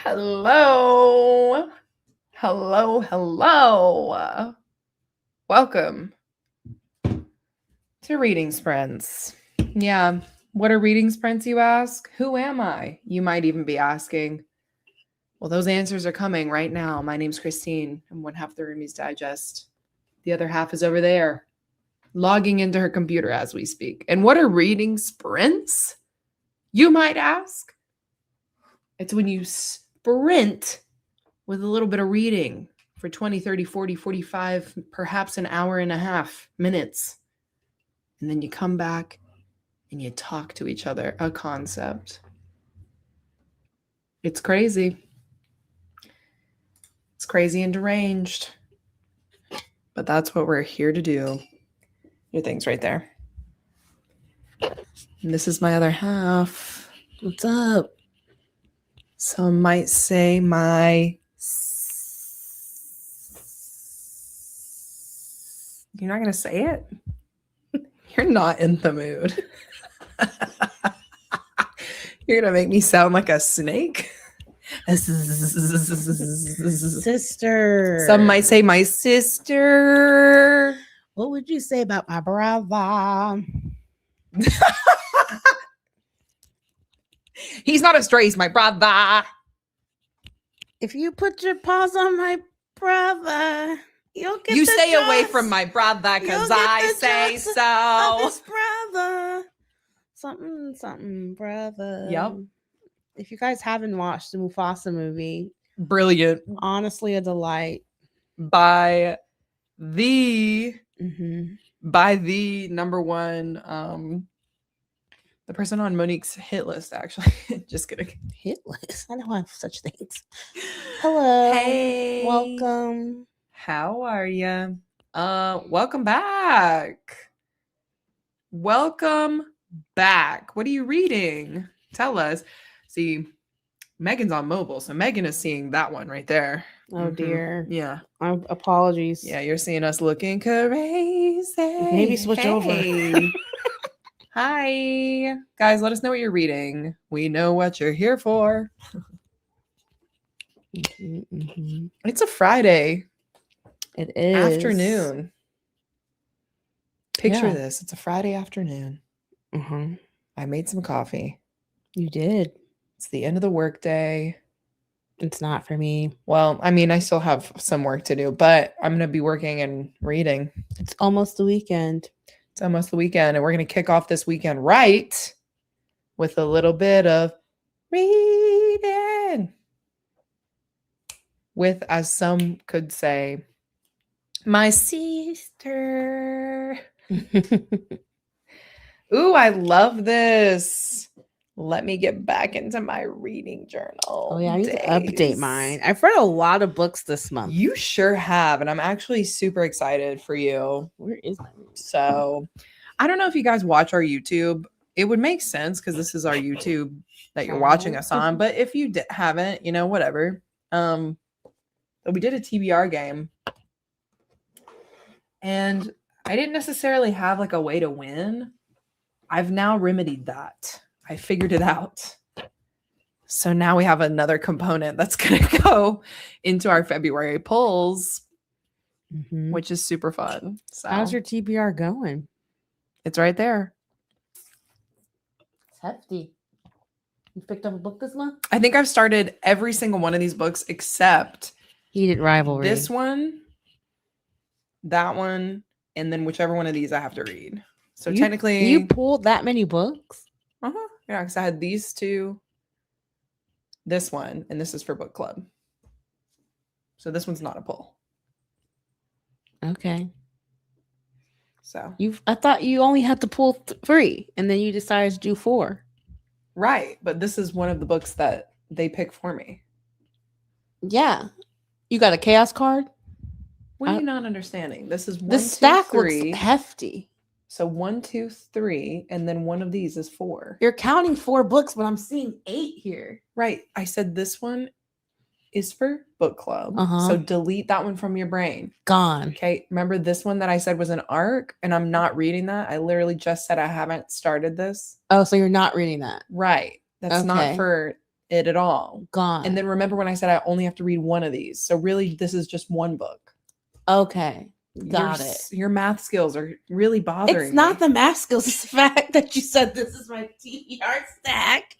Hello. Hello. Welcome to Reading Sprints. Yeah, what are reading sprints, you ask? Who am I? You might even be asking. Well, those answers are coming right now. My name's Christine. I'm one half of the Roomies Digest. The other half is over there, logging into her computer as we speak. And what are reading sprints? You might ask. It's when you sprint with a little bit of reading for 20, 30, 40, 45, perhaps an hour and a half minutes. And then you come back and you talk to each other a concept. It's crazy. It's crazy and deranged. But that's what we're here to do. Your thing's right there. And this is my other half. What's up? Some might say my... You're not going to say it? You're not in the mood. You're going to make me sound like a snake? Sister. Some might say my sister. What would you say about my brother? He's not a stray, he's my brother. If you put your paws on my brother, you'll get You the stay away jokes from my brother because You'll get I the say jokes of so. his brother. Something, brother. Yep. If you guys haven't watched the Mufasa movie, Brilliant. honestly a delight. By the Mm-hmm. number one, the person on Monique's hit list, actually. Just kidding. Hit list. I don't have such things. Hello. Hey. Welcome. How are you? Welcome back. Welcome back. What are you reading? Tell us. See, Megan's on mobile, so Megan is seeing that one right there. Oh dear. Yeah. Apologies. Yeah, you're seeing us looking crazy. Maybe switch over. Hi. Guys, let us know what you're reading. We know what you're here for. Mm-hmm. It's a Friday. It is. Afternoon. Picture Yeah. this. It's a Friday afternoon. Mm-hmm. I made some coffee. You did. It's the end of the workday. It's not for me. Well, I mean, I still have some work to do, but I'm going to be working and reading. It's almost the weekend. It's almost the weekend, and we're going to kick off this weekend right with a little bit of reading. With, as some could say, my sister. Ooh, I love this. Let me get back into my reading journal. Oh, yeah, I need to update mine. I've read a lot of books this month. You sure have, and I'm actually super excited for you. Where is my So, I don't know if you guys watch our YouTube. It would make sense because this is our YouTube that you're watching us on. But if you haven't, whatever. We did a TBR game, and I didn't necessarily have like a way to win. I've now remedied that. I figured it out. So now we have another component that's going to go into our February polls, which is super fun. So how's your TBR going? It's right there. It's hefty. You picked up a book this month? I think I've started every single one of these books except Heated Rivalry. This one, that one, and then whichever one of these I have to read. So technically... You pulled that many books? Uh-huh. Yeah, because I had these two, this one, and this is for book club. So this one's not a pull. Okay. So I thought you only had to pull 3, and then you decided to do 4. Right, but this is one of the books that they pick for me. Yeah. You got a chaos card? What are you not understanding? This is 1, the 2, stack 3. Looks hefty. So 1, 2, 3, and then one of these is 4. You're counting 4 books, but I'm seeing 8 here. Right. I said this one is for book club. So delete that one from your brain. Gone. Okay. Remember this one that I said was an arc, and I'm not reading that. I literally just said I haven't started this. Oh, so you're not reading that. Right. That's not for it at all. Gone. And then remember when I said I only have to read one of these. So really this is just one book. Okay. Got your, it. Your math skills are really bothering It's not me. the math skills. It's the fact that you said this is my TBR stack,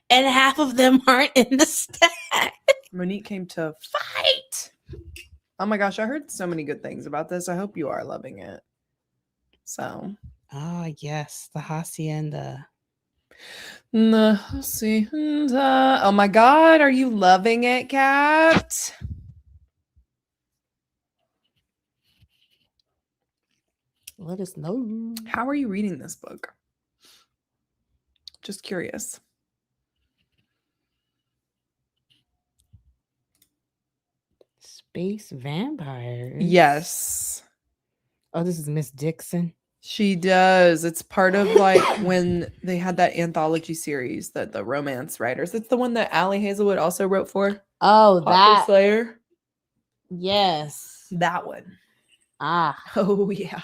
and half of them aren't in the stack. Monique came to fight. Oh my gosh, I heard so many good things about this. I hope you are loving it. So. Yes, the hacienda. The hacienda. Oh my god, are you loving it, Kat? Let us know. How are you reading this book? Just curious. Space vampires. Yes. Oh, this is Miss Dixon. She does. It's part of like when they had that anthology series that the romance writers. It's the one that Allie Hazelwood also wrote for. Oh, Hot for that. Slayer. Yes. That one. Ah. Oh yeah.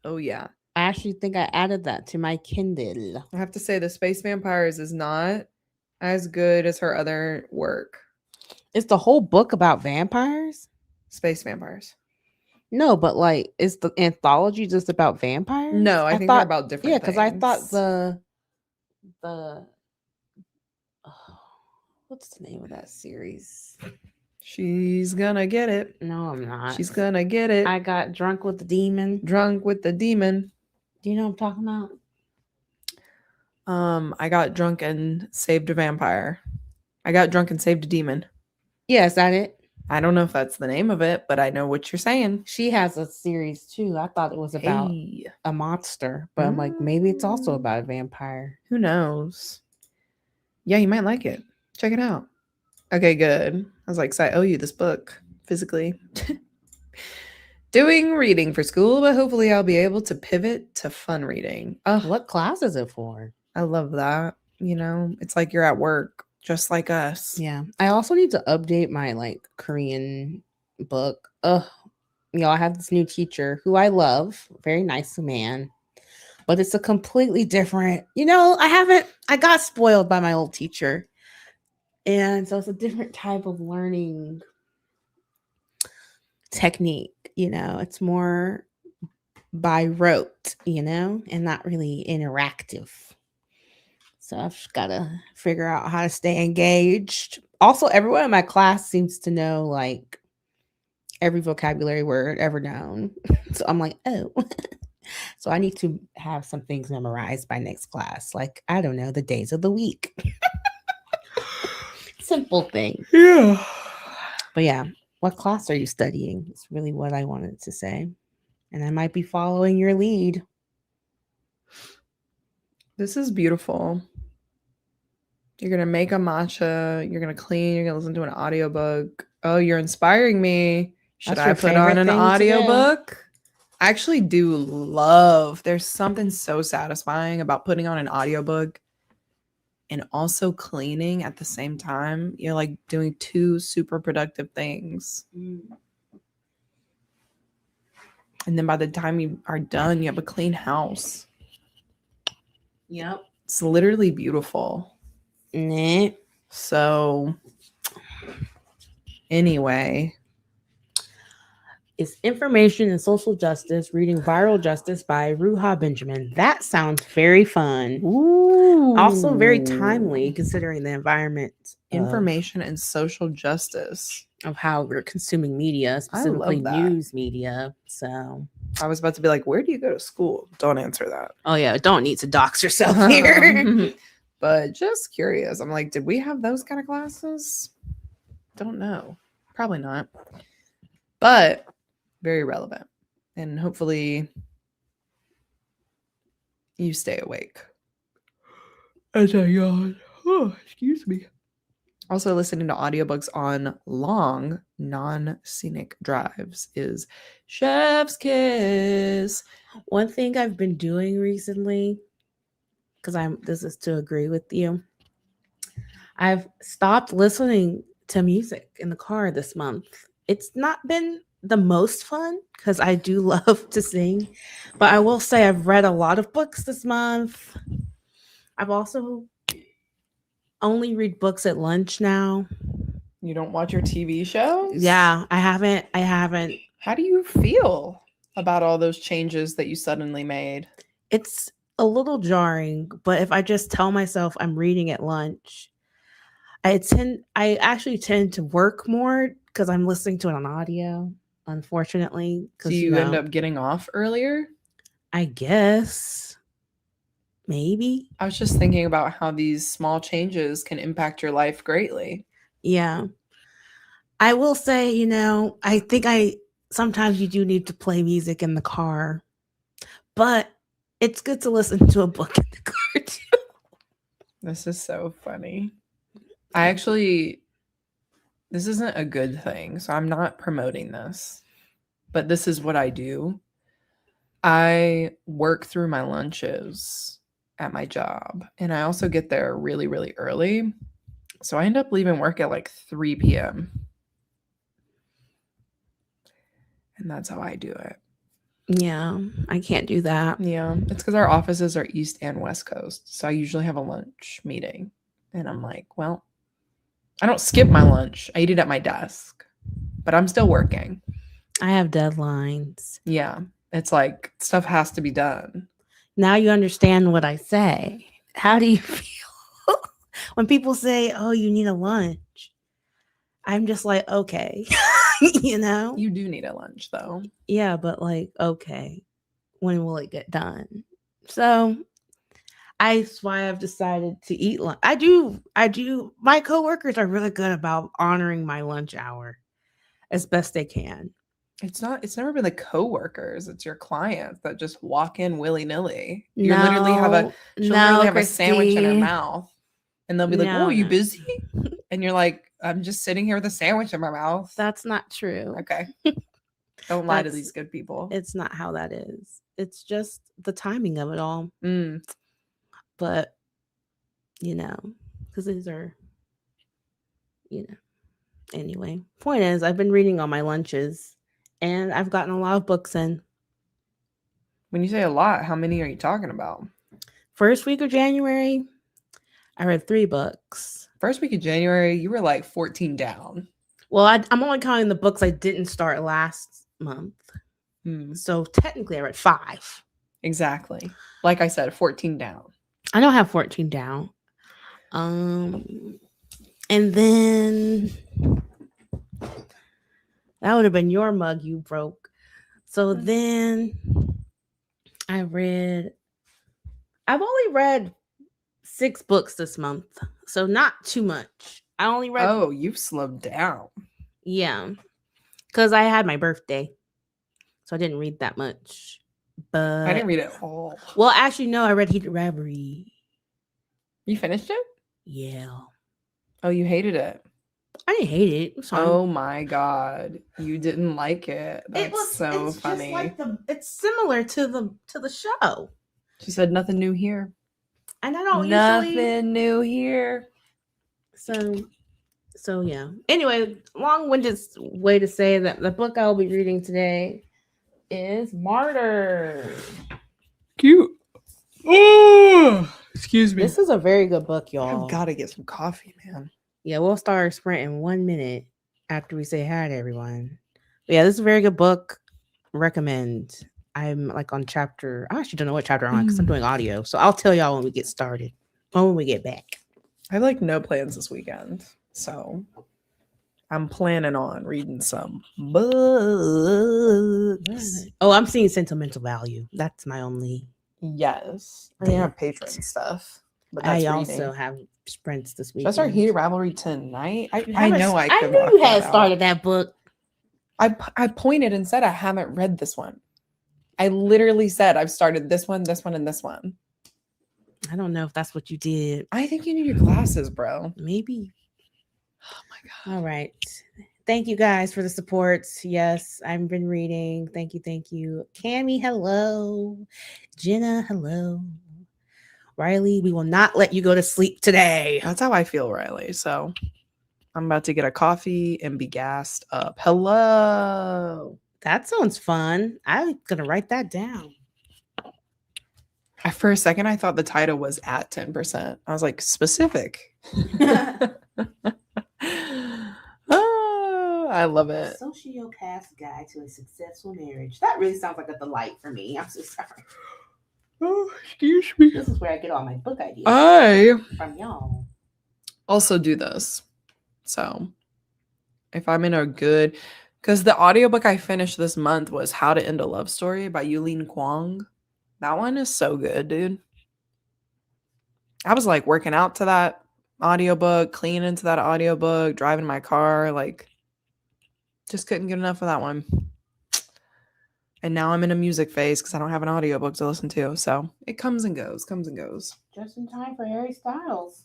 Oh yeah. I actually think I added that to my Kindle. I have to say the Space Vampires is not as good as her other work. Is the whole book about vampires? Space Vampires. No, but like, is the anthology just about vampires? No, I think they're about different Yeah, because I thought things. the what's the name of that series? She's gonna get it. No, I'm not. She's gonna get it. I got drunk with the demon. Drunk with the demon. Do you know what I'm talking about? I got drunk and saved a vampire. I got drunk and saved a demon. Yeah, is that it? I don't know if that's the name of it, but I know what you're saying. She has a series too. I thought it was about a monster, but I'm like, maybe it's also about a vampire. Who knows? Yeah, you might like it. Check it out. Okay, good. I was like, so I owe you this book physically. Doing reading for school, but hopefully I'll be able to pivot to fun reading. Oh, What class is it for? I love that. You know, it's like you're at work, just like us. Yeah. I also need to update my like Korean book. I have this new teacher who I love, very nice man, but it's a completely different, I got spoiled by my old teacher. And so it's a different type of learning technique, it's more by rote, and not really interactive. So I've just got to figure out how to stay engaged. Also, everyone in my class seems to know like every vocabulary word ever known. So I'm like, oh. So I need to have some things memorized by next class. Like, I don't know, the days of the week. Simple thing. Yeah. But yeah, what class are you studying? It's really what I wanted to say. And I might be following your lead. This is beautiful. You're going to make a matcha. You're going to clean. You're going to listen to an audiobook. Oh, you're inspiring me. Should I put on an audiobook? I actually do love. There's something so satisfying about putting on an audiobook and also cleaning at the same time. You're like doing two super productive things. And then by the time you are done, you have a clean house. Yep. It's literally beautiful. Nah. So anyway, it's Information and Social Justice, reading Viral Justice by Ruha Benjamin. That sounds very fun. Ooh. Also very timely considering the environment. Information and social justice. Of how we're consuming media, specifically news media. So I was about to be like, where do you go to school? Don't answer that. Oh yeah, don't need to dox yourself here. But just curious. I'm like, did we have those kind of classes? Don't know. Probably not. But very relevant. And hopefully you stay awake. As I yawn. Oh, excuse me. Also, listening to audiobooks on long, non-scenic drives is chef's kiss. One thing I've been doing recently, because this is to agree with you, I've stopped listening to music in the car this month. It's not been the most fun because I do love to sing, but I will say I've read a lot of books this month. I've also only read books at lunch now. You don't watch your TV shows? Yeah, I haven't. How do you feel about all those changes that you suddenly made? It's a little jarring, but if I just tell myself I'm reading at lunch, I actually tend to work more because I'm listening to it on audio, unfortunately. Do Because you end up getting off earlier? I guess maybe. I was just thinking about how these small changes can impact your life greatly. Yeah. I will say, I think sometimes you do need to play music in the car, but it's good to listen to a book in the car too. This is so funny. This isn't a good thing, so I'm not promoting this, but this is what I do. I work through my lunches at my job, and I also get there really, really early. So I end up leaving work at like 3 p.m. And that's how I do it. Yeah, I can't do that. Yeah, it's because our offices are East and West Coast. So I usually have a lunch meeting. And I'm like, well, I don't skip my lunch. I eat it at my desk, but I'm still working. I have deadlines. Yeah, it's like stuff has to be done. Now you understand what I say. How do you feel when people say, "Oh, you need a lunch"? I'm just like, okay, You do need a lunch though. Yeah, but like, okay, when will it get done? So that's why I've decided to eat lunch. I do. My coworkers are really good about honoring my lunch hour as best they can. It's never been the coworkers, it's your clients that just walk in willy-nilly. You literally have a sandwich in her mouth and they'll be like, "Oh, you busy?" And you're like, "I'm just sitting here with a sandwich in my mouth." That's not true. Okay. Don't lie to these good people. It's not how that is. It's just the timing of it all. Mm. But, because these are, anyway. Point is, I've been reading on my lunches and I've gotten a lot of books in. When you say a lot, how many are you talking about? First week of January, I read 3 books. First week of January, you were like 14 down. Well, I'm only counting the books I didn't start last month. So technically, I read 5. Exactly. Like I said, 14 down. I don't have 14 down. And then that would have been your mug you broke. So then I've only read 6 books this month. So not too much. I only read. Oh, you've slowed down. Yeah. Because I had my birthday. So I didn't read that much. But I didn't read it all. Well, actually, no, I read Heated Reverie. You finished it? Yeah. Oh, you hated it. I didn't hate it. It was fine. Oh my God. You didn't like it. That's so funny. Just like it's similar to the show. She said nothing new here. And I don't nothing new here. So yeah. Anyway, long-winded way to say that the book I'll be reading today is Martyr. Cute. Oh, excuse me. This is a very good book, y'all. I've got to get some coffee, man. Yeah, we'll start our sprint in 1 minute after we say hi to everyone. But yeah, this is a very good book. Recommend. I'm like on chapter. I actually don't know what chapter I'm on because I'm doing audio. So I'll tell y'all when we get started. Or when we get back. I have like no plans this weekend. So I'm planning on reading some books. Oh, I'm seeing Sentimental Value. That's my only. Yes. I have Patreon stuff. But I also have sprints this week. Should I start Heated Revelry tonight? I knew you had started that book. I pointed and said I haven't read this one. I literally said I've started this one, and this one. I don't know if that's what you did. I think you need your glasses, bro. Maybe. Oh my God. All right. Thank you guys for the support. Yes, I've been reading. Thank you. Cammie, hello. Jenna, hello. Riley, we will not let you go to sleep today. That's how I feel, Riley. So I'm about to get a coffee and be gassed up. Hello. That sounds fun. I'm going to write that down. For a second, I thought the title was at 10%. I was like, specific. Oh, I love it. Sociopath guide to a successful marriage. That really sounds like a delight for me. I'm so sorry. Oh, excuse me. This is where I get all my book ideas I from y'all. also do this. So if I'm in a good, because the audiobook I finished this month was How to End a Love Story by Yulin Kwong. That one is so good, dude. I was like working out to that audiobook, cleaning to that audiobook, driving my car, like just couldn't get enough of that one. And now I'm in a music phase because I don't have an audiobook to listen to. So it comes and goes, comes and goes. Just in time for Harry Styles.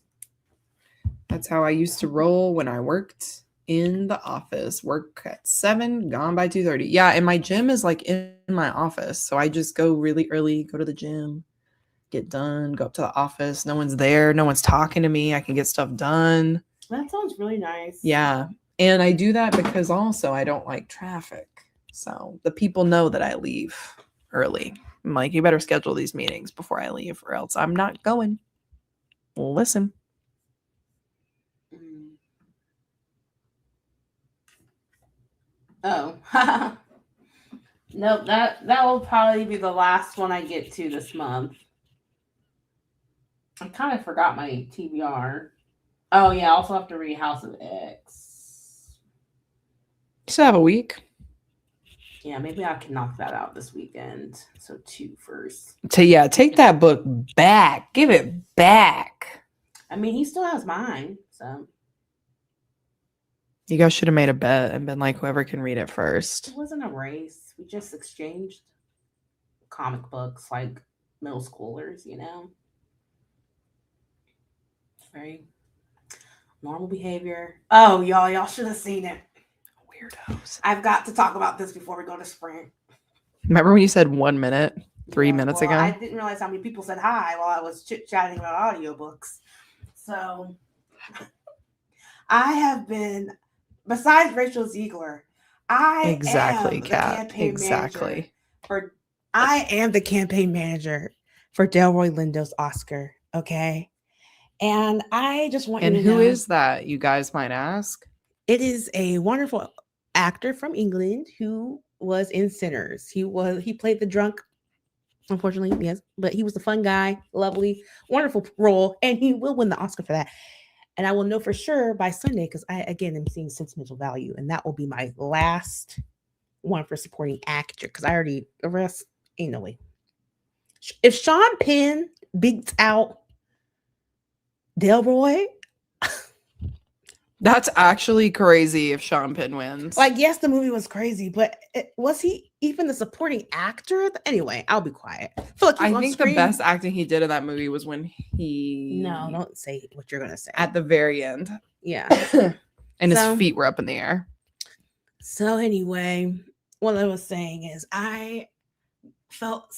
That's how I used to roll when I worked in the office. Work at 7, gone by 2:30. Yeah, and my gym is like in my office. So I just go really early, go to the gym, get done, go up to the office. No one's there. No one's talking to me. I can get stuff done. That sounds really nice. Yeah. And I do that because also I don't like traffic. So the people know that I leave early. I'm like, you better schedule these meetings before I leave or else I'm not going. Listen. Oh. Nope, that will probably be the last one I get to this month. I kind of forgot my TBR. Oh yeah, I also have to read House of X. You still have a week. Yeah, maybe I can knock that out this weekend. So 2 first. Take that book back. Give it back. I mean, he still has mine, so. You guys should have made a bet and been like, whoever can read it first. It wasn't a race. We just exchanged comic books like middle schoolers, you know? Very normal behavior. Oh, y'all should have seen it. Weirdos. I've got to talk about this before we go to Sprint. Remember when you said 1 minute 3 minutes ago? I didn't realize how many people said hi while I was chit-chatting about audiobooks. So I have been, besides Rachel Ziegler, I am the campaign manager for Delroy Lindo's Oscar, okay? And I just want you to know. And who is that, you guys might ask? It is a wonderful actor from England who was in Sinners. He played the drunk, unfortunately, yes, but he was a fun guy, lovely, wonderful role, and he will win the Oscar for that. And I will know for sure by Sunday because I, again, am seeing Sentimental Value, and that will be my last one for supporting actor because I already, the rest, ain't no way. If Sean Penn beats out Delroy, that's actually crazy if Sean Penn wins. Like, yes, the movie was crazy, but was he even the supporting actor? Anyway, I'll be quiet. I think the best acting he did in that movie was when he... No, don't say what you're going to say. At the very end. Yeah. And his feet were up in the air. So anyway, what I was saying is I felt...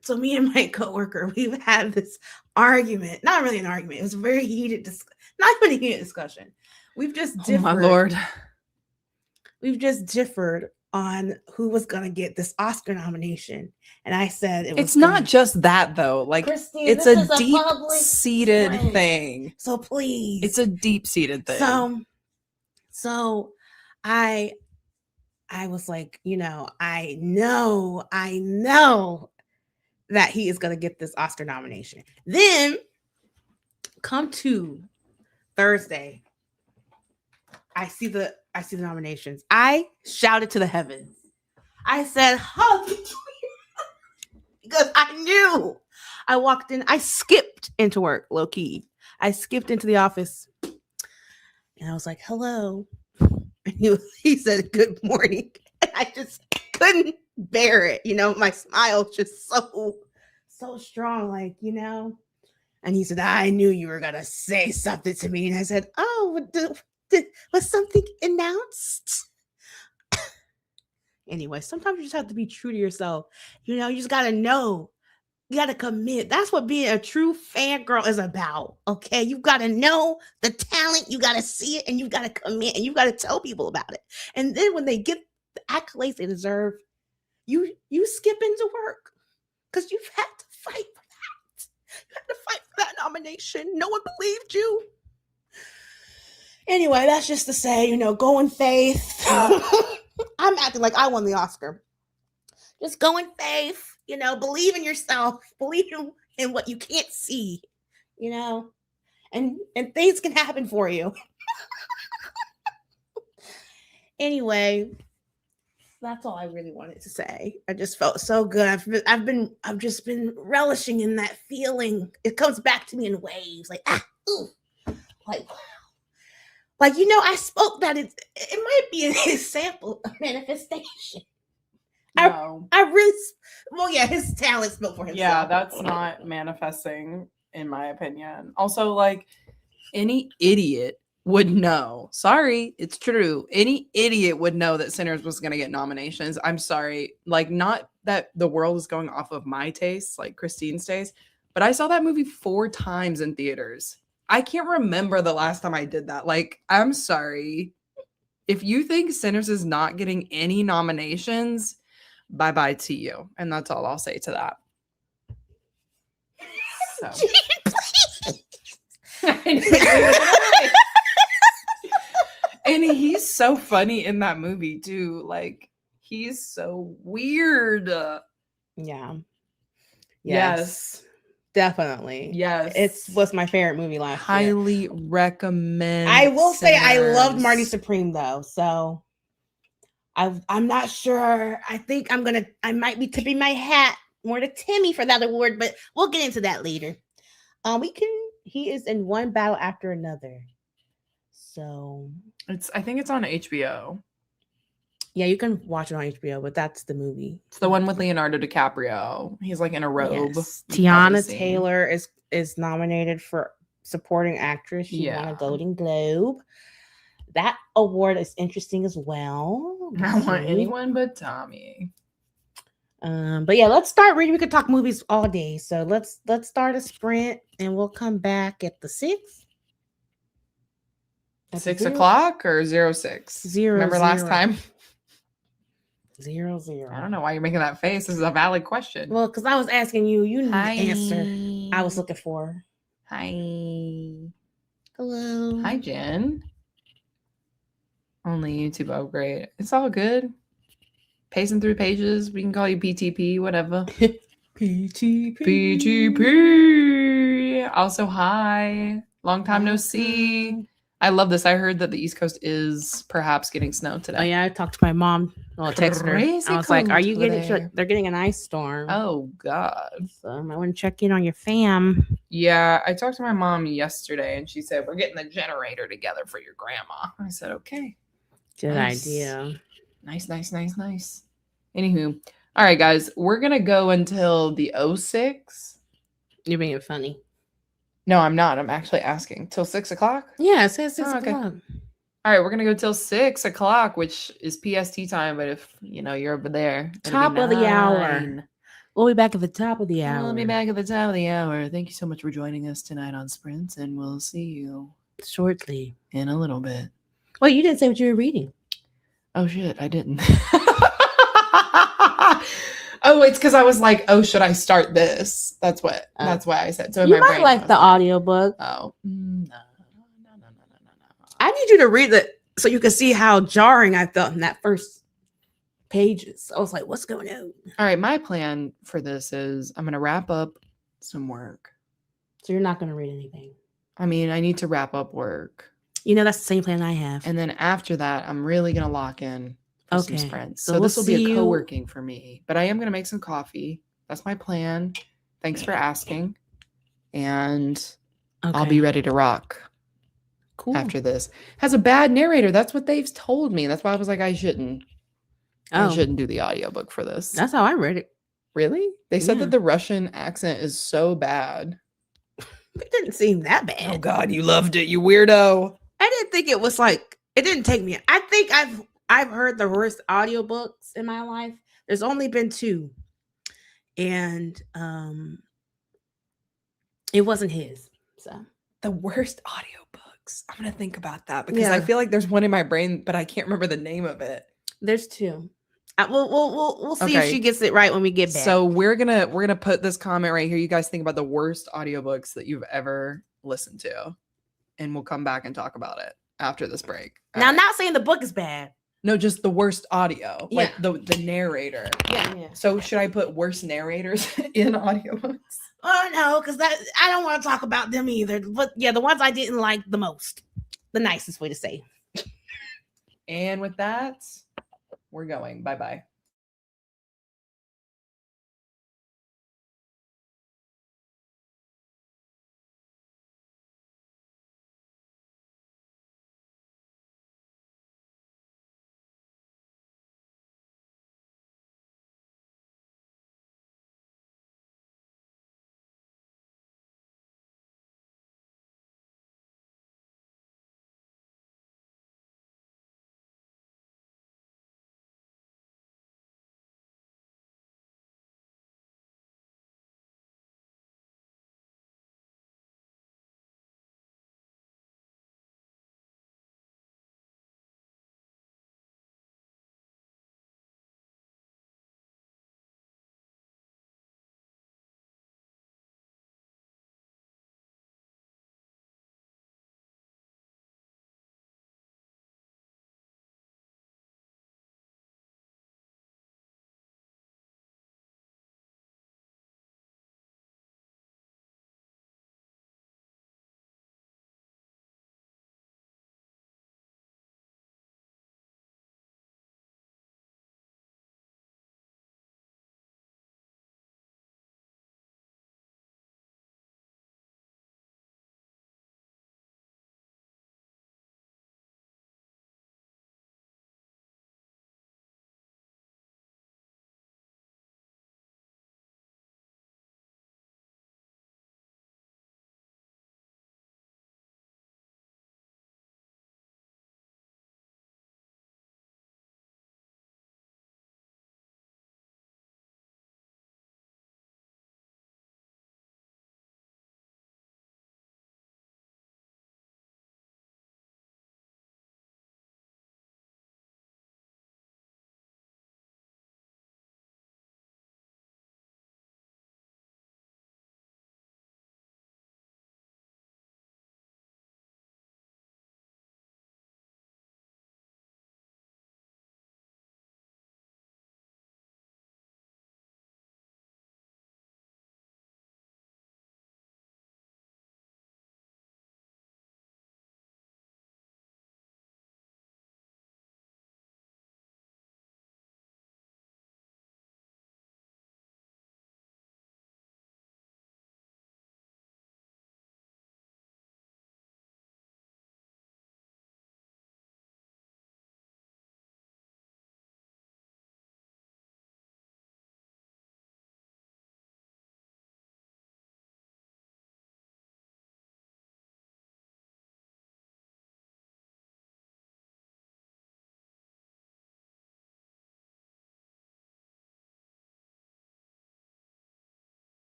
So me and my coworker, we've had this argument. Not really an argument. It was a very heated not even a heated discussion. We've just differed. Oh my Lord. We've just differed on who was going to get this Oscar nomination. And I said it's not just that though. Like, Christine, it's a deep-seated thing. So please. It's a deep-seated thing. So I was like, I know that he is going to get this Oscar nomination. Then come to Thursday, I see the nominations. I shouted to the heavens. I said, because I knew. I walked in. I skipped into work, low key. I skipped into the office, and I was like, "Hello," and he said, "Good morning." And I just couldn't bear it. My smile was just so strong, like. And he said, "I knew you were gonna say something to me." And I said, "Oh, was something announced?" Anyway, sometimes you just have to be true to yourself. You just gotta know. You gotta commit. That's what being a true fangirl is about. Okay, you gotta know the talent. You gotta see it, and you gotta commit, and you gotta tell people about it. And then when they get the accolades they deserve, you skip into work because you've had to fight for that. You had to fight for that nomination. No one believed you. Anyway, that's just to say, go in faith. I'm acting like I won the Oscar. Just go in faith, believe in yourself, believe in what you can't see, and things can happen for you. Anyway, that's all I really wanted to say. I just felt so good. I've just been relishing in that feeling. It comes back to me in waves, like ooh, like wow. Like I spoke that it might be an example of manifestation. No. I really, well, yeah, his talent spoke for himself. Yeah, that's not manifesting, in my opinion. Also, like, any idiot would know. Sorry, it's true. Any idiot would know that Sinners was going to get nominations. I'm sorry. Like, not that the world is going off of my taste, like Christine's taste, but I saw that movie 4 times in theaters. I can't remember the last time I did that. Like, I'm sorry. If you think Sinners is not getting any nominations, bye-bye to you. And that's all I'll say to that. So. And he's so funny in that movie too. Like, he's so weird. Yeah. Yes. Definitely. Yes. It was my favorite movie last year. Highly recommend. I will say I loved Sinners. Marty Supreme though. So I'm not sure. I think I might be tipping my hat more to Timmy for that award, but we'll get into that later. He is in one battle after another. So I think it's on HBO. yeah, you can watch it on HBO, but that's the movie. It's the one with Leonardo DiCaprio. He's like in a robe. Yes. You've probably Tiana seen. Taylor is nominated for supporting actress. She won a Golden Globe. That award is interesting as well. I want anyone but Tommy. But yeah, let's start reading. We could talk movies all day. So let's start a sprint and we'll come back at the 6th. 6 o'clock or 06? Remember last time? 0, 0. I don't know why you're making that face. This is a valid question. Well, because I was asking you, you need the answer I was looking for. Hi. Hello. Hi, Jen. Only YouTube upgrade. It's all good. Pacing through pages. We can call you PTP, whatever. PTP. PTP. Also, hi. Long time no see. I love this. I heard that the East Coast is perhaps getting snow today. Oh yeah, I talked to my mom. Well, I texted her. Crazy I was like, "Are you cold getting? there. They're getting an ice storm." Oh God. So I want to check in on your fam. Yeah, I talked to my mom yesterday, and she said we're getting the generator together for your grandma. I said, okay. Good Nice. idea. Nice. Anywho, all right, guys, we're gonna go until the 06. You're being funny. No, I'm not. I'm actually asking till 6 o'clock. Yeah, it says 6 Oh, okay. o'clock. All right, we're gonna go till 6 o'clock, which is PST time. But if you're over there, it'll be Top of the hour. 9. We'll be back at the top of the hour. We'll be back at the top of the hour. Thank you so much for joining us tonight on Sprints, and we'll see you shortly in a little bit. Well, you didn't say what you were reading. Oh shit, I didn't. Oh, it's because I was like, oh, should I start this? That's why I said. So in you my might brain, like the audiobook. Oh, no. I need you to read it so you can see how jarring I felt in that first pages. I was like, what's going on? All right, my plan for this is I'm going to wrap up some work. So you're not going to read anything? I mean, I need to wrap up work. That's the same plan I have. And then after that, I'm really going to lock in for some sprints. So we'll this will be see a you- co-working for me. But I am going to make some coffee. That's my plan. Thanks for asking. And I'll be ready to rock. Cool. After this. Has a bad narrator. That's what they've told me. That's why I was like, I shouldn't do the audiobook for this. That's how I read it. Really? They said Yeah. that the Russian accent is so bad. It didn't seem that bad. Oh God, you loved it, you weirdo. I didn't think it was like, it didn't take me. I think I've heard the worst audiobooks in my life. There's only been 2. And it wasn't his. So The worst audiobooks. I'm gonna think about that because I feel like there's one in my brain, but I can't remember the name of it. there's 2. We'll see Okay. if she gets it right when we get back. So we're gonna put this comment right here. You guys think about the worst audiobooks that you've ever listened to, and we'll come back and talk about it. after this break. Now, All I'm right. not saying the book is bad. No, just the worst audio, like Yeah. the narrator. Yeah. So should I put worst narrators in audiobooks? Oh no, because I don't want to talk about them either. But yeah, the ones I didn't like the most, the nicest way to say. And with that, we're going. Bye-bye.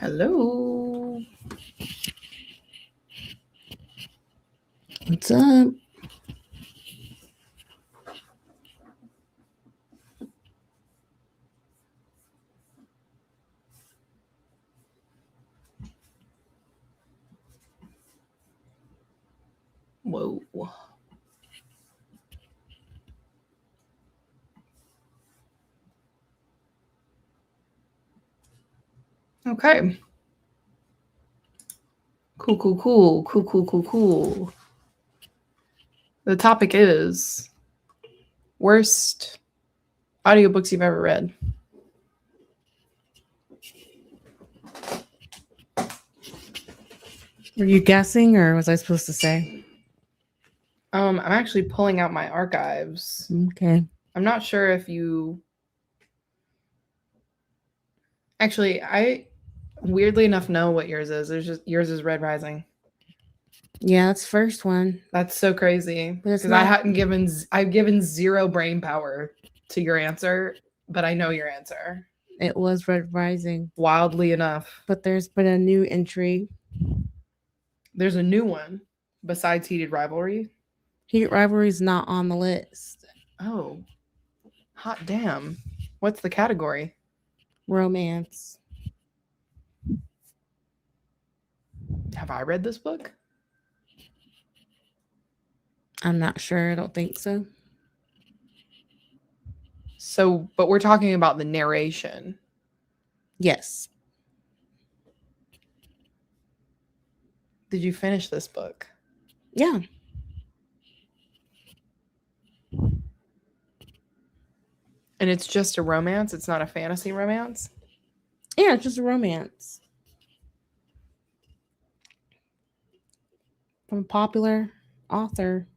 Hello. What's up? Whoa. Okay. Cool. The topic is worst audiobooks you've ever read. Were you guessing, or was I supposed to say? I'm actually pulling out my archives. Okay. I'm not sure if you actually, I weirdly enough know what yours is. There's just yours is Red Rising. Yeah, that's first one. That's so crazy But it's because I not- hadn't given I've given zero brain power to your answer, but I know your answer. It was Red Rising, Wildly enough, but there's been a new entry. there's a new one besides Heated Rivalry. Heat Rivalry's not on the list. Oh, hot damn! What's the category? Romance. Have I read this book? I'm not sure. I don't think so. So, but we're talking about the narration. Yes. Did you finish this book? Yeah. And it's just a romance. It's not a fantasy romance. Yeah, it's just a romance. From a popular author.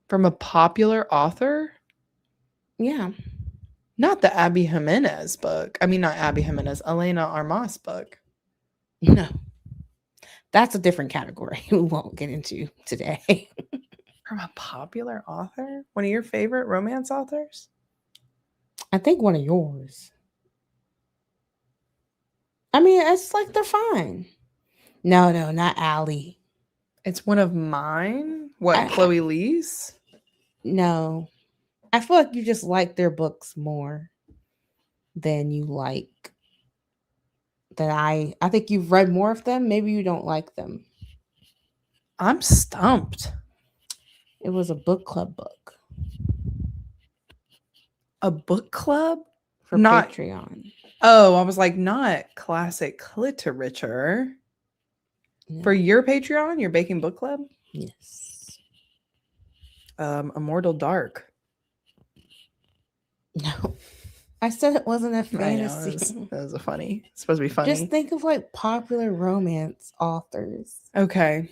From a popular author? Yeah. Not the Abby Jimenez book. I mean, not Abby Jimenez, Elena Armas book. No. That's a different category we won't get into today. From a popular author? One of your favorite romance authors? I think one of yours. I mean, it's like they're fine. No, not Allie. It's one of mine. What, Chloe Lee's? No. I feel like you just like their books more than you like that I think you've read more of them. Maybe you don't like them. I'm stumped. It was a book club book A book club? for Not- Patreon. Oh, I was like, not classic literature. No. For your Patreon, your baking book club? Yes. Immortal Dark. No. I said it wasn't a I know, fantasy. that was a funny. It's supposed to be funny. Just think of like popular romance authors Okay.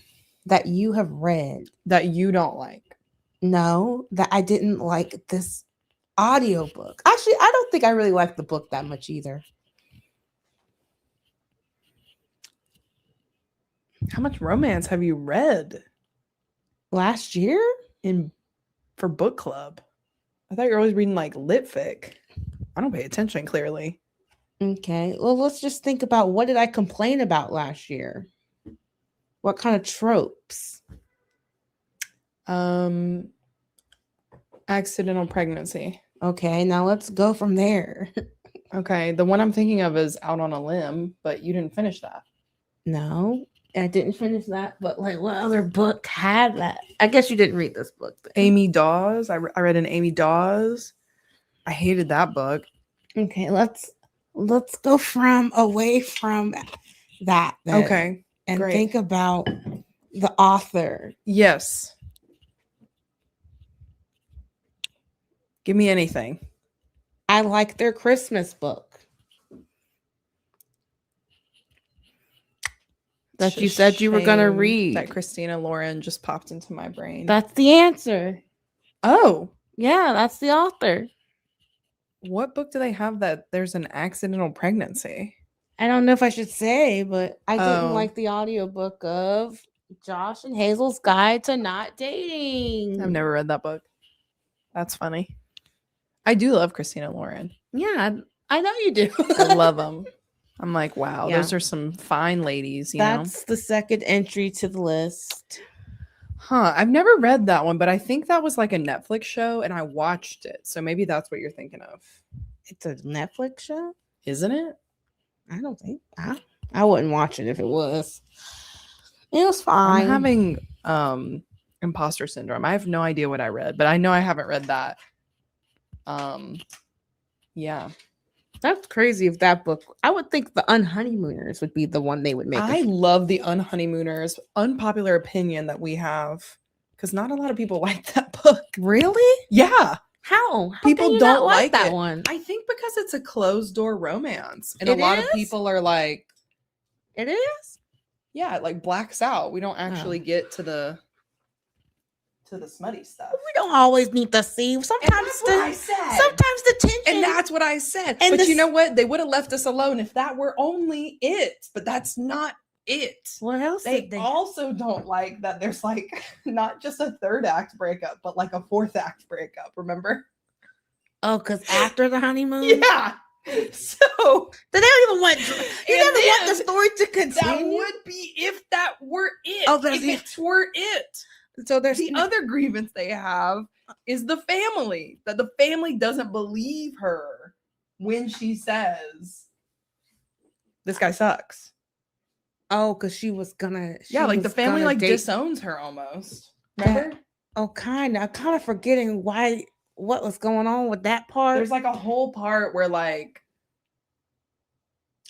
that you have read. That you don't like. No, that I didn't like this audiobook. Actually, I don't think I really liked the book that much either. How much romance have you read Last year? for book club? I thought you were always reading like lit fic. I don't pay attention clearly. Okay. Well, let's just think about what did I complain about last year? What kind of tropes? Accidental pregnancy. Okay, now let's go from there. Okay, the one I'm thinking of is Out on a Limb, but you didn't finish that. No, I didn't finish that, but like what other book had that? I guess you didn't read this book. Then. Amy Dawes. I read an Amy Dawes. I hated that book. Okay, let's go away from that then, Okay, and great. think about the author. Yes. Give me anything. I like their Christmas book that It's a you said you were gonna shame read. That Christina Lauren just popped into my brain. That's the answer. Oh, Yeah, that's the author. what book do they have that there's an accidental pregnancy? I don't know if I should say, but I didn't Oh. like the audiobook of Josh and Hazel's Guide to Not Dating. I've never read that book. That's funny. I do love Christina Lauren. Yeah, I know you do. I love them. I'm like, wow, Yeah. those are some fine ladies, you know? That's the second entry to the list. Huh. I've never read that one, but I think that was like a Netflix show and I watched it. So maybe that's what you're thinking of. It's a Netflix show? Isn't it? I don't think I wouldn't watch it if it was. It was fine. I'm having imposter syndrome. I have no idea what I read, but I know I haven't read that. Yeah. That's crazy if that book. I would think the Unhoneymooners would be the one they would make. I love the Unhoneymooners. Unpopular opinion that we have, because not a lot of people like that book. Really? Yeah. How People can you don't not like that it. one? I think because it's a closed door romance. And It a lot is? of people are like, It is. yeah, it like blacks out. We don't actually get to the smutty stuff. We don't always need to see. Sometimes the tension. And that's what I said. And but you this- know what? They would have left us alone if that were only it. But that's not it. What else? They did they also don't like that there's like not just a third act breakup, but like a fourth act breakup. Remember? Oh, because after the honeymoon. Yeah. So They don't even want. You And never want the then story to that continue. would be if that were it. Oh, that's if it. it were it. So there's The other grievance they have is the family, that the family doesn't believe her when she says this guy sucks. Oh, because she was gonna. Yeah, like the family like date. disowns her almost. Remember? Oh, kind of. I'm kind of forgetting what was going on with that part. There's like a whole part where like,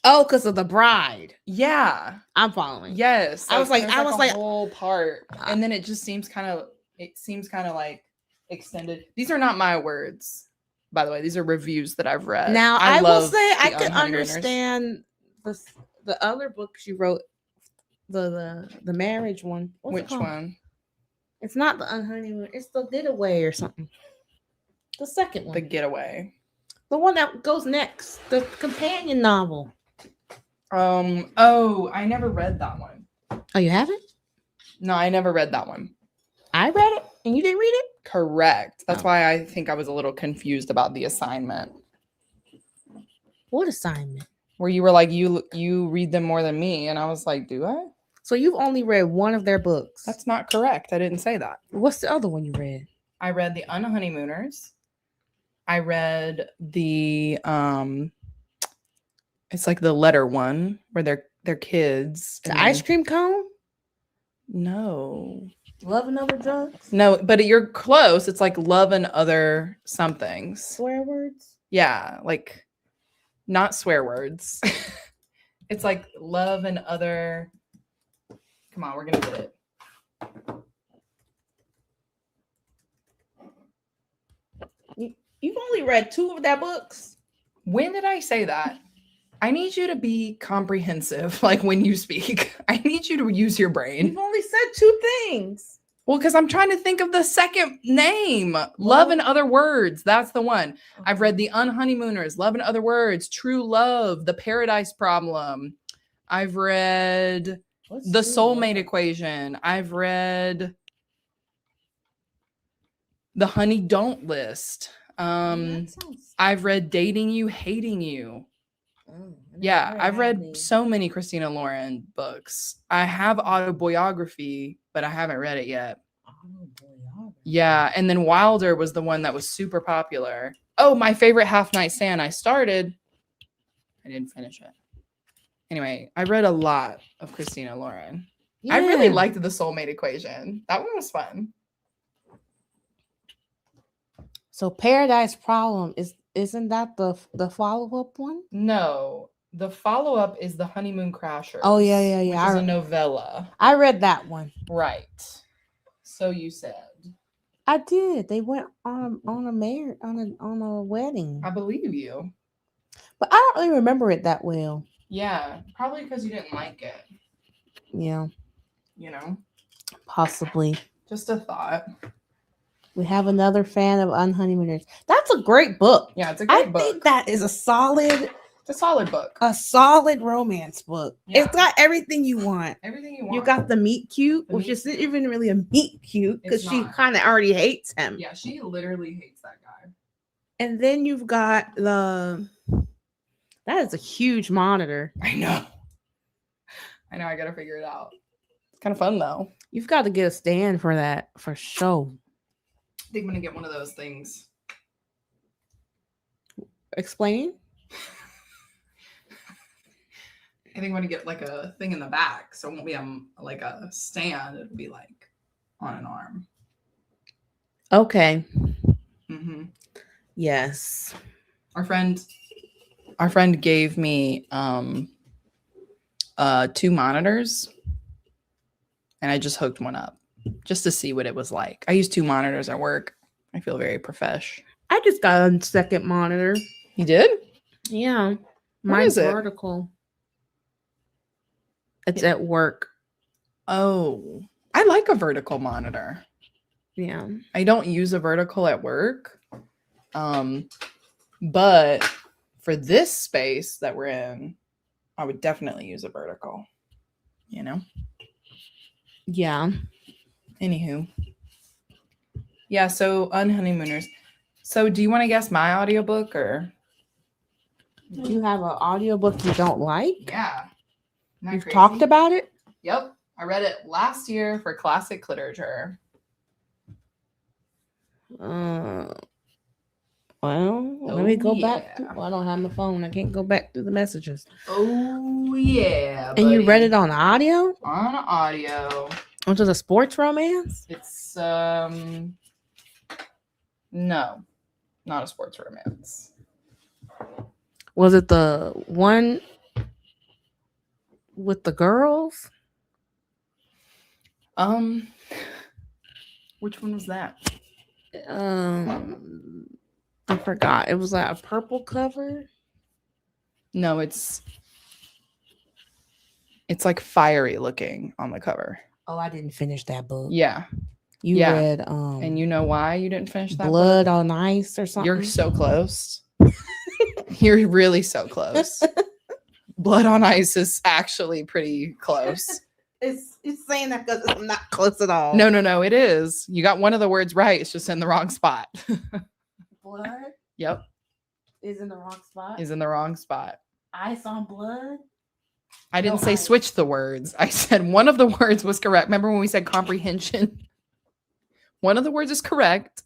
Oh, because of the bride. yeah, I'm following. yes. I was like- there's I was a like- whole part, and then it just seems kind of like extended. These are not my words, by the way. These are reviews that I've read. Now I will love say I the could Unhoneymooners. understand the other books you wrote, the marriage one. What's it Which called? one? It's not the Unhoneymoon. It's the Getaway or something. The second one. The Getaway. The one that goes next. The companion novel. Oh, I never read that one. Oh, you haven't? No, I never read that one. I read it and you didn't read it? Correct. That's Oh. why I think I was a little confused about the assignment. What assignment? Where you were like, you read them more than me, and I was like, do I? So you've only read one of their books. That's not correct. I didn't say that. What's the other one you read? I read the Unhoneymooners. I read the it's like the letter one where they're kids. The and ice then- cream cone? No. Love and Other Drugs? No, but you're close. It's like love and other somethings. Swear words? Yeah, like not swear words. It's like love and other. Come on, we're gonna get it. You've only read two of their books? When did I say that? I need you to be comprehensive, like when you speak. I need you to use your brain. You've only said two things. Well, because I'm trying to think of the second name. Love and Other Words. That's the one. I've read The Unhoneymooners, Love and Other Words, True Love, The Paradise Problem. I've read The Soulmate Equation. I've read The Honey Don't List. I've read Dating You, Hating You. Yeah, I've read so many Christina Lauren books. I have autobiography, but I haven't read it yet. Yeah, and then Wilder was the one that was super popular. Oh, my favorite Half Night Stand. I started. I didn't finish it. Anyway, I read a lot of Christina Lauren. I really liked The Soulmate Equation. That one was fun. So Paradise Problem isn't that the follow-up one? No, the follow-up is The Honeymoon Crashers. Oh, yeah. Which is a novella. I read that one. Right. So you said. I did. They went on a wedding. I believe you. But I don't really remember it that well. Yeah, probably because you didn't like it. Yeah, You know, possibly. just a thought. We have another fan of Unhoneymooners. That's a great book. Yeah, it's a I great book. think that is a solid romance book. Yeah. It's got everything you want. Everything you want. You got the meet cute, The which meet isn't even really a meet cute because It's she not. kind of already hates him. Yeah, she literally hates that guy. And then you've got that That is a huge monitor. I know. I know. I got to figure it out. It's kind of fun, though. You've got to get a stand for that for sure. I think I'm going to get one of those things. Explain. I think I'm going to get like a thing in the back. So it won't be like a stand. It'll be like on an arm. Okay. Mm-hmm. Yes. Our friend gave me 2 monitors, and I just hooked one up just to see what it was like. I use 2 monitors at work. I feel very profesh. I just got a second monitor. You did? Yeah. What Mine's is it? vertical. It's at work. Oh, I like a vertical monitor. Yeah. I don't use a vertical at work. But for this space that we're in, I would definitely use a vertical. You know? Yeah. Anywho. Yeah, so Unhoneymooners. So do you want to guess my audiobook or? Do you have an audiobook you don't like? Yeah. You've talked about it? Yep. I read it last year for classic literature. Well, let me go back. yeah. I don't have my phone. I can't go back through the messages. Oh yeah. And you read it on audio? On audio. Was it a sports romance? It's no, not a sports romance. Was it the one with the girls? Which one was that? I forgot. It was like a purple cover. No, it's like fiery looking on the cover. Oh, I didn't finish that book. Yeah. You Yeah. read and you know why you didn't finish that Blood book? on Ice or something? You're so close. You're really so close. Blood on Ice is actually pretty close. It's saying that because I'm not close at all. No, it is. You got one of the words right. It's just in the wrong spot. Blood Yep. is in the wrong spot. Is in the wrong spot. Ice on blood? I didn't No say ice. switch the words. I said one of the words was correct. Remember when we said comprehension? One of the words is correct.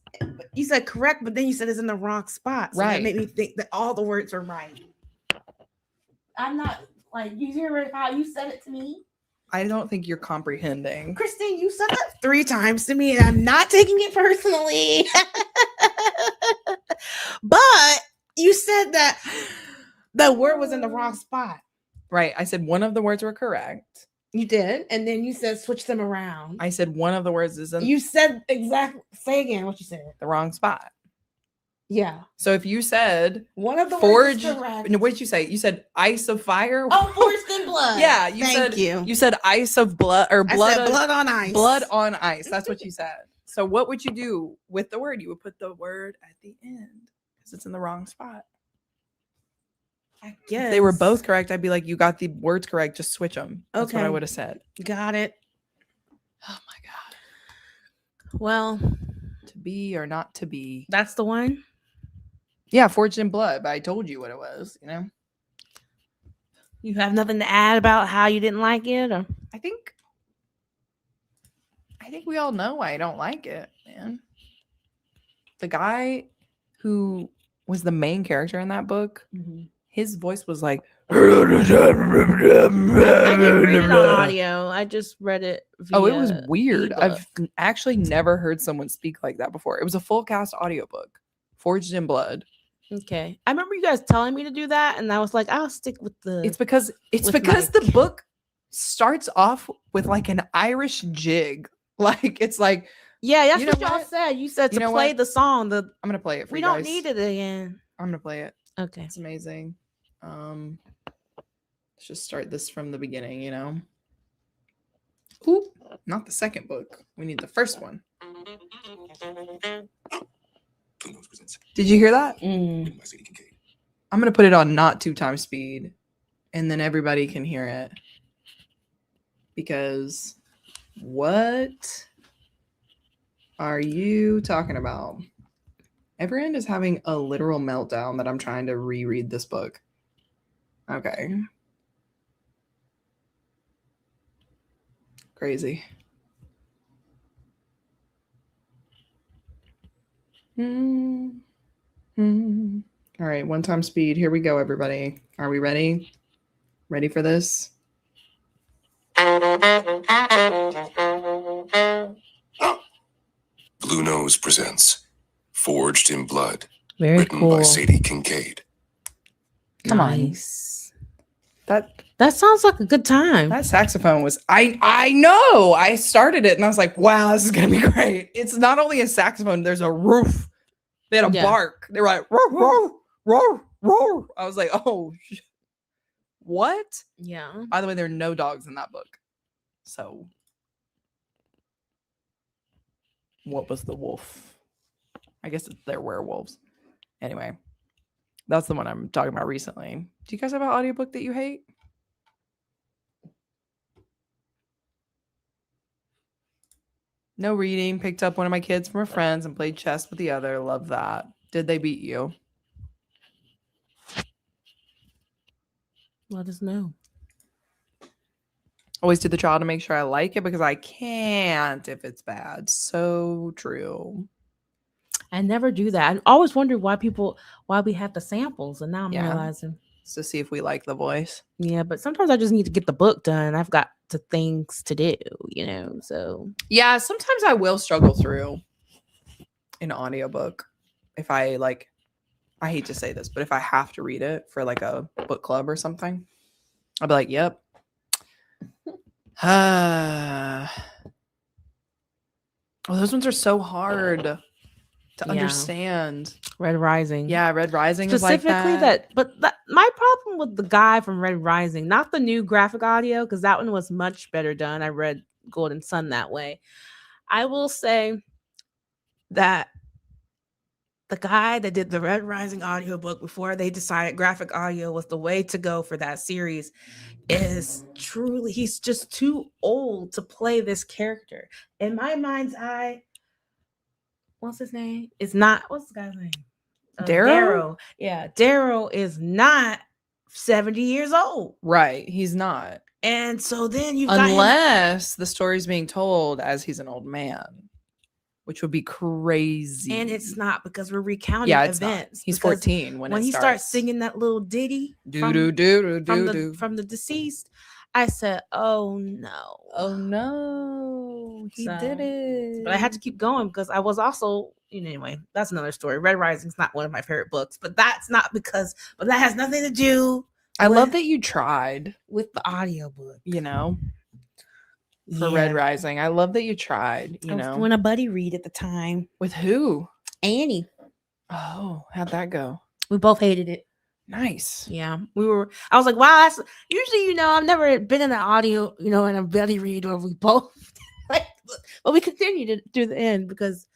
You said correct, but then you said it's in the wrong spot. So Right. that made me think that all the words are right. I'm not like you hear how you said it to me. I don't think you're comprehending. Christine, you said that 3 times to me, and I'm not taking it personally. But you said that the word was in the wrong spot. Right. I said one of the words were correct. You did, and then you said switch them around. I said one of the words is in You said exactly. Say again what you said. the wrong spot. Yeah, So if you said one of the forged, words is correct. no, what did you say? You said ice of fire. Oh, forged in blood. Yeah, you Thank said you. You said ice of blood or I blood. said blood on ice. Blood on ice. That's what you said. So what would you do with the word? You would put the word at the end because it's in the wrong spot. I guess If they were both correct, I'd be like, you got the words correct. Just switch them. That's what I Okay. would have said. Got it. Oh my God. Well, To be or not to be. that's the one. Yeah, Forged in Blood. But I told you what it was, you know? You have nothing to add about how you didn't like it, or I think we all know why I don't like it, man. The guy who was the main character in that book, his voice was like I didn't read it on audio. I just read it. Oh, it was via weird. ebook. I've actually never heard someone speak like that before. It was a full cast audiobook. Forged in Blood. Okay. I remember you guys telling me to do that, and I was like, I'll stick with the. It's because With the Mike. book starts off with like an Irish jig. Like it's like Yeah, that's You know what y'all what? said. You said You to know play what? the song. I'm gonna play it for We you don't guys. need it again. I'm gonna play it. Okay. It's amazing. Let's just start this from the beginning, you know. Ooh, not the second book. We need the first one. Did you hear that? I'm gonna put it on not 2 times speed, and then everybody can hear it. Because what are you talking about? Everyone is having a literal meltdown that I'm trying to reread this book. Okay. Crazy. Mm. All right, 1 time speed. Here we go, everybody. Are we ready? Ready for this? Blue Nose presents Forged in Blood, Very written cool. by Sadie Kincaid. Come on. Nice. That sounds like a good time. that saxophone was I know. I started it and I was like, wow, this is gonna be great. It's not only a saxophone, there's a roof. They had a Yeah. bark. They were like, roar, roar, roar, roar. I was like, oh, what? Yeah. By the way, there are no dogs in that book. So, what was the wolf? I guess they're werewolves. Anyway, that's the one I'm talking about recently. Do you guys have an audiobook that you hate? No reading. Picked up one of my kids from her friends and played chess with the other. Love that. Did they beat you? Let us know. Always do the trial to make sure I like it because I can't if it's bad. So true. I never do that. I always wondered why we have the samples, and now I'm Yeah. realizing. To see if we like the voice. Yeah, but sometimes I just need to get the book done. I've got things to do, so. Yeah, sometimes I will struggle through an audiobook if I hate to say this, but if I have to read it for like a book club or something, I'll be like, yep. Oh, those ones are so hard to understand. Red Rising. Yeah, Red Rising is like Specifically my problem with the guy from Red Rising, not the new graphic audio, because that one was much better done. I read Golden Sun that way. I will say that the guy that did the Red Rising audiobook before they decided graphic audio was the way to go for that series is truly, he's just too old to play this character. In my mind's eye, what's his name? What's the guy's name? Darrow? Yeah, Darrow is not 70 years old. Right, he's not. And so then you've unless the story's being told as he's an old man, which would be crazy. And it's not, because we're recounting events. Not. He's 14 when he starts singing that little ditty from the deceased. I said, "Oh no, oh no, he did it." But I had to keep going because I was also, anyway, that's another story. Red Rising's not one of my favorite books, but that's not because, but that has nothing to do. I love that you tried with the audiobook, for Red Rising. I love that you tried, I was doing a buddy read at the time. With who? Annie. Oh, how'd that go? We both hated it. Nice. Yeah. I was like, wow, that's usually, I've never been in an audio, in a buddy read where we both but we continued it through the end because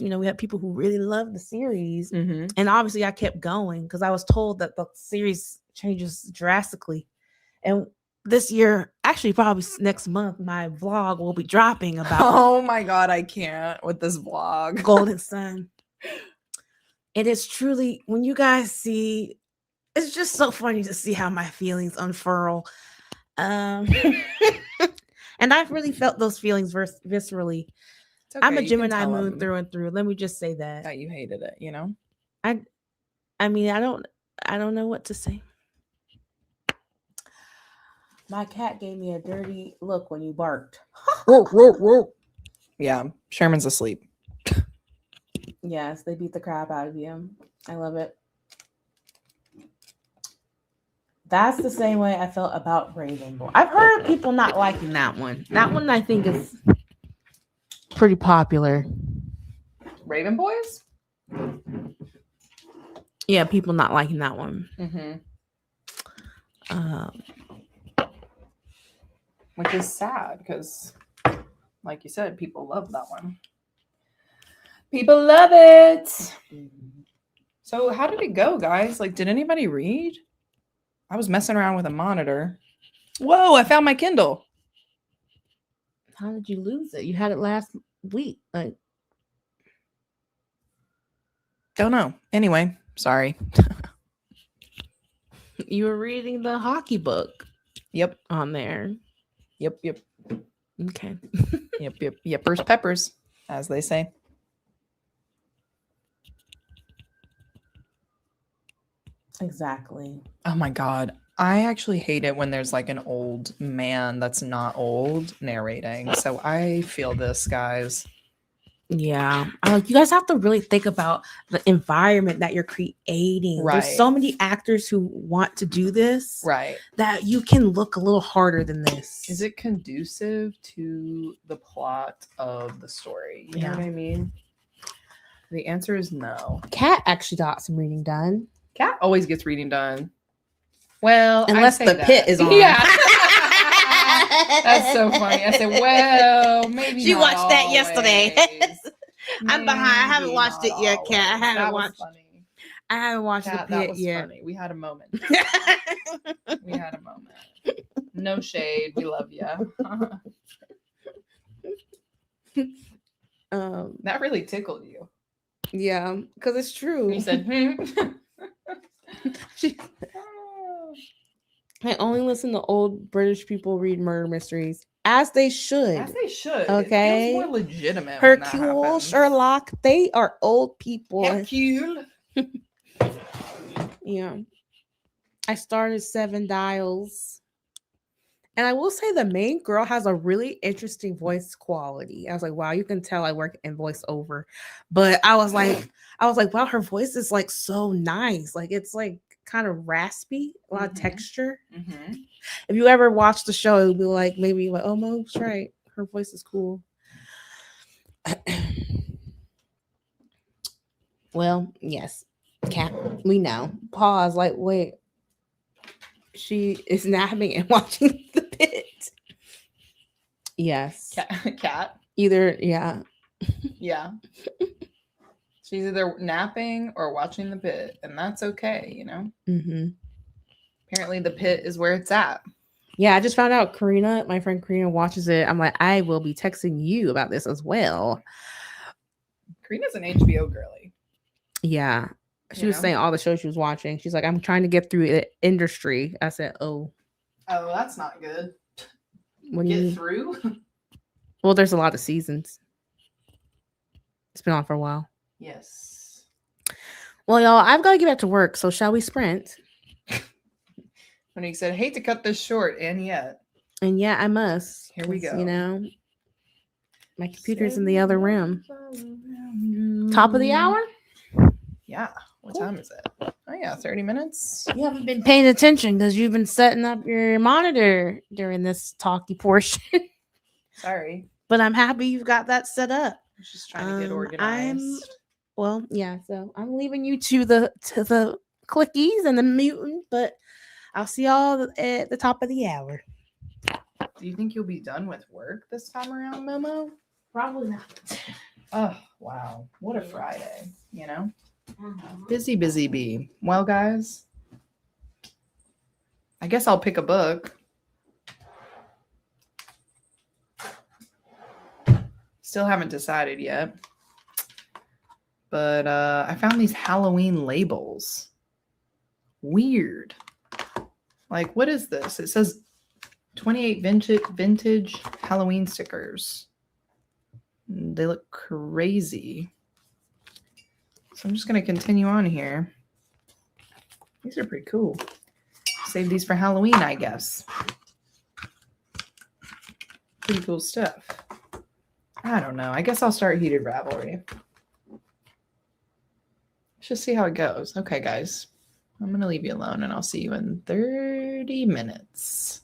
we had people who really loved the series. Mm-hmm. And obviously I kept going because I was told that the series changes drastically. And this year, actually probably next month, my vlog will be dropping about oh my god, I can't with this vlog. Golden Sun. It is truly, when you guys see, it's just so funny to see how my feelings unfurl. And I've really felt those feelings viscerally. Okay, I'm a Gemini moon through and through. Let me just say that you hated it. I mean, I don't know what to say. My cat gave me a dirty look when you barked. Yeah, Sherman's asleep. Yes, they beat the crap out of you. I love it. That's the same way I felt about Raven Boy. I've heard people not liking that one. That one I think is pretty popular. Raven Boys? Yeah, people not liking that one. Mm-hmm. Which is sad because, like you said, people love that one. People love it. So how did it go, guys? Did anybody read? I was messing around with a monitor. Whoa, I found my Kindle. How did you lose it? You had it last week. Don't know. Anyway, sorry. You were reading the hockey book Yep. on there. Yep. Okay. Yep. Yippers peppers, as they say. Exactly. Oh my god. I actually hate it when there's like an old man that's not old narrating. So I feel this, guys. Yeah. You guys have to really think about the environment that you're creating. Right. There's so many actors who want to do this Right. that you can look a little harder than this. Is it conducive to the plot of the story? You know what I mean? The answer is no. Kat actually got some reading done. Cat always gets reading done. Well, Unless I say the that. pit is on. Yeah. That's so funny. I said, well, maybe She not watched that yesterday. always. I'm behind. I haven't Maybe watched not it yet, Kat. I always. haven't That was watched. funny. I haven't watched Cat, the that pit was yet. funny. We had a moment. We had a moment. No shade. We love you. That really tickled you. Yeah, because it's true. You said, I only listen to old British people read murder mysteries, as they should. as they should. Okay. It feels more legitimate. when that Hercule, happens. Sherlock, they are old people. Hercule. Yeah. I started Seven Dials. And I will say the main girl has a really interesting voice quality. I was like, wow, you can tell I work in voiceover. But I was like, wow, her voice is like so nice. Like it's like kind of raspy, a lot of texture. Mm-hmm. If you ever watch the show, it'll be like maybe like, oh, Mo's right. Her voice is cool. Well, yes. Cat, we know. Pause, like, wait. She is napping and watching the pit. Yes. Cat. Either, yeah. Yeah. She's either napping or watching the pit, and that's okay, you know? Mm-hmm. Apparently, the pit is where it's at. Yeah, I just found out Karina, my friend Karina, watches it. I'm like, I will be texting you about this as well. Karina's an HBO girly. Yeah. She was saying all the shows she was watching. She's like, I'm trying to get through the industry. I said, oh. Oh, that's not good. What do you Get mean? through? Well, there's a lot of seasons. It's been on for a while. Yes. Well, y'all, I've got to get back to work. So shall we sprint? When he said, hate to cut this short, and yet. And yeah, I must. Here we 'cause, go. You know, my computer's in the other room. Top of the hour? Yeah. What time is it? Oh, yeah, 30 minutes. You haven't been paying attention because you've been setting up your monitor during this talky portion. Sorry. But I'm happy you've got that set up. I'm just trying to get organized. Well, yeah, so I'm leaving you to the clickies and the mutant, but I'll see y'all at the top of the hour. Do you think you'll be done with work this time around, Momo? Probably not. Oh, wow. What a Friday, you know? Busy bee. Well, guys, I guess I'll pick a book. Still haven't decided yet. But I found these Halloween labels. Weird. Like, what is this? It says 28 vintage Halloween stickers. They look crazy. So I'm just going to continue on here. These are pretty cool. Save these for Halloween, I guess. Pretty cool stuff. I don't know. I guess I'll start Heated Ravelry. Let's just see how it goes. Okay, guys. I'm going to leave you alone and I'll see you in 30 minutes.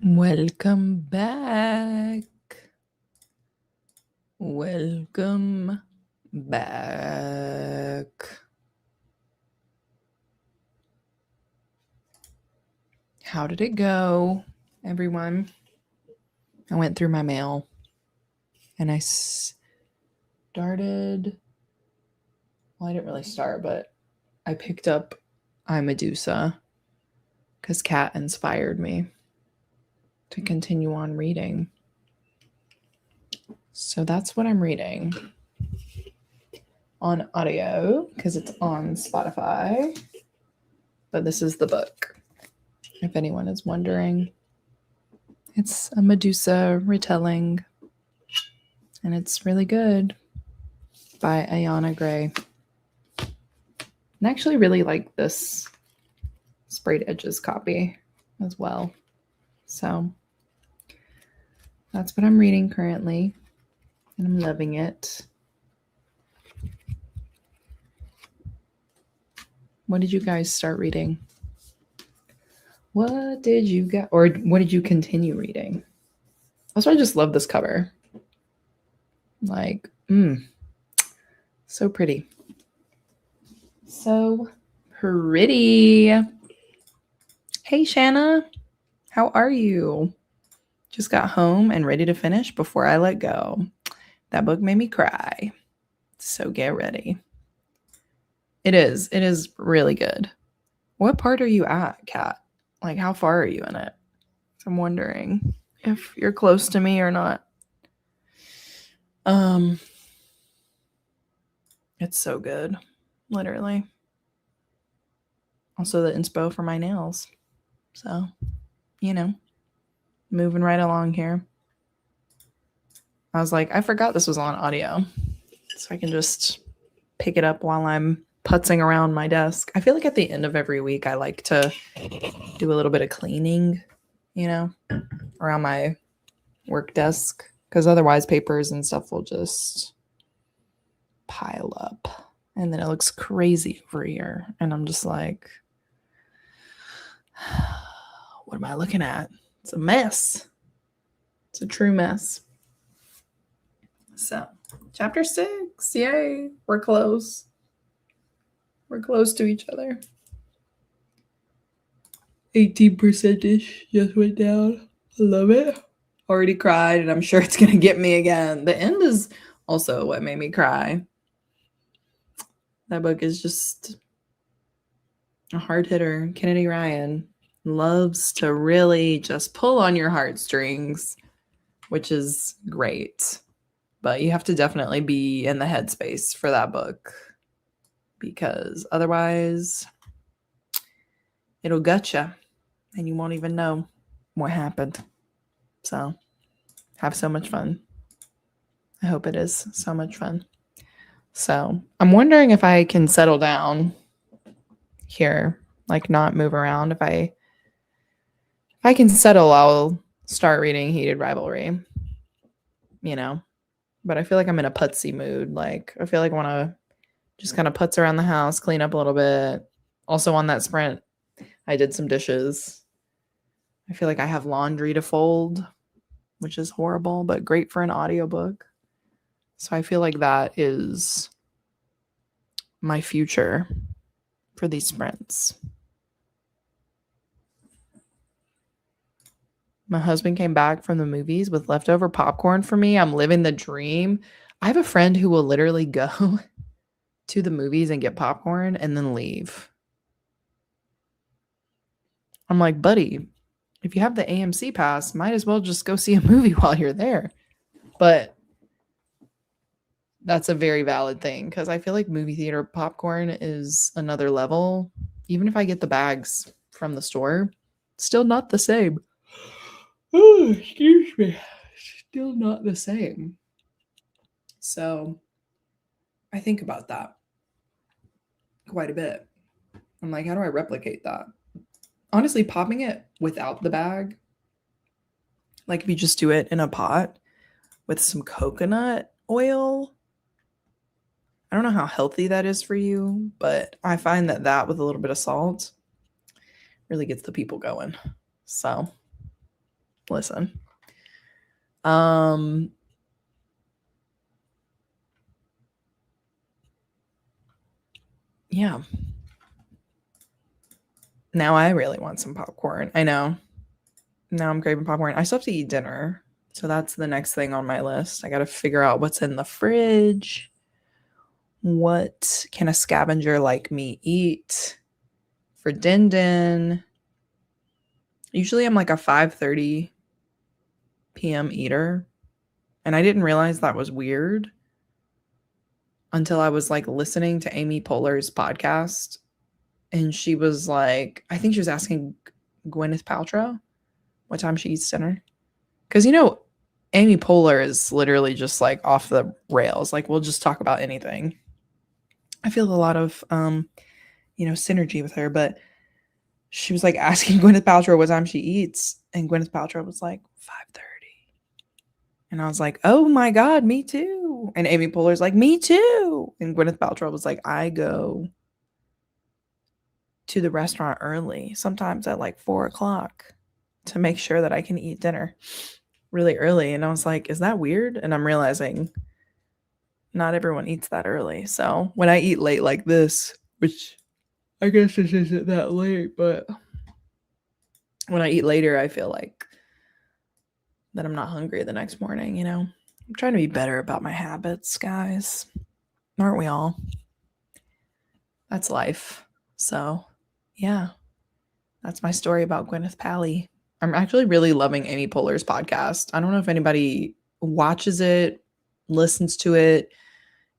Welcome back. Welcome back. How did it go, everyone? I went through my mail and I started. Well, I didn't really start, but I picked up I Medusa because Kat inspired me to continue on reading. So that's what I'm reading on audio because it's on Spotify. But this is the book, if anyone is wondering. It's a Medusa retelling, and it's really good, by Ayana Gray. And I actually really like this sprayed edges copy as well. So that's what I'm reading currently, and I'm loving it. What did you guys start reading? What did you get, or what did you continue reading? Also, I just love this cover. Like, so pretty. So pretty. Hey, Shanna. How are you? Just got home and ready to finish before I let go. That book made me cry. So get ready. It is. It is really good. What part are you at, Kat? Like, how far are you in it? I'm wondering if you're close to me or not. It's so good. Literally. Also the inspo for my nails. So, moving right along here. I was like, I forgot this was on audio. So I can just pick it up while I'm putzing around my desk. I feel like at the end of every week, I like to do a little bit of cleaning, around my work desk. Because otherwise papers and stuff will just pile up. And then it looks crazy over here. And I'm just like, what am I looking at? It's a mess. It's a true mess. So, chapter 6. Yay. We're close. We're close to each other. 18%ish just went down. I love it. Already cried, and I'm sure it's going to get me again. The end is also what made me cry. That book is just a hard hitter. Kennedy Ryan loves to really just pull on your heartstrings, which is great. But you have to definitely be in the headspace for that book, because otherwise it'll gut you and you won't even know what happened. So have so much fun. I hope it is so much fun. So I'm wondering if I can settle down here, like not move around. If I can settle, I'll start reading Heated Rivalry, but I feel like I'm in a putsy mood. Like, I feel like I want to just kind of putz around the house, clean up a little bit. Also on that sprint, I did some dishes. I feel like I have laundry to fold, which is horrible, but great for an audiobook. So I feel like that is my future for these sprints. My husband came back from the movies with leftover popcorn for me. I'm living the dream. I have a friend who will literally go to the movies and get popcorn and then leave. I'm like, buddy, if you have the AMC pass, might as well just go see a movie while you're there. But that's a very valid thing, because I feel like movie theater popcorn is another level. Even if I get the bags from the store, still not the same. Oh, excuse me. Still not the same. So I think about that quite a bit. I'm like, how do I replicate that? Honestly, popping it without the bag, like if you just do it in a pot with some coconut oil, I don't know how healthy that is for you, but I find that with a little bit of salt really gets the people going. So Listen. Yeah. Now I really want some popcorn. I know. Now I'm craving popcorn. I still have to eat dinner. So that's the next thing on my list. I got to figure out what's in the fridge. What can a scavenger like me eat for Din Din? Usually I'm like a 5:30 p.m. eater. And I didn't realize that was weird until I was like listening to Amy Poehler's podcast. And she was like, I think she was asking Gwyneth Paltrow what time she eats dinner. Because, Amy Poehler is literally just like off the rails. Like, we'll just talk about anything. I feel a lot of, synergy with her. But she was like asking Gwyneth Paltrow what time she eats. And Gwyneth Paltrow was like, 5:30. And I was like, oh my God, me too. And Amy Poehler's like, me too. And Gwyneth Paltrow was like, I go to the restaurant early, sometimes at like 4:00 to make sure that I can eat dinner really early. And I was like, is that weird? And I'm realizing not everyone eats that early. So when I eat late like this, which I guess this isn't that late, but when I eat later, I feel like that I'm not hungry the next morning, I'm trying to be better about my habits, guys. Aren't we all? That's life. So, yeah. That's my story about Gwyneth Paltrow. I'm actually really loving Amy Poehler's podcast. I don't know if anybody watches it, listens to it.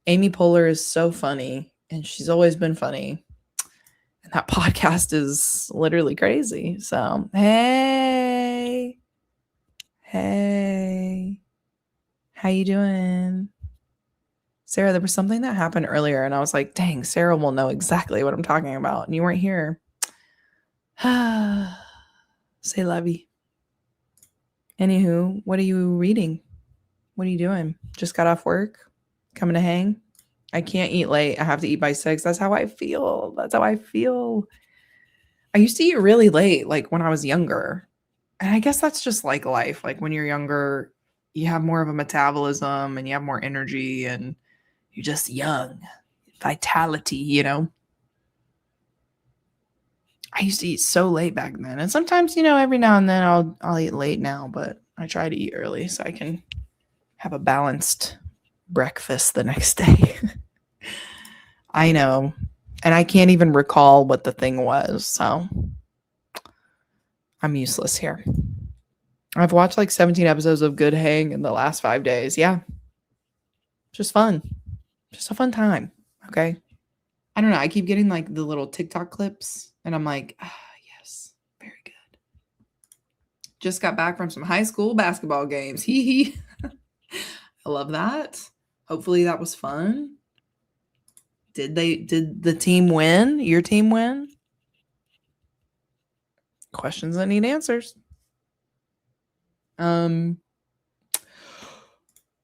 Amy Poehler is so funny, and she's always been funny. And that podcast is literally crazy. So, hey, how you doing? Sarah, there was something that happened earlier, and I was like, dang, Sarah will know exactly what I'm talking about, and you weren't here. Say lovey. Anywho, what are you reading? What are you doing? Just got off work? Coming to hang? I can't eat late. I have to eat by 6. That's how I feel. I used to eat really late, like when I was younger. And I guess that's just like life. Like when you're younger, you have more of a metabolism and you have more energy and you're just young. Vitality, I used to eat so late back then. And sometimes, every now and then I'll eat late now, but I try to eat early so I can have a balanced breakfast the next day. I know. And I can't even recall what the thing was. So I'm useless here. I've watched like 17 episodes of Good Hang in the last 5 days. Yeah. Just fun. Just a fun time. Okay. I don't know. I keep getting like the little TikTok clips and I'm like, yes, very good. Just got back from some high school basketball games. Hee hee. I love that. Hopefully that was fun. Did the team win? Your team win? Questions that need answers. I'm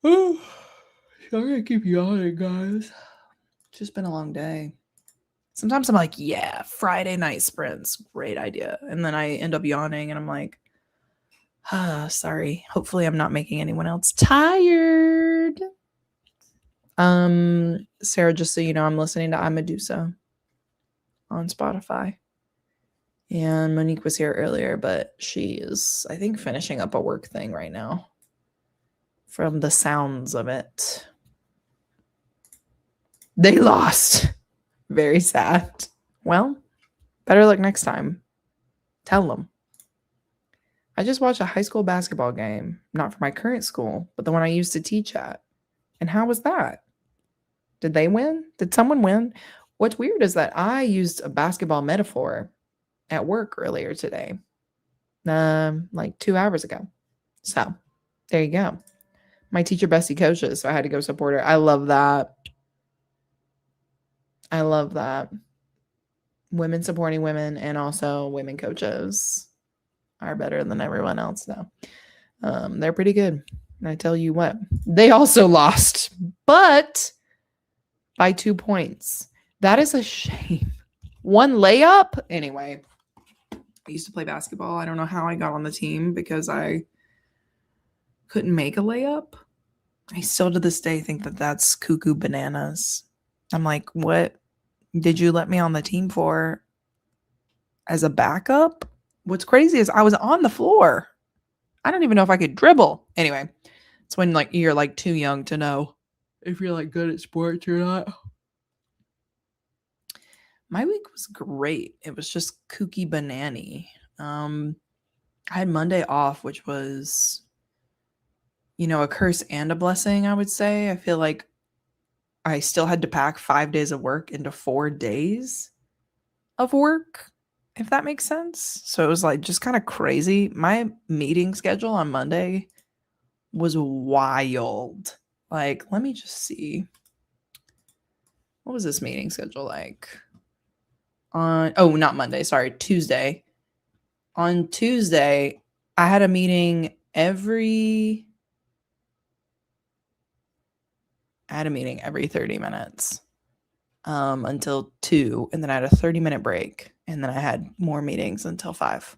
gonna keep yawning, guys. It's just been a long day. Sometimes I'm like, yeah, Friday night sprints, great idea. And then I end up yawning and I'm like, sorry. Hopefully I'm not making anyone else tired. Sarah, just so you know, I'm listening to Amadusa on Spotify. And Monique was here earlier, but she is, I think, finishing up a work thing right now. From the sounds of it. They lost. Very sad. Well, better luck next time. Tell them. I just watched a high school basketball game. Not for my current school, but the one I used to teach at. And how was that? Did they win? Did someone win? What's weird is that I used a basketball metaphor at work earlier today. Like 2 hours ago. So, there you go. My teacher Bessie coaches, so I had to go support her. I love that. I love that. Women supporting women and also women coaches are better than everyone else though. They're pretty good. And I tell you what, they also lost, but by 2 points. That is a shame. One layup. Anyway, I used to play basketball. I don't know how I got on the team because I couldn't make a layup. I still to this day think that that's cuckoo bananas. I'm like, what did you let me on the team for? As a backup? What's crazy is I was on the floor. I don't even know if I could dribble. Anyway, it's when like you're like too young to know if you're like good at sports or not. My week was great. It was just kooky banana. I had Monday off, which was, a curse and a blessing, I would say. I feel like I still had to pack 5 days of work into 4 days of work, if that makes sense. So it was like just kind of crazy. My meeting schedule on Monday was wild. Like, let me just see. What was this meeting schedule like? Not Monday, sorry, Tuesday. On Tuesday, I had a meeting every 30 minutes until 2, and then I had a 30-minute break, and then I had more meetings until 5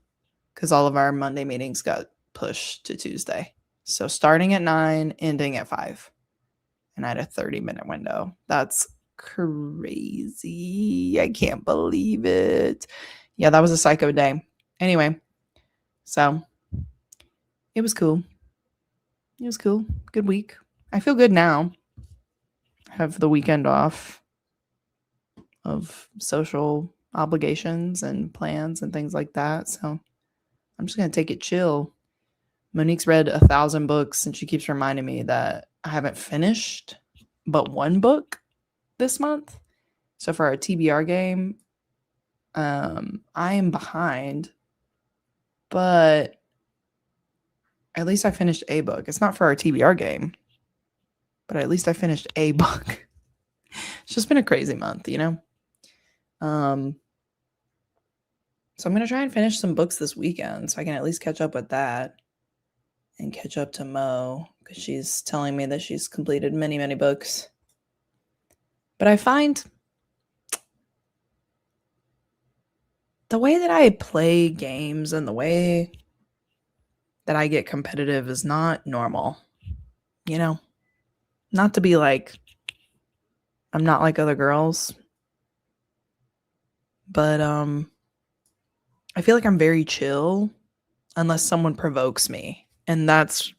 because all of our Monday meetings got pushed to Tuesday. So starting at 9, ending at 5, and I had a 30-minute window. That's crazy. I can't believe it. Yeah, that was a psycho day. Anyway, so it was cool. It was cool. Good week. I feel good now. Have the weekend off of social obligations and plans and things like that. So I'm just going to take it chill. Monique's read 1,000 books and she keeps reminding me that I haven't finished but one book this month. So for our TBR game, I am behind, but at least I finished a book. It's not for our TBR game, but at least I finished a book. It's just been a crazy month, So I'm going to try and finish some books this weekend so I can at least catch up with that and catch up to Mo because she's telling me that she's completed many, many books. But I find the way that I play games and the way that I get competitive is not normal, Not to be like, I'm not like other girls, but I feel like I'm very chill unless someone provokes me. And that's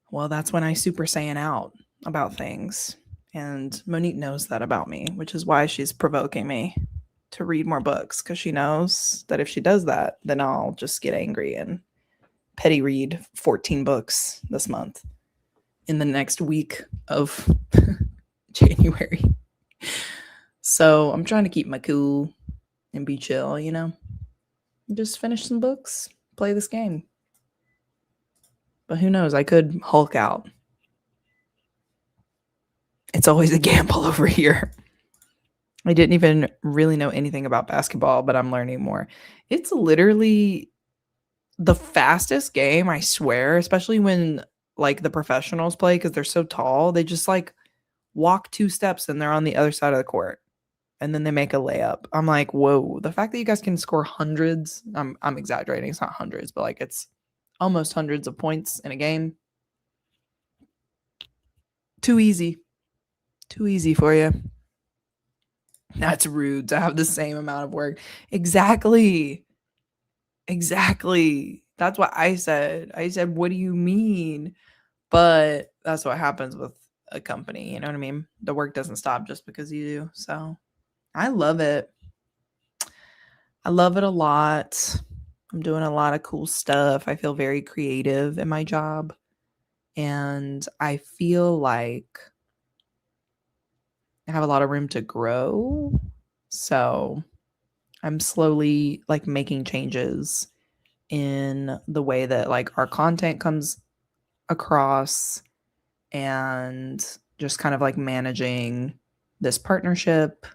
when I Super Saiyan out about things. And Monique knows that about me, which is why she's provoking me to read more books, because she knows that if she does that, then I'll just get angry and petty read 14 books this month in the next week of January. So I'm trying to keep my cool and be chill, Just finish some books, play this game. But who knows? I could Hulk out. It's always a gamble over here. I didn't even really know anything about basketball, but I'm learning more. It's literally the fastest game, I swear, especially when like the professionals play because they're so tall. They just like walk 2 steps and they're on the other side of the court. And then they make a layup. I'm like, whoa, the fact that you guys can score hundreds, I'm exaggerating. It's not hundreds, but like it's almost hundreds of points in a game. Too easy. Too easy for you. That's rude to have the same amount of work. Exactly. That's what I said. I said, what do you mean? But that's what happens with a company. You know what I mean? The work doesn't stop just because you do. So I love it. I love it a lot. I'm doing a lot of cool stuff. I feel very creative in my job. And I feel like I have a lot of room to grow. So I'm slowly like making changes in the way that like our content comes across and just kind of like managing this partnership.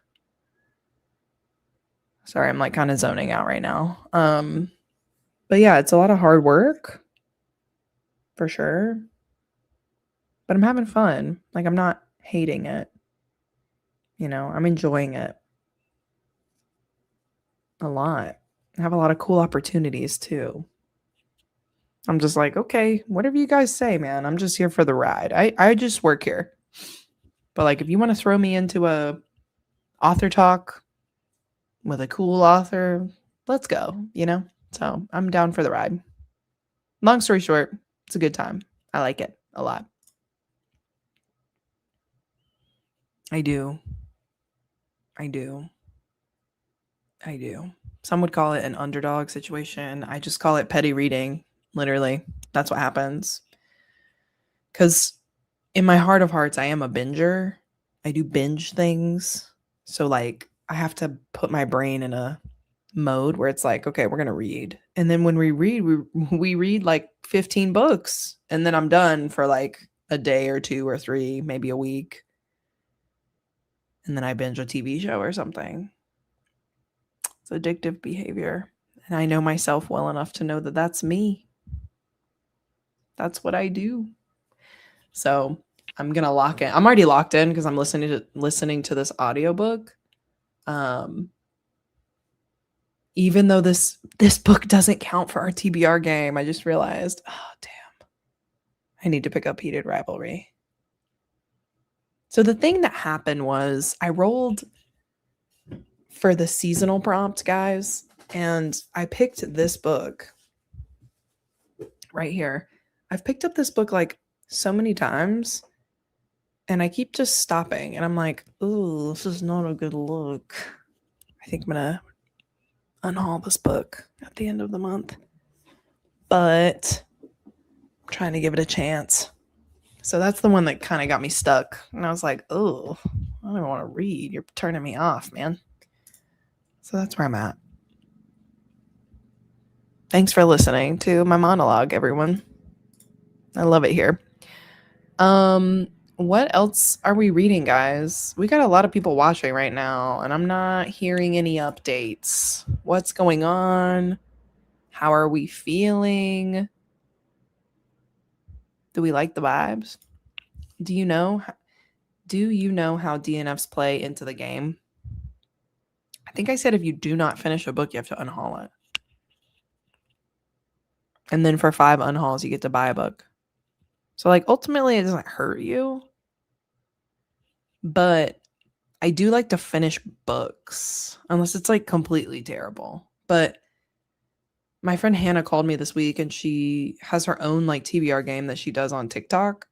Sorry, I'm like kind of zoning out right now. But yeah, it's a lot of hard work for sure. But I'm having fun. Like I'm not hating it. I'm enjoying it a lot. I have a lot of cool opportunities too. I'm just like, okay, whatever you guys say, man. I'm just here for the ride. I just work here. But like, if you want to throw me into a author talk with a cool author, let's go, you know? So I'm down for the ride. Long story short, it's a good time. I like it a lot. I do. I do. I do. Some would call it an underdog situation. I just call it petty reading. Literally, that's what happens. Because in my heart of hearts, I am a binger. I do binge things. So, like, I have to put my brain in a mode where it's like, okay, we're going to read. And then when we read, we read like 15 books. And then I'm done for like a day or two or three, maybe a week. And then I binge a TV show or something. It's addictive behavior. And I know myself well enough to know that that's me. That's what I do. So I'm going to lock in. I'm already locked in because I'm listening to this audiobook. Even though this book doesn't count for our TBR game, I just realized, oh, damn. I need to pick up Heated Rivalry. So the thing that happened was I rolled for the seasonal prompt, guys, and I picked this book right here. I've picked up this book like so many times, and I keep just stopping, and I'm like, ooh, this is not a good look. I think I'm gonna unhaul this book at the end of the month, but I'm trying to give it a chance. So that's the one that kind of got me stuck, and I was like, oh, I don't even want to read. You're turning me off, man. So that's where I'm at. Thanks for listening to my monologue, everyone. I love it here. What else are we reading, guys? We got a lot of people watching right now, and I'm not hearing any updates. What's going on? How are we feeling? Do we like the vibes? Do you know how DNFs play into the game? I think I said if you do not finish a book, you have to unhaul it. And then for 5 unhauls, you get to buy a book. So, like, ultimately, it doesn't hurt you. But I do like to finish books, unless it's, like, completely terrible. But my friend Hannah called me this week, and she has her own, like, TBR game that she does on TikTok.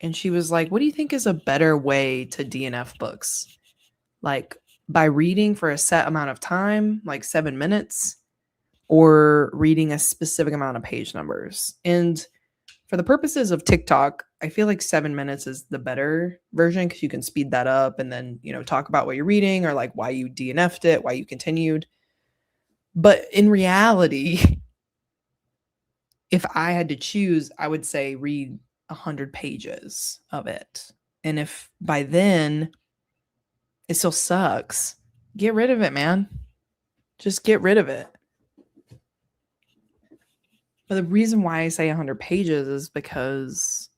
And she was like, what do you think is a better way to DNF books? Like, by reading for a set amount of time, like 7 minutes, or reading a specific amount of page numbers. And for the purposes of TikTok, I feel like 7 minutes is the better version because you can speed that up and then, you know, talk about what you're reading or like why you DNF'd it, why you continued. But in reality, if I had to choose, I would say read 100 pages of it. And if by then it still sucks, get rid of it, man. Just get rid of it. But the reason why I say 100 pages is because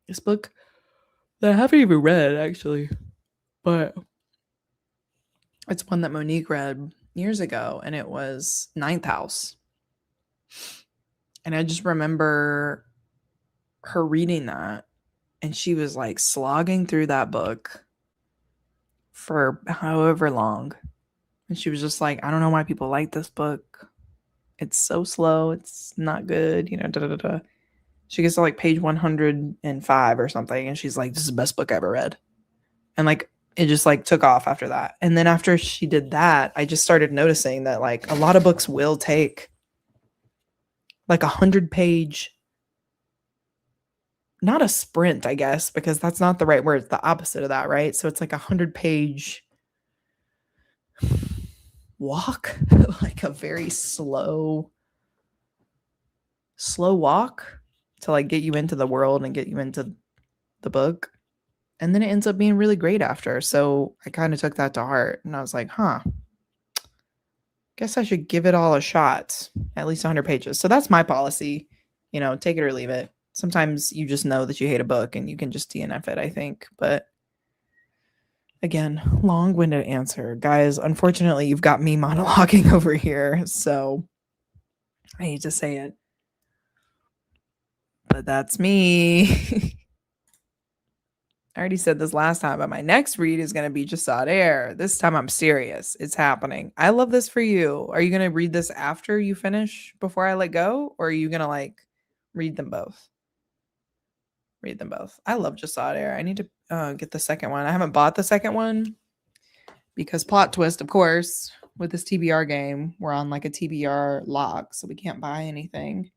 this book that I haven't even read, actually, but it's one that Monique read years ago, and it was Ninth House. And I just remember her reading that, and she was like slogging through that book for however long. And she was just like, I don't know why people like this book. It's so slow. It's not good. You know, da da da. She gets to like page 105 or something. And she's like, this is the best book I ever read. And like, it just like took off after that. And then after she did that, I just started noticing that like a lot of books will take like 100-page, not a sprint, I guess, because that's not the right word. It's the opposite of that, right? So it's like 100-page walk, like a very slow walk to like get you into the world and get you into the book. And then it ends up being really great after. So I kind of took that to heart and I was like, guess I should give it all a shot, at least 100 pages. So that's my policy, you know, take it or leave it. Sometimes you just know that you hate a book and you can just DNF it, I think. But again, long-winded answer. Guys, unfortunately, you've got me monologuing over here. So I hate to say it, but that's me. I already said this last time, but my next read is going to be Jasad Air. This time I'm serious. It's happening. I love this for you. Are you going to read this after you finish before I let go? Or are you going to like read them both? Read them both. I love Jasad Air. I need to get the second one. I haven't bought the second one because plot twist, of course, with this TBR game, we're on like a TBR lock. So we can't buy anything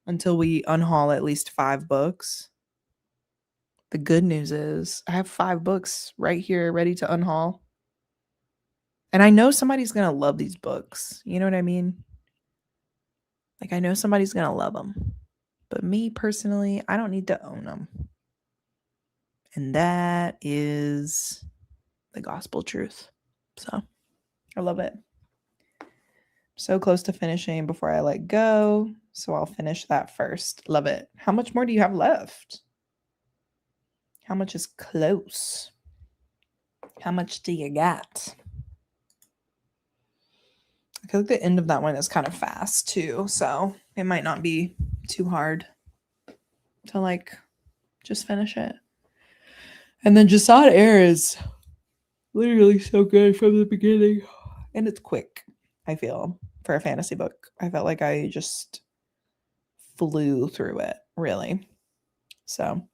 until we unhaul at least 5 books. The good news is I have 5 books right here ready to unhaul. And I know somebody's going to love these books. You know what I mean? Like, I know somebody's going to love them. But me personally, I don't need to own them. And that is the gospel truth. So I love it. So close to finishing before I let go. So I'll finish that first. Love it. How much more do you have left? How much is close? How much do you got? I feel like the end of that one is kind of fast too, so it might not be too hard to like just finish it. And then Jasad Air is literally so good from the beginning, and it's quick. I feel for a fantasy book, I felt like I just flew through it, really. So,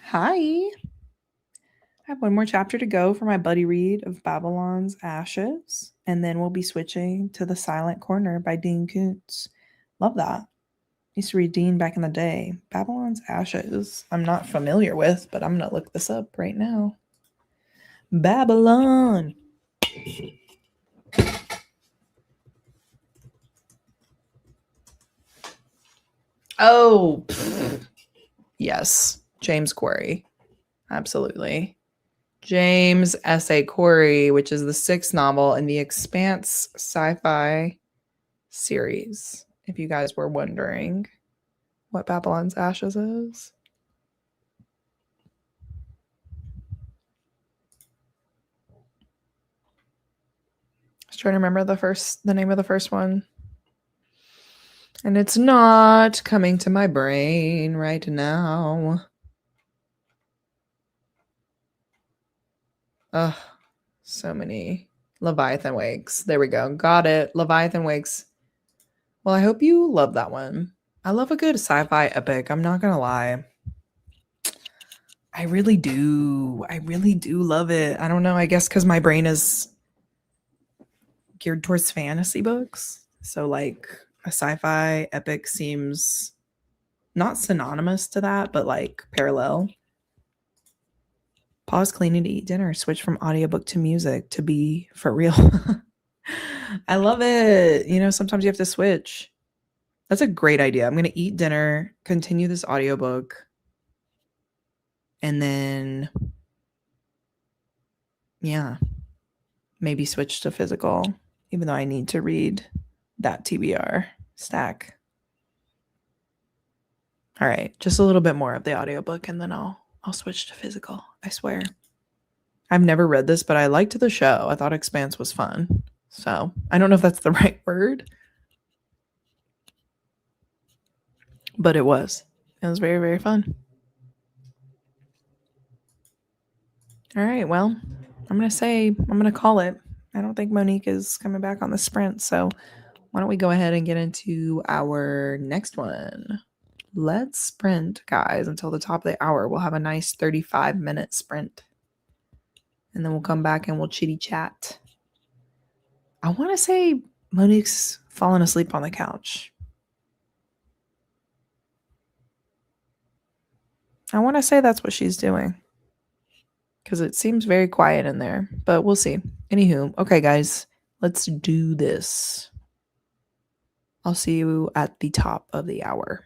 hi. I have one more chapter to go for my buddy read of Babylon's Ashes, and then we'll be switching to The Silent Corner by Dean Koontz. Love that. Used to read Dean back in the day. Babylon's Ashes. I'm not familiar with, but I'm going to look this up right now. Babylon. Oh, yes. James Corey. Absolutely. James S.A. Corey, which is the 6th novel in the Expanse sci-fi series, if you guys were wondering what Babylon's Ashes is. I was trying to remember the name of the first one. And it's not coming to my brain right now. Ugh, so many. Leviathan Wakes. There we go. Got it. Leviathan Wakes. Well, I hope you love that one. I love a good sci-fi epic. I'm not going to lie. I really do. I really do love it. I don't know. I guess because my brain is geared towards fantasy books. So, like, a sci-fi epic seems not synonymous to that, but like parallel. Pause cleaning to eat dinner. Switch from audiobook to music to be for real. I love it. You know, sometimes you have to switch. That's a great idea. I'm going to eat dinner, continue this audiobook, and then, yeah, maybe switch to physical, even though I need to read that TBR stack. All right, just a little bit more of the audiobook, and then I'll switch to physical. I swear. I've never read this, but I liked the show. I thought Expanse was fun. So I don't know if that's the right word, but it was. It was very, very fun. All right. Well, I'm going to call it. I don't think Monique is coming back on the sprint. So why don't we go ahead and get into our next one? Let's sprint, guys, until the top of the hour. We'll have a nice 35-minute sprint. And then we'll come back and we'll chitty chat. I want to say Monique's fallen asleep on the couch. I want to say that's what she's doing. Because it seems very quiet in there. But we'll see. Anywho, okay, guys. Let's do this. I'll see you at the top of the hour.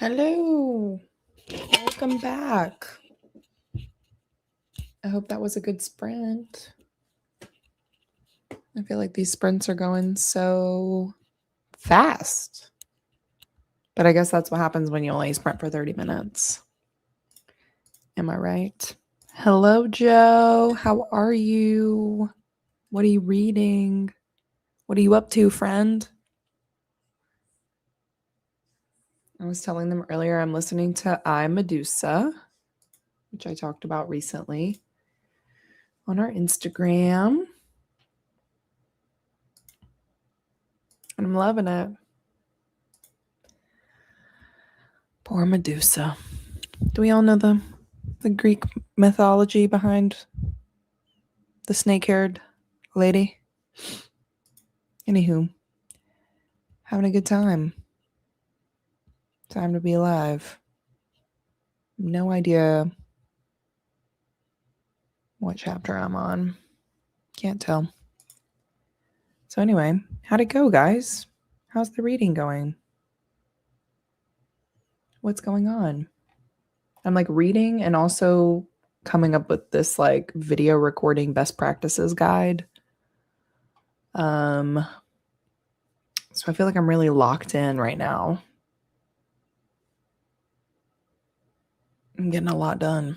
Hello. Welcome back. I hope that was a good sprint. I feel like these sprints are going so fast. But I guess that's what happens when you only sprint for 30 minutes. Am I right? Hello, Joe. How are you? What are you reading? What are you up to, friend? I was telling them earlier I'm listening to I, Medusa, which I talked about recently on our Instagram. And I'm loving it. Poor Medusa. Do we all know the Greek mythology behind the snake-haired lady? Anywho, having a good time. Time to be alive. No idea what chapter I'm on. Can't tell. So anyway, how'd it go, guys? How's the reading going? What's going on? I'm like reading and also coming up with this like video recording best practices guide. So I feel like I'm really locked in right now. I'm getting a lot done.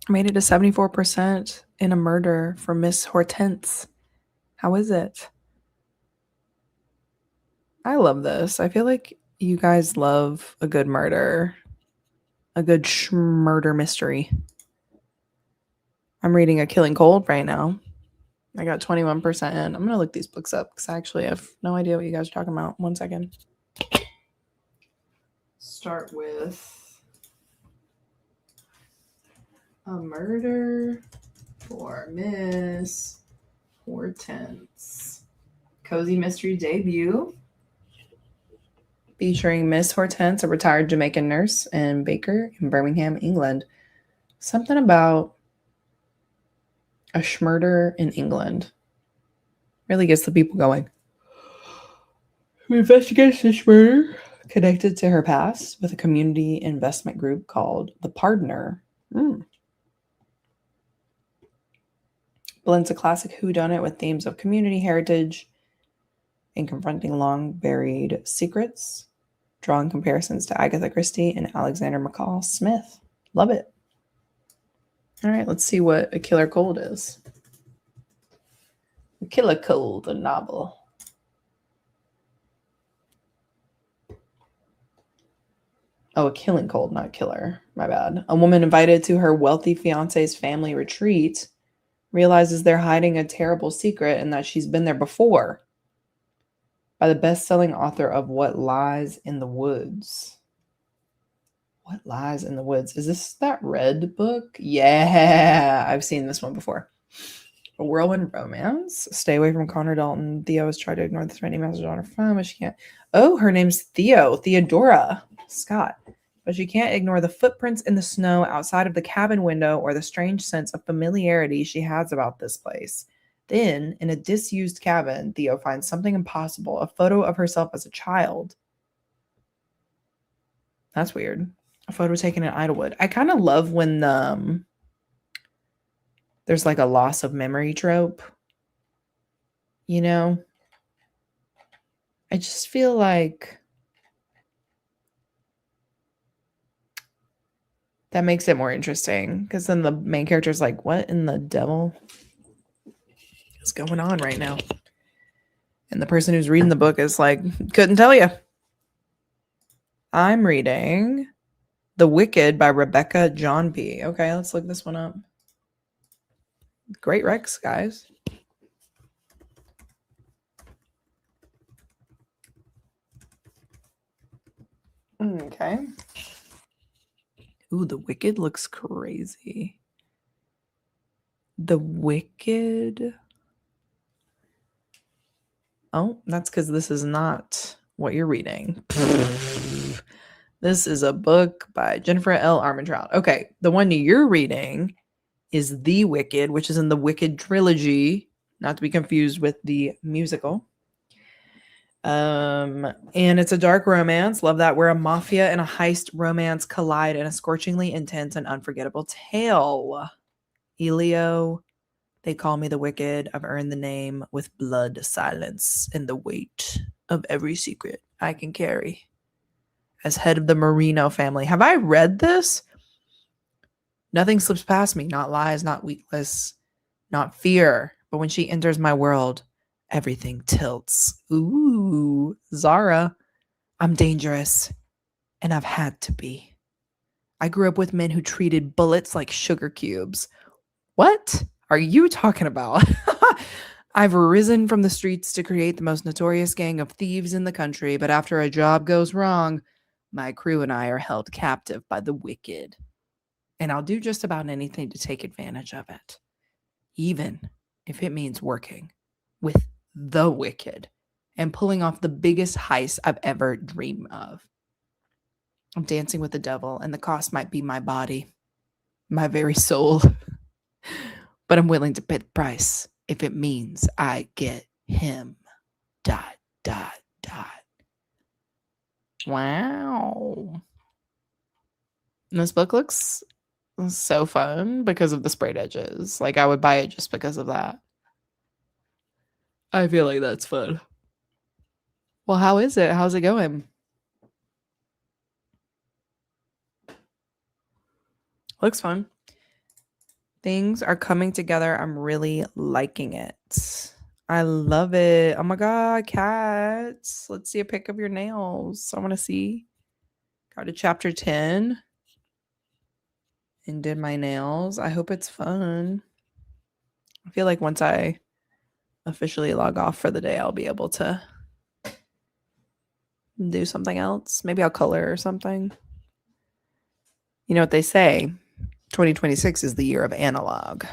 I made it to 74% in a murder for Miss Hortense. How is it? I love this. I feel like you guys love a good murder, a good murder mystery. I'm reading A Killing Cold right now. I got 21% in. I'm going to look these books up because I actually have no idea what you guys are talking about. 1 second. Start with A Murder for Miss Hortense. Cozy mystery debut. Featuring Miss Hortense, a retired Jamaican nurse and baker in Birmingham, England. Something about a schmurder in England really gets the people going. Who investigates this murder connected to her past with a community investment group called The Pardoner. Blends a classic whodunit with themes of community heritage and confronting long-buried secrets, drawing comparisons to Agatha Christie and Alexander McCall Smith. Love it. All right, let's see what A Killer Cold is. A Killer Cold, a novel. Oh, A Killing Cold, not killer. My bad. A woman invited to her wealthy fiance's family retreat realizes they're hiding a terrible secret and that she's been there before. By the best-selling author of What Lies in the Woods. What Lies in the Woods? Is this that red book? Yeah, I've seen this one before. A Whirlwind Romance. Stay away from Connor Dalton. Theo has tried to ignore the threatening message on her phone, but she can't. Oh, her name's Theodora Scott. But she can't ignore the footprints in the snow outside of the cabin window or the strange sense of familiarity she has about this place. Then, in a disused cabin, Theo finds something impossible, a photo of herself as a child. That's weird. A photo taken in Idlewood. I kind of love when there's like a loss of memory trope. You know? I just feel like that makes it more interesting because then the main character is like, what in the devil is going on right now? And the person who's reading the book is like, couldn't tell you. I'm reading The Wicked by Rebecca Johnby. Okay, let's look this one up. Great Rex, guys. Okay. Ooh, The Wicked looks crazy. The Wicked. Oh, that's because this is not what you're reading. This is a book by Jennifer L. Armentrout. Okay, the one you're reading is The Wicked, which is in the Wicked trilogy, not to be confused with the musical. And it's a dark romance. Love that, where a mafia and a heist romance collide in a scorchingly intense and unforgettable tale. Elio, they call me the wicked. I've earned the name with blood, silence, and the weight of every secret I can carry. As head of the Marino family. Have I read this? Nothing slips past me. Not lies, not weakness, not fear. But when she enters my world, everything tilts. Ooh, Zara. I'm dangerous. And I've had to be. I grew up with men who treated bullets like sugar cubes. What are you talking about? I've risen from the streets to create the most notorious gang of thieves in the country, but after a job goes wrong, my crew and I are held captive by the wicked. And I'll do just about anything to take advantage of it, even if it means working with the wicked and pulling off the biggest heist I've ever dreamed of. I'm dancing with the devil, and the cost might be my body, my very soul. But I'm willing to pay the price if it means I get him. ... Wow. And this book looks so fun because of the sprayed edges. Like, I would buy it just because of that. I feel like that's fun. Well, how is it? How's it going? Looks fun. Things are coming together. I'm really liking it. I love it. Oh my God, cats. Let's see a pic of your nails. I want to see. Got to chapter 10 and did my nails. I hope it's fun. I feel like once I officially log off for the day, I'll be able to do something else. Maybe I'll color or something. You know what they say? 2026 is the year of analog.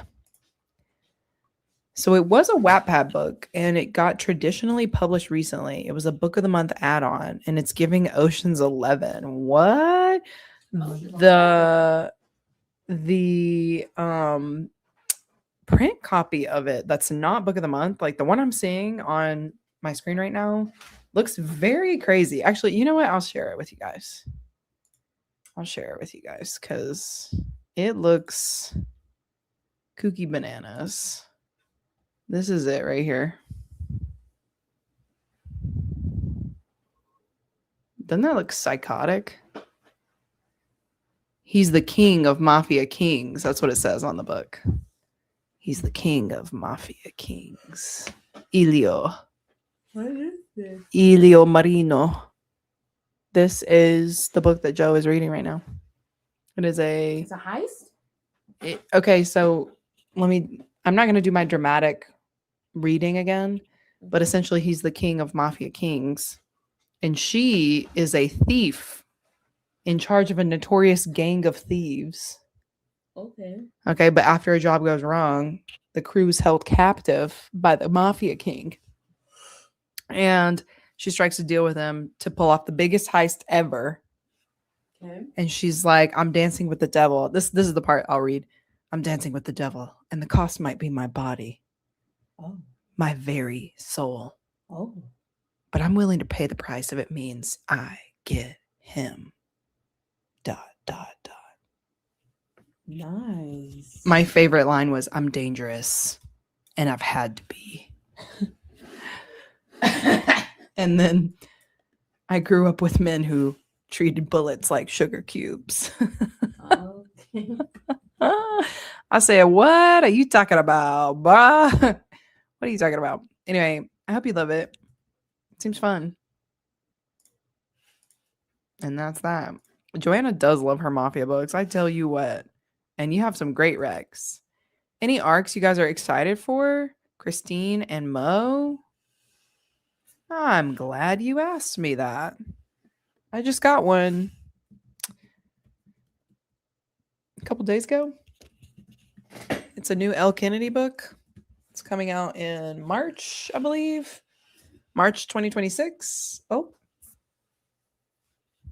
So it was a Wattpad book, and it got traditionally published recently. It was a Book of the Month add-on, and it's giving Ocean's 11. What? The print copy of it that's not Book of the Month, like the one I'm seeing on my screen right now, looks very crazy. Actually, you know what? I'll share it with you guys. Because it looks kooky bananas. This is it right here. Doesn't that look psychotic? He's the king of Mafia Kings. That's what it says on the book. He's the king of Mafia Kings. Elio. What is this? Elio Marino. This is the book that Joe is reading right now. It is It's a heist? Okay, so I'm not going to do my dramatic reading again, but essentially he's the king of Mafia Kings, and she is a thief in charge of a notorious gang of thieves. Okay, but after a job goes wrong, the crew's held captive by the Mafia King, and she strikes a deal with him to pull off the biggest heist ever. Okay. And she's like, I'm dancing with the devil. This is the part I'll read. I'm dancing with the devil, and the cost might be my body. Oh. My very soul. Oh. But I'm willing to pay the price if it means I get him. ... Nice. My favorite line was, I'm dangerous, and I've had to be. And then I grew up with men who treated bullets like sugar cubes. Okay. I said, what are you talking about, bruh? What are you talking about? Anyway, I hope you love it. It seems fun. And that's that. Joanna does love her Mafia books. I tell you what. And you have some great recs. Any arcs you guys are excited for? Christine and Mo? I'm glad you asked me that. I just got one a couple days ago. It's a new Elle Kennedy book. It's coming out in March, I believe. March 2026. Oh.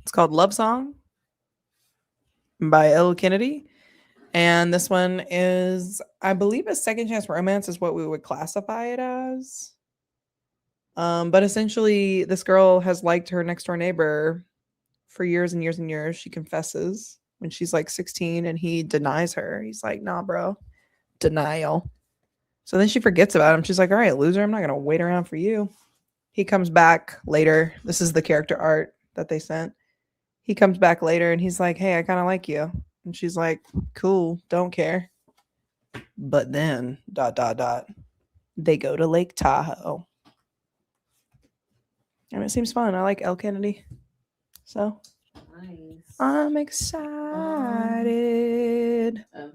It's called Love Song by Elle Kennedy. And this one is, I believe, a second chance romance is what we would classify it as. But essentially, this girl has liked her next door neighbor for years and years and years. She confesses when she's like 16 and he denies her. He's like, nah, bro, denial. So then she forgets about him. She's like, all right, loser, I'm not going to wait around for you. He comes back later. This is the character art that they sent. He comes back later and he's like, hey, I kind of like you. And she's like, cool, don't care. But then, ... they go to Lake Tahoe. And it seems fun. I like Elle Kennedy. So Nice. I'm excited. Oh.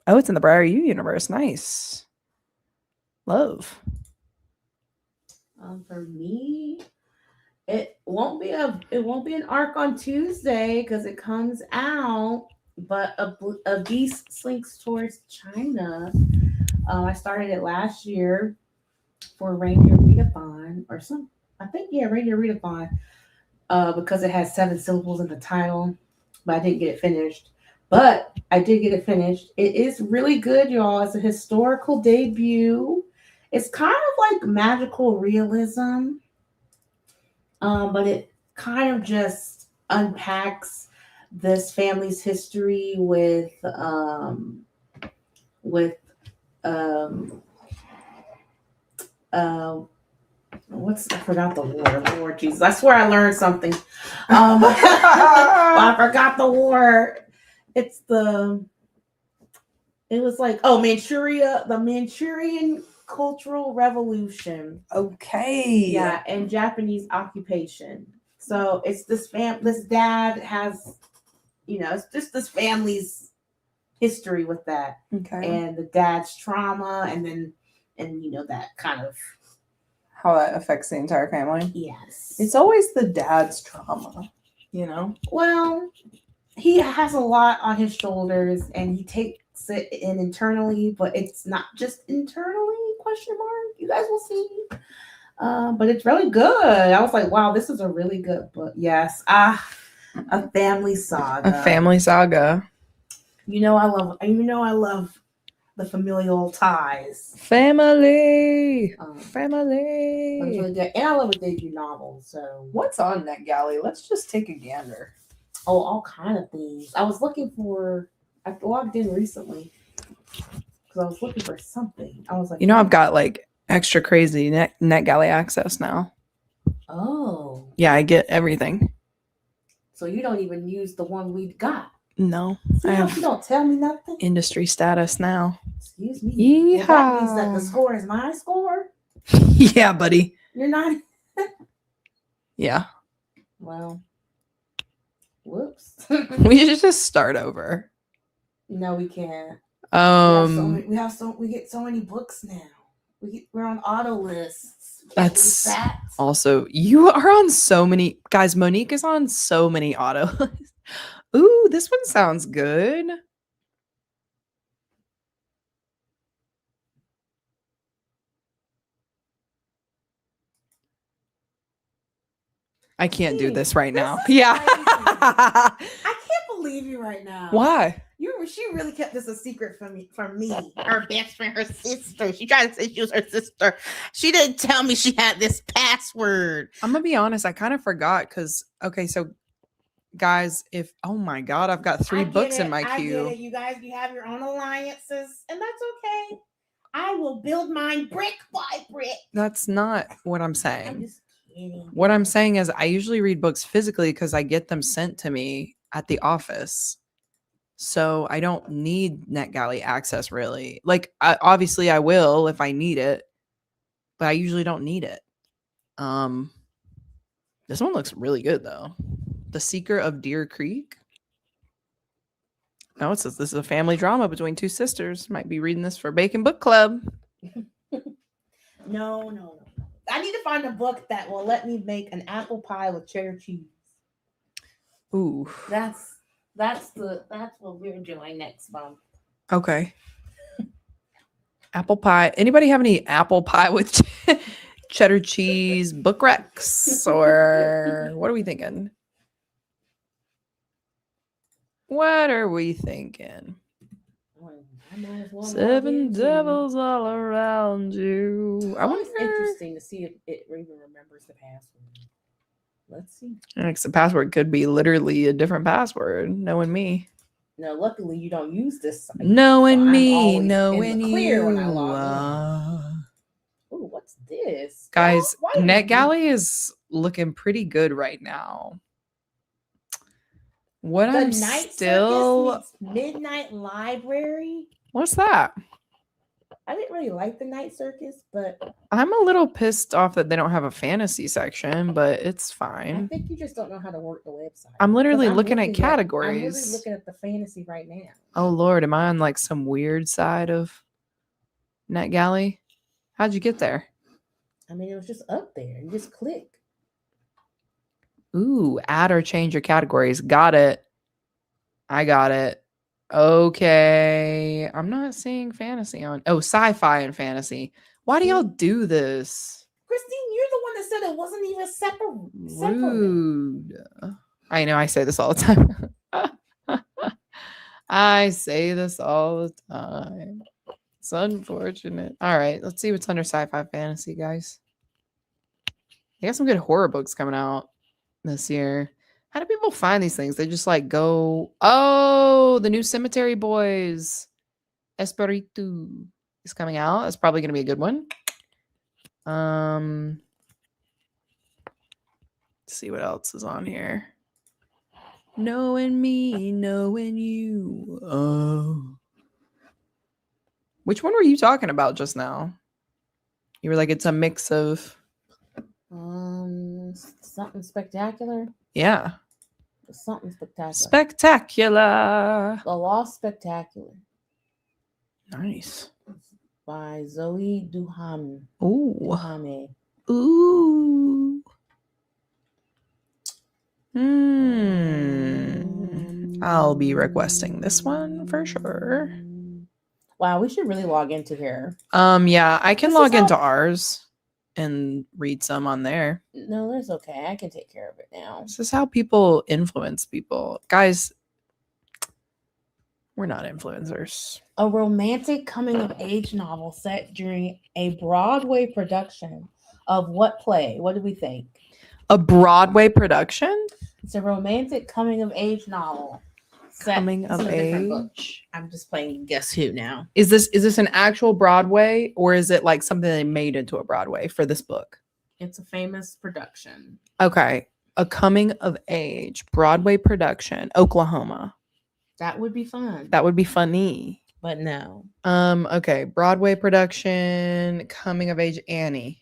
Oh, it's in the Briar U universe. Nice. Love. For me, it won't be an arc on Tuesday because it comes out, but a beast slinks towards China. I started it last year for Reindeer Readathon or some. I think Reindeer Readathon. Because it has 7 syllables in the title, but I didn't get it finished. But I did get it finished. It is really good, y'all. It's a historical debut. It's kind of like magical realism, but it kind of just unpacks this family's history with I forgot the war. Lord Jesus, I swear I learned something. I forgot the war. It was like, Manchuria, the Manchurian Cultural Revolution. Okay. Yeah, and Japanese occupation. So it's this dad has, it's just this family's history with that. Okay. And the dad's trauma and that kind of how that affects the entire family. yes. It's always the dad's trauma, Well, he has a lot on his shoulders and he takes it in internally, but it's not just internally, ? You guys will see. But it's really good. I was like, wow, this is a really good book. Yes. A family saga. A family saga. I love the familial ties. Family. Family. That's really good. And I love a debut novel. So what's on NetGalley? Let's just take a gander. Oh, all kind of things. I was looking for. I logged in recently because I was looking for something. I was like, I've got like extra crazy NetGalley access now. Oh. Yeah, I get everything. So you don't even use the one we got. No, I have. You don't tell me nothing. Industry status now. Excuse me. Yeehaw. Well, that means that the score is my score. Yeah, buddy. You're not. Yeah. Well. Whoops. We should just start over. No, we can't. We get so many books now. We're on auto lists. That's that. Also, you are on so many guys. Monique is on so many auto lists. Ooh, this one sounds good. I can't do this right now. Yeah. I can't believe you right now. Why? She really kept this a secret from me. Her best friend, her sister. She tried to say she was her sister. She didn't tell me she had this password. I'm gonna be honest. I kind of forgot because so guys, oh my god, I've got 3 books in my queue. I get it. You guys, you have your own alliances, and that's okay. I will build mine brick by brick. That's not what I'm saying. I'm just kidding. What I'm saying is I usually read books physically because I get them sent to me at the office. So I don't need NetGalley access really. Like obviously I will if I need it, but I usually don't need it. This one looks really good though. The Seeker of Deer Creek. No, it says this is a family drama between 2 sisters. Might be reading this for Bacon Book Club. No. I need to find a book that will let me make an apple pie with cheddar cheese. Ooh. That's what we're doing next month. Okay. Apple pie. Anybody have any apple pie with cheddar cheese book recs? Or what are we thinking? What are we thinking? I might as well log Seven into. devils all around you. It's I always wonder. interesting to see if it even remembers the password. Let's see. Because the password could be literally a different password. Knowing me. No, luckily you don't use this site. Knowing I'm me. always in Knowing the clear you. when I log Ooh, what's this? Guys, Why are you- NetGalley is looking pretty good right now. What The I'm Night still. Circus meets Midnight Library. What's that? I didn't really like the Night Circus, but I'm a little pissed off that they don't have a fantasy section, but it's I fine. think you just don't know how to work the website. I'm 'Cause literally looking at I'm literally categories. looking at the fantasy right now. Oh Lord, am I on like some weird side of NetGalley? How'd you get there? I mean, it was just up there. You just click. Ooh, add or change your categories. Got it. I got it. Okay. I'm not seeing fantasy on. Oh, sci-fi and fantasy. Why do y'all do this? Christine, you're the one that said it wasn't even separate. Rude. I know I say this all the time. I say this all the time. It's unfortunate. All right, let's see what's under sci-fi fantasy, guys. They got some good horror books coming out this year. How do people find these things? They just like go, oh, the new Cemetery Boys. Espiritu is coming out. It's probably going to be a good one. Let's see what else is on here. Knowing me, knowing you. Oh. Which one were you talking about just now? You were like, it's a mix of. Something spectacular. Yeah. Something spectacular. Spectacular. The Lost Spectacular Nice. by Zoe Duhame. Ooh. Duhame. Ooh. I'll be requesting this one for sure. Wow, we should really log into here. Yeah, I can This is log into how- ours and read some on there. No, that's okay. I can take care of it now. This is how people influence people. Guys, we're not influencers. A romantic coming of age novel set during a Broadway production of what play? What do we think? A Broadway production? It's a romantic coming of age novel. Set Coming in of a different book. age? I'm just playing Guess Who now. Is this an actual Broadway or is it like something they made into a Broadway for this book? It's a famous production. Okay. A coming of age Broadway production, Oklahoma. That would be fun. That would be funny. But no. Okay. Broadway production, coming of age Annie.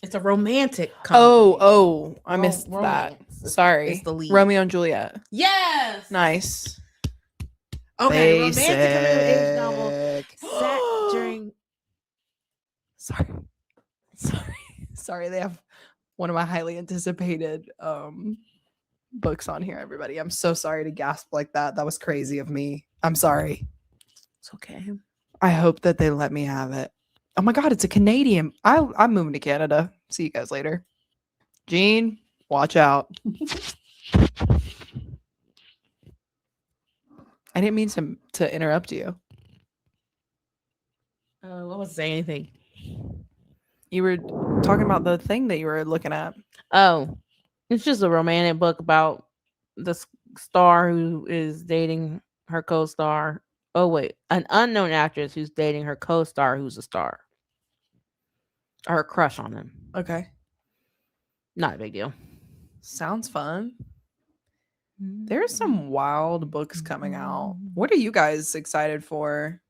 It's a romantic Oh, I missed that. romance. Sorry. It's the lead. Romeo and Juliet. Yes. Nice. Okay, romantic coming of age novel Basic. set during Sorry, they have one of my highly anticipated books on here, everybody. I'm so sorry to gasp like that. That was crazy of me. I'm sorry. It's okay. I hope that they let me have it. Oh my god, it's a Canadian. I'm moving to Canada. See you guys later. Jean, watch out. I didn't mean to interrupt you. I wasn't saying anything. You were talking about the thing that you were looking at. Oh, it's just a romantic book about the star who is dating her co-star. Oh wait, an unknown actress who's dating her co-star who's a star. Or a crush on him. Okay. Not a big deal. Sounds fun. There's some wild books coming out. What are you guys excited for?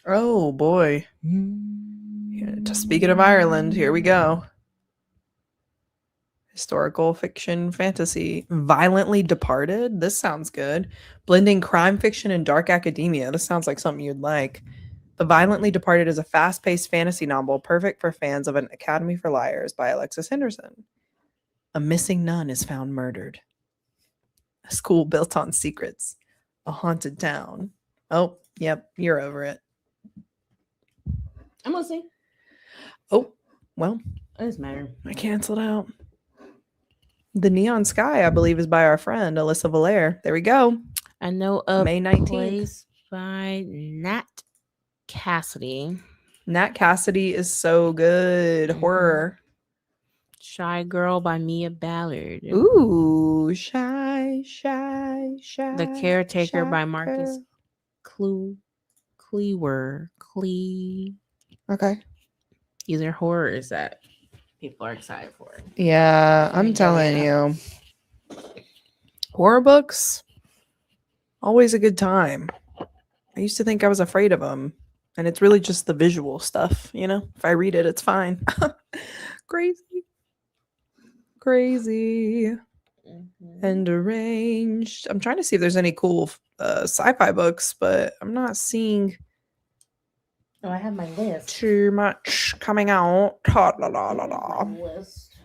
Oh boy. Speaking of Ireland, here we go. Historical fiction fantasy. Violently Departed. This sounds good. Blending crime fiction and dark academia. This sounds like something you'd like. The Violently Departed is a fast-paced fantasy novel perfect for fans of An Academy for Liars by Alexis Henderson. A missing nun is found murdered. A school built on secrets. A haunted town. Oh, yep, you're over it. I'm listening. Oh, well, It doesn't matter. I canceled out. The Neon Sky, I believe, is by our friend Alyssa Valaire. There we go. I know a May 19th. place by Nat Cassidy. Nat Cassidy is so good. Mhm. Horror. Shy Girl by Mia Ballard. Ooh, shy. The Caretaker shy by Marcus girl. Cleaver. Okay. These are horrors that people are excited for. Yeah, I'm telling you. Horror books, always a good time. I used to think I was afraid of them. And it's really just the visual stuff, you know? If I read it, it's fine. Crazy. And deranged. I'm trying to see if there's any cool sci-fi books, but I'm not seeing Oh, I have my list. too much coming out. La, la, la, la. List.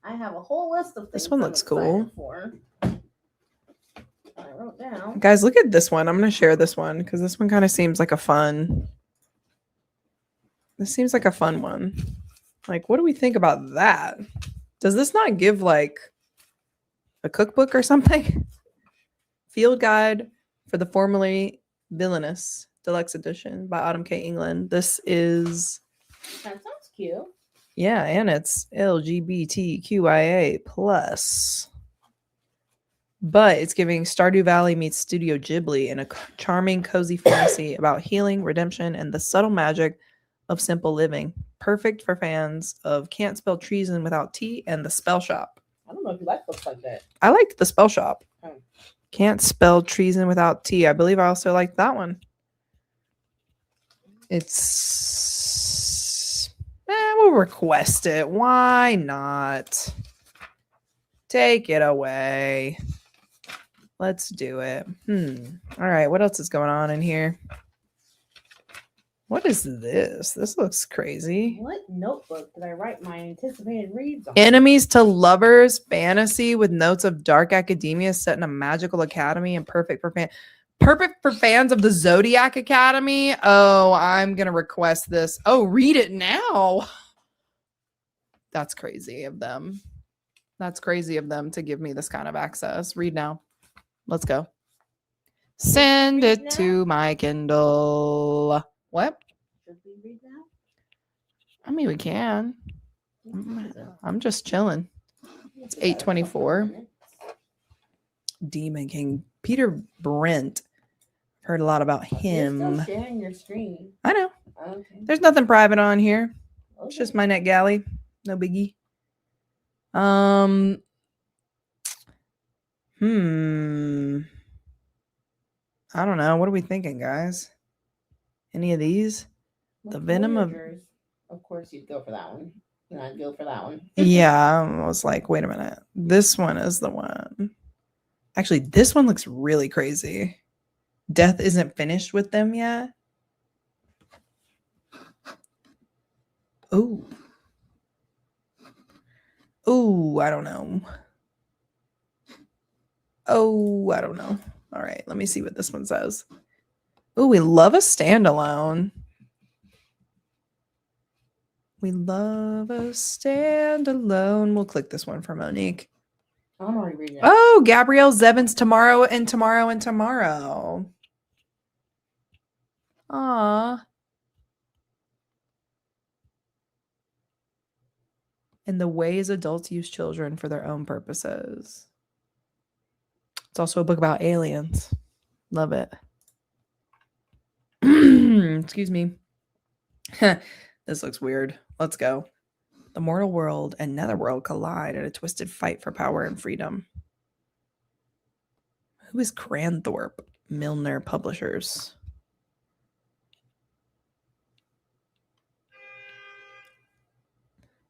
I have a whole list of things. This one looks cool. For. I wrote down. Guys, look at this one. I'm going to share this one because this one kind of seems like a fun. This seems like a fun one. Like, what do we think about that? Does this not give like a cookbook or something? Field Guide for the Formerly Villainous Deluxe Edition by Autumn K. England. This is, That sounds cute. yeah, and it's LGBTQIA plus. But it's giving Stardew Valley meets Studio Ghibli in a charming, cozy fantasy about healing, redemption, and the subtle magic of simple living. Perfect for fans of Can't Spell Treason Without T and The Spell Shop. I don't know if you like books like that. I liked The Spell Shop. Oh. Can't Spell Treason Without T. I believe I also liked that one. It's... we'll request it. Why not? Take it away. Let's do it. All right, what else is going on in here? What is this? This looks crazy. What notebook did I write my anticipated reads on? Enemies to Lovers fantasy with notes of dark academia set in a magical academy and perfect for fans of the Zodiac Academy. Oh, I'm going to request this. Oh, read it now. That's crazy of them. That's crazy of them to give me this kind of access. Read now. Let's go. Send it to my Kindle. What? Should we read now? I mean, we can. I'm just chilling. It's 8:24. Demon King. Peter Brent. Heard a lot about You're him. still sharing your screen. I know. Okay. There's nothing private on here. It's Okay. just my NetGalley. No biggie. I don't know. What are we thinking, guys? Any of these? The Venom of... Of course, you'd go for that one. And I'd go for that one. Yeah, I was like, wait a minute. This one is the one. Actually, this one looks really crazy. Death isn't finished with them yet. Oh. Oh, I don't know. Oh, I don't know. All right, let me see what this one says. Oh, we love a standalone. We love a standalone. We'll click this one for Monique. I'm already reading it. Oh, Gabrielle Zevins, Tomorrow and Tomorrow and Tomorrow. Aw. And the ways adults use children for their own purposes. It's also a book about aliens. Love it. Excuse me. This looks weird. Let's go. The mortal world and netherworld collide in a twisted fight for power and freedom. Who is Cranthorpe Milner Publishers?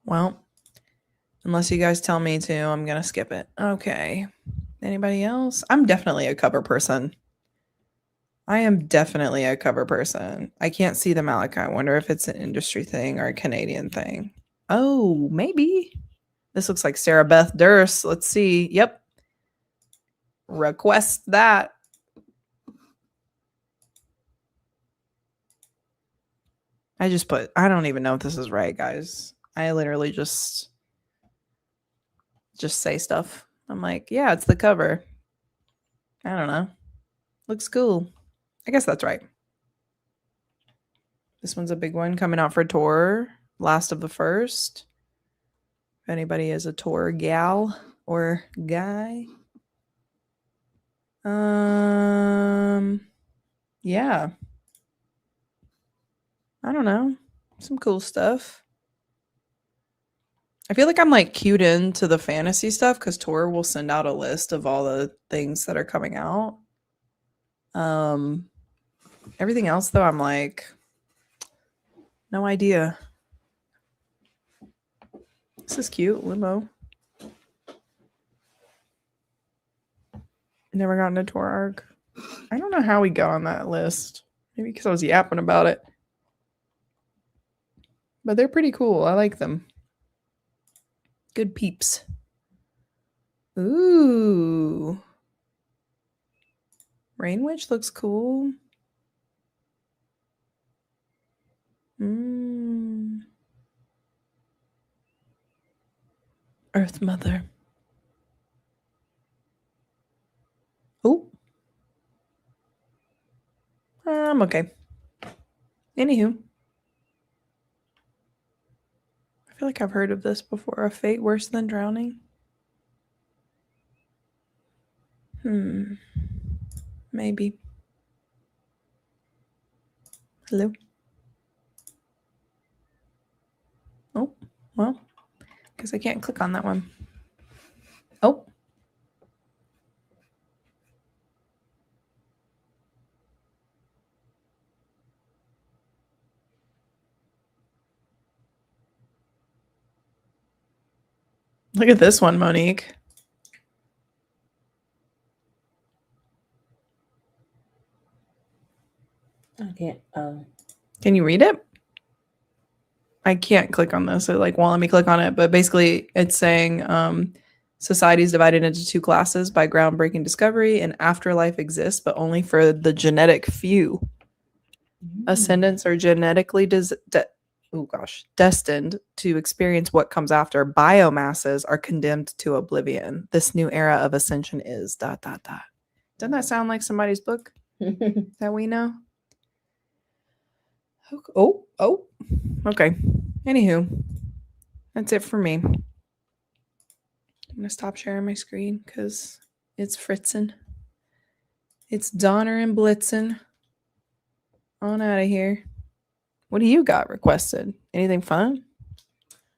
Well, unless you guys tell me to, I'm going to skip it. Okay. Anybody else? I'm definitely a cover person. I am definitely a cover person. I can't see the Malachi. I wonder if it's an industry thing or a Canadian thing. Oh, maybe. This looks like Sarah Beth Durst. Let's see. Yep. Request that. I just put, I don't even know if this is right, guys. I literally just just say stuff. I'm like, yeah, it's the cover. I don't know. Looks cool. I guess that's right. This one's a big one coming out for Tor, last of the first. If anybody is a Tor gal or guy. Yeah. I don't know. Some cool stuff. I feel like I'm like cued into the fantasy stuff because Tor will send out a list of all the things that are coming out. Everything else though, I'm like, no idea. This is cute, limo. Never gotten a Tor arc. I don't know how we got on that list. Maybe because I was yapping about it. But they're pretty cool. I like them. Good peeps. Ooh. Rain Witch looks cool. Earth Mother. Oh. I'm okay. Anywho. I feel like I've heard of this before. A fate worse than drowning. Maybe. Hello? Oh, well, because I can't click on that one. Oh. Look at this one, Monique. I can't. Can you read it? I can't click on this. It like won't let me click on it. But basically, it's saying society is divided into two classes by groundbreaking discovery, and afterlife exists, but only for the genetic few. Ascendants are genetically destined to experience what comes after. Biomasses are condemned to oblivion. This new era of ascension is ... Doesn't that sound like somebody's book that we know? Oh. Okay. Anywho, that's it for me. I'm going to stop sharing my screen because it's fritzing. It's Donner and Blitzen. On out of here. What do you got requested? Anything fun?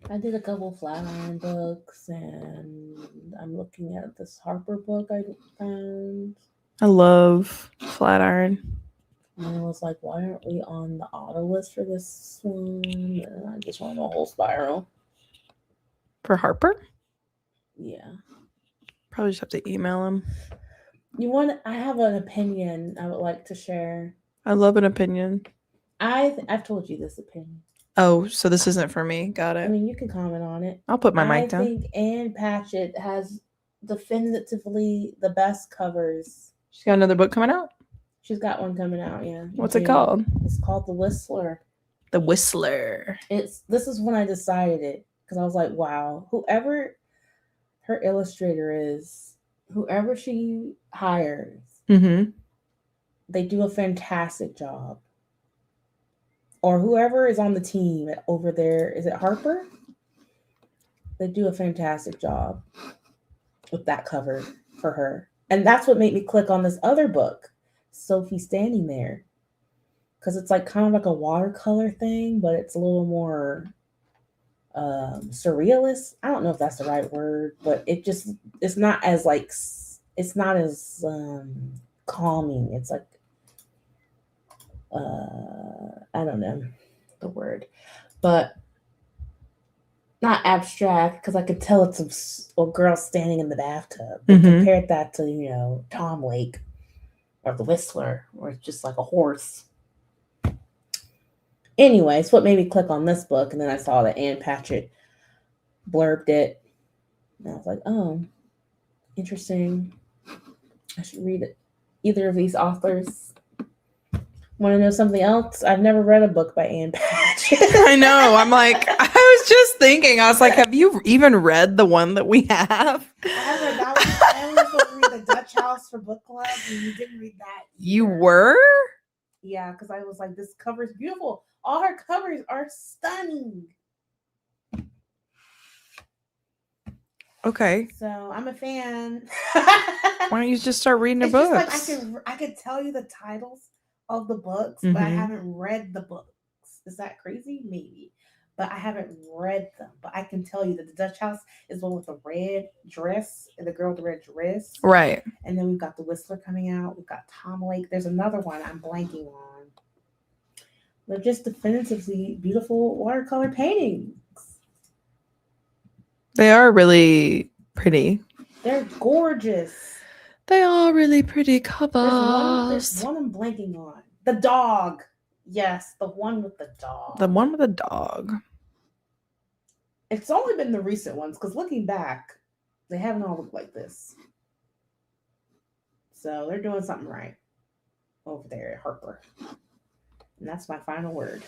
I did a couple Flatiron books, and I'm looking at this Harper book I found. I love Flatiron. And I was like, why aren't we on the auto list for this one? And I just went a whole spiral. For Harper? Yeah. Probably just have to email him. I have an opinion I would like to share. I love an opinion. I've told you this opinion. Oh, so this isn't for me. Got it. I mean, you can comment on it. I'll put my mic down. I think Ann Patchett has definitively the best covers. She's got another book coming out? She's got one coming out, yeah. What's it called? It's called The Whistler. The Whistler. This is when I decided it, because I was like, wow, whoever her illustrator is, whoever she hires, they do a fantastic job. Or whoever is on the team over there, is it Harper? They do a fantastic job with that cover for her. And that's what made me click on this other book, Sophie Standing There. Because it's like kind of like a watercolor thing, but it's a little more surrealist. I don't know if that's the right word, but it's not as like, it's not as calming. It's like, I don't know the word, but not abstract, because I could tell it's a girl standing in the bathtub. But compared that to, Tom Lake or The Whistler, where it's just like a horse. Anyway, it's what made me click on this book, and then I saw that Ann Patchett blurbed it, and I was like, oh, interesting. I should read it. Either of these authors. Want to know something else? I've never read a book by Ann Patchett. I know. I'm like, I was just thinking, I was like, have you even read the one that we have? I haven't. I was supposed to read the Dutch House for book club, and you didn't read that. You either. were? Yeah, because I was like, this cover is beautiful. All her covers are stunning. Okay. So I'm a fan. Why don't you just start reading her It's just books? like I could tell you the titles of the books, but I Mhm. haven't read the books. Is that crazy? Maybe. But I haven't read them. But I can tell you that the Dutch House is one with the red dress, and the girl with the red dress. Right. And then we've got The Whistler coming out. We've got Tom Lake. There's another one I'm blanking on. They're just definitively beautiful watercolor paintings. They are really pretty. They're gorgeous. They are really pretty There's covers. one I'm blanking on. The dog. Yes, the one with the dog. The one with the dog. It's only been the recent ones, because looking back, they haven't all looked like this. So they're doing something right over there at Harper. And that's my final word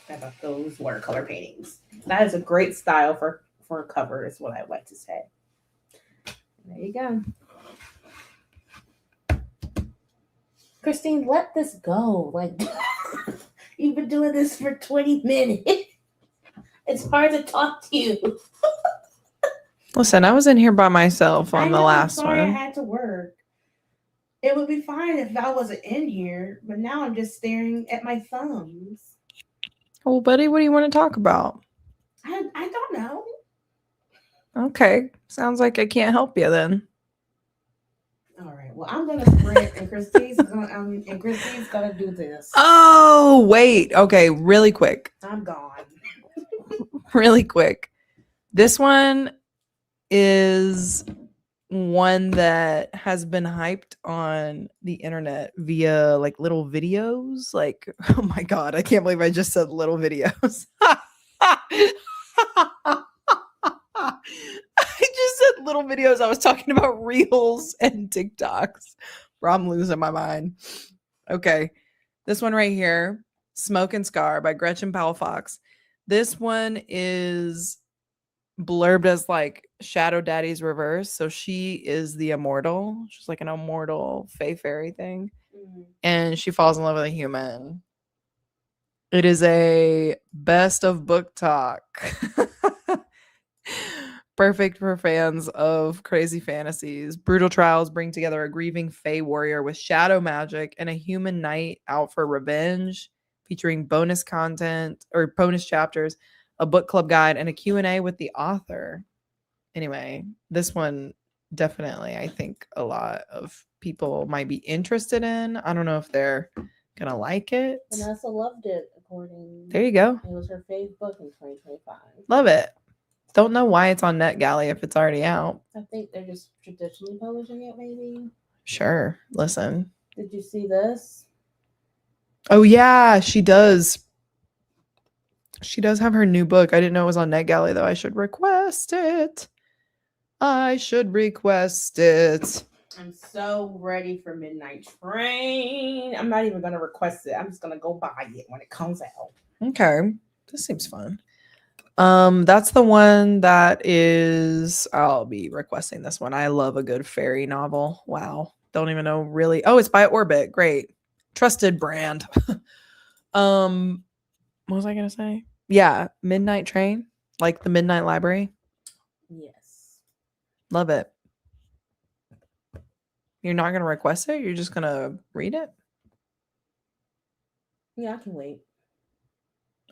about those watercolor paintings. That is a great style for a cover, is what I'd like to say. There you go. Christine, let this go. Like, you've been doing this for 20 minutes. It's hard to talk to you. Listen, I was in here by myself on the last I'm sorry one. I had to work. It would be fine if I wasn't in here, but now I'm just staring at my thumbs. Well, buddy, what do you want to talk about? I don't know. Okay. Sounds like I can't help you then. All right. Well, I'm gonna sprint, and Christine's gonna do this. Oh, wait. Okay, really quick. I'm gone. Really quick. This one is one that has been hyped on the internet via like little videos. Like, oh my God, I can't believe I just said little videos. I just said little videos. I was talking about reels and TikToks. Bro, I'm losing my mind. Okay. This one right here, Smoke and Scar by Gretchen Powell Fox. This one is blurbed as like Shadow Daddy's reverse. So she is the immortal. She's like an immortal fae fairy thing. And she falls in love with a human. It is a best of book talk. Perfect for fans of crazy fantasies. Brutal trials bring together a grieving fae warrior with shadow magic and a human knight out for revenge, featuring bonus content or bonus chapters, a book club guide, and a Q&A with the author. Anyway, this one definitely, I think a lot of people might be interested in. I don't know if they're gonna like it. Vanessa loved it, according. There you go. It was her favorite book in 2025. Love it. Don't know why it's on NetGalley if it's already out. I think they're just traditionally publishing it, maybe. Sure. Listen. Did you see this? Oh yeah, she does. She does have her new book. I didn't know it was on NetGalley though. I should request it. I should request it. I'm so ready for Midnight Train. I'm not even gonna request it. I'm just gonna go buy it when it comes out. Okay. This seems fun. That's the one that is I'll be requesting this one. I love a good fairy novel. Wow. Don't even know really. Oh, it's by Orbit. Great. Trusted brand. What was I gonna say? Yeah, Midnight Train, like the Midnight Library. Yes. Love it. You're not gonna request it? You're just gonna read it? Yeah, I can wait.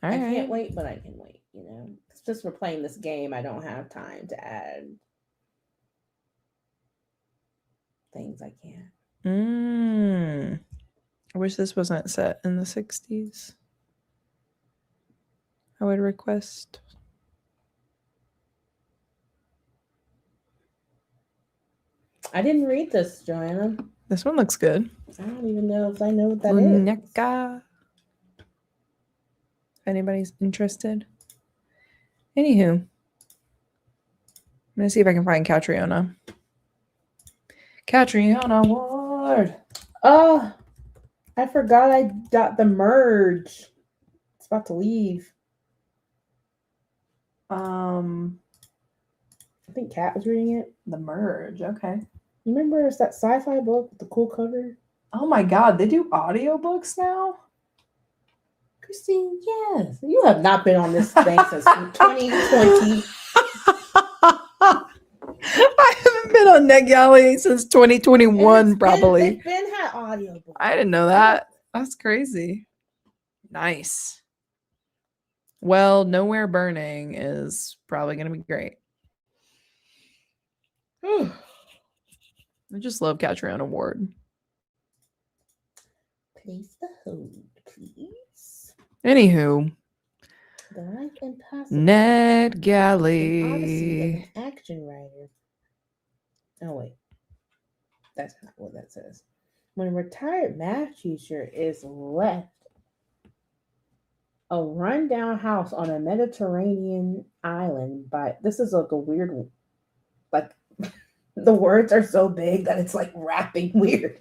All I right. can't wait, but I can wait, you know. It's just for playing this game, I don't have time to add things I can't. I wish this wasn't set in the 60s. I would request. I didn't read this, Joanna. This one looks good. I don't even know if I know what that is. Luneka. If anybody's interested. Anywho. I'm going to see if I can find Catriona. Catriona Ward. Oh, I forgot I got the merge. It's about to leave. I think Kat was reading it. The Merge. Okay. You remember it's that sci-fi book with the cool cover? Oh my God, they do audiobooks now? Christine, yes. You have not been on this thing since 2020. I haven't been on NetGalley since 2021, probably. They've been had audiobooks. I didn't know that. That's crazy. Nice. Well, Nowhere Burning is probably going to be great. I just love Catch Your Own Award. Place the hold, please. Anywho, The Life Impossible. An odyssey NetGalley. of an action writer. Oh wait, that's not what that says. When a retired math teacher is left a rundown house on a Mediterranean island by this is like a weird, like the words are so big that it's like rapping weird.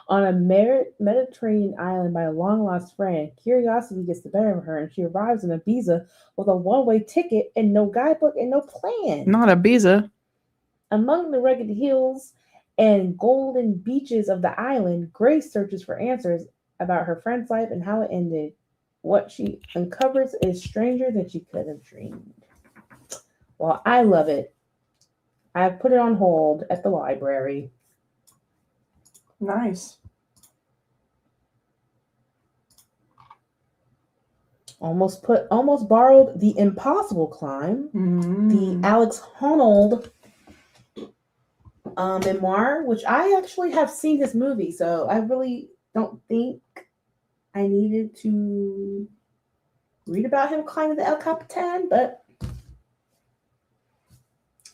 On a Mediterranean island by a long lost friend, curiosity gets the better of her, and she arrives in Ibiza with a one-way ticket and no guidebook and no plan. Not Ibiza. Among the rugged hills and golden beaches of the island, Grace searches for answers about her friend's life and how it ended. What she uncovers is stranger than she could have dreamed. Well, I love it. I've put it on hold at the library. Nice. Almost borrowed The Impossible Climb, the Alex Honnold memoir, which I actually have seen this movie, so I really don't think I needed to read about him climbing the El Capitan, but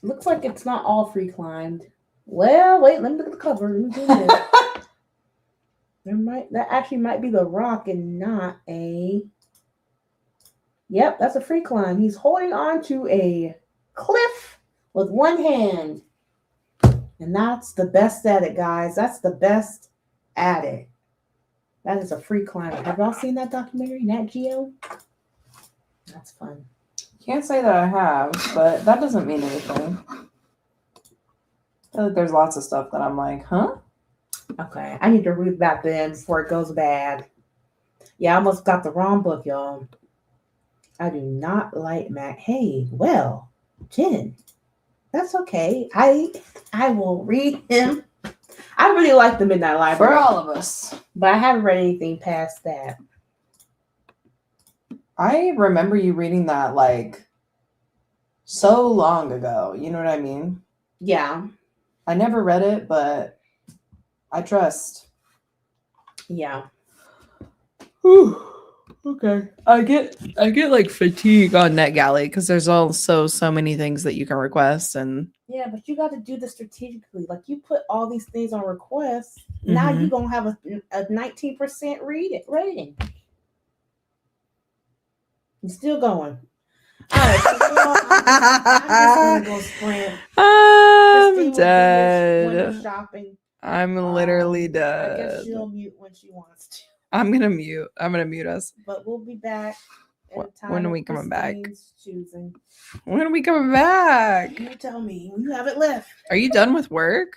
looks like it's not all free climbed. Well, wait, let me look at the cover. Let me zoom in. That actually might be The Rock and not a. Yep, that's a free climb. He's holding on to a cliff with one hand. And that's the best at it, guys. That's the best at it. That is a free climb. Have y'all seen that documentary, Nat Geo? That's fun. Can't say that I have, but that doesn't mean anything. I feel like there's lots of stuff that I'm like, huh? Okay, I need to read that then before it goes bad. Yeah, I almost got the wrong book, y'all. I do not like Mac. Hey, well, Jen, that's okay. I will read him. I really like the Midnight Library. For all of us. But I haven't read anything past that. I remember you reading that like so long ago. You know what I mean? Yeah. I never read it, but I trust. Yeah. Whew. Okay. I get like fatigue on NetGalley because there's also so many things that you can request and yeah, but you got to do this strategically. Like you put all these things on request. Now you're gonna have a 19% rating. You're still going. All right, I'm just gonna go sprint. I'm dead. Shopping. I'm literally I dead. guess she'll mute when she wants to. I'm gonna mute us. But we'll be back. When are we coming back? Choosing. When are we coming back? You tell me when you have it left. Are you done with work?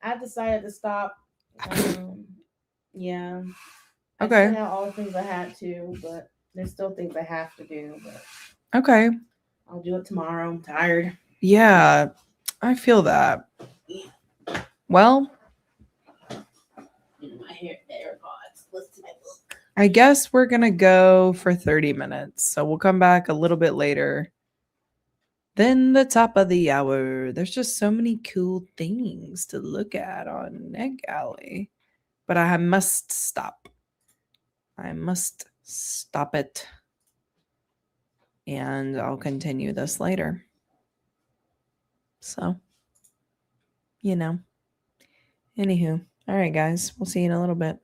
I decided to stop. Yeah. Okay. I sent out all the things I had to, but there's still things I have to do. But okay. I'll do it tomorrow. I'm tired. Yeah, I feel that. Well, my hair AirPods. Listen to my book. I guess we're gonna go for 30 minutes. So we'll come back a little bit later. Then the top of the hour. There's just so many cool things to look at on NetGalley. But I must stop. I must stop it. And I'll continue this later. So, you know. Anywho. All right, guys. We'll see you in a little bit.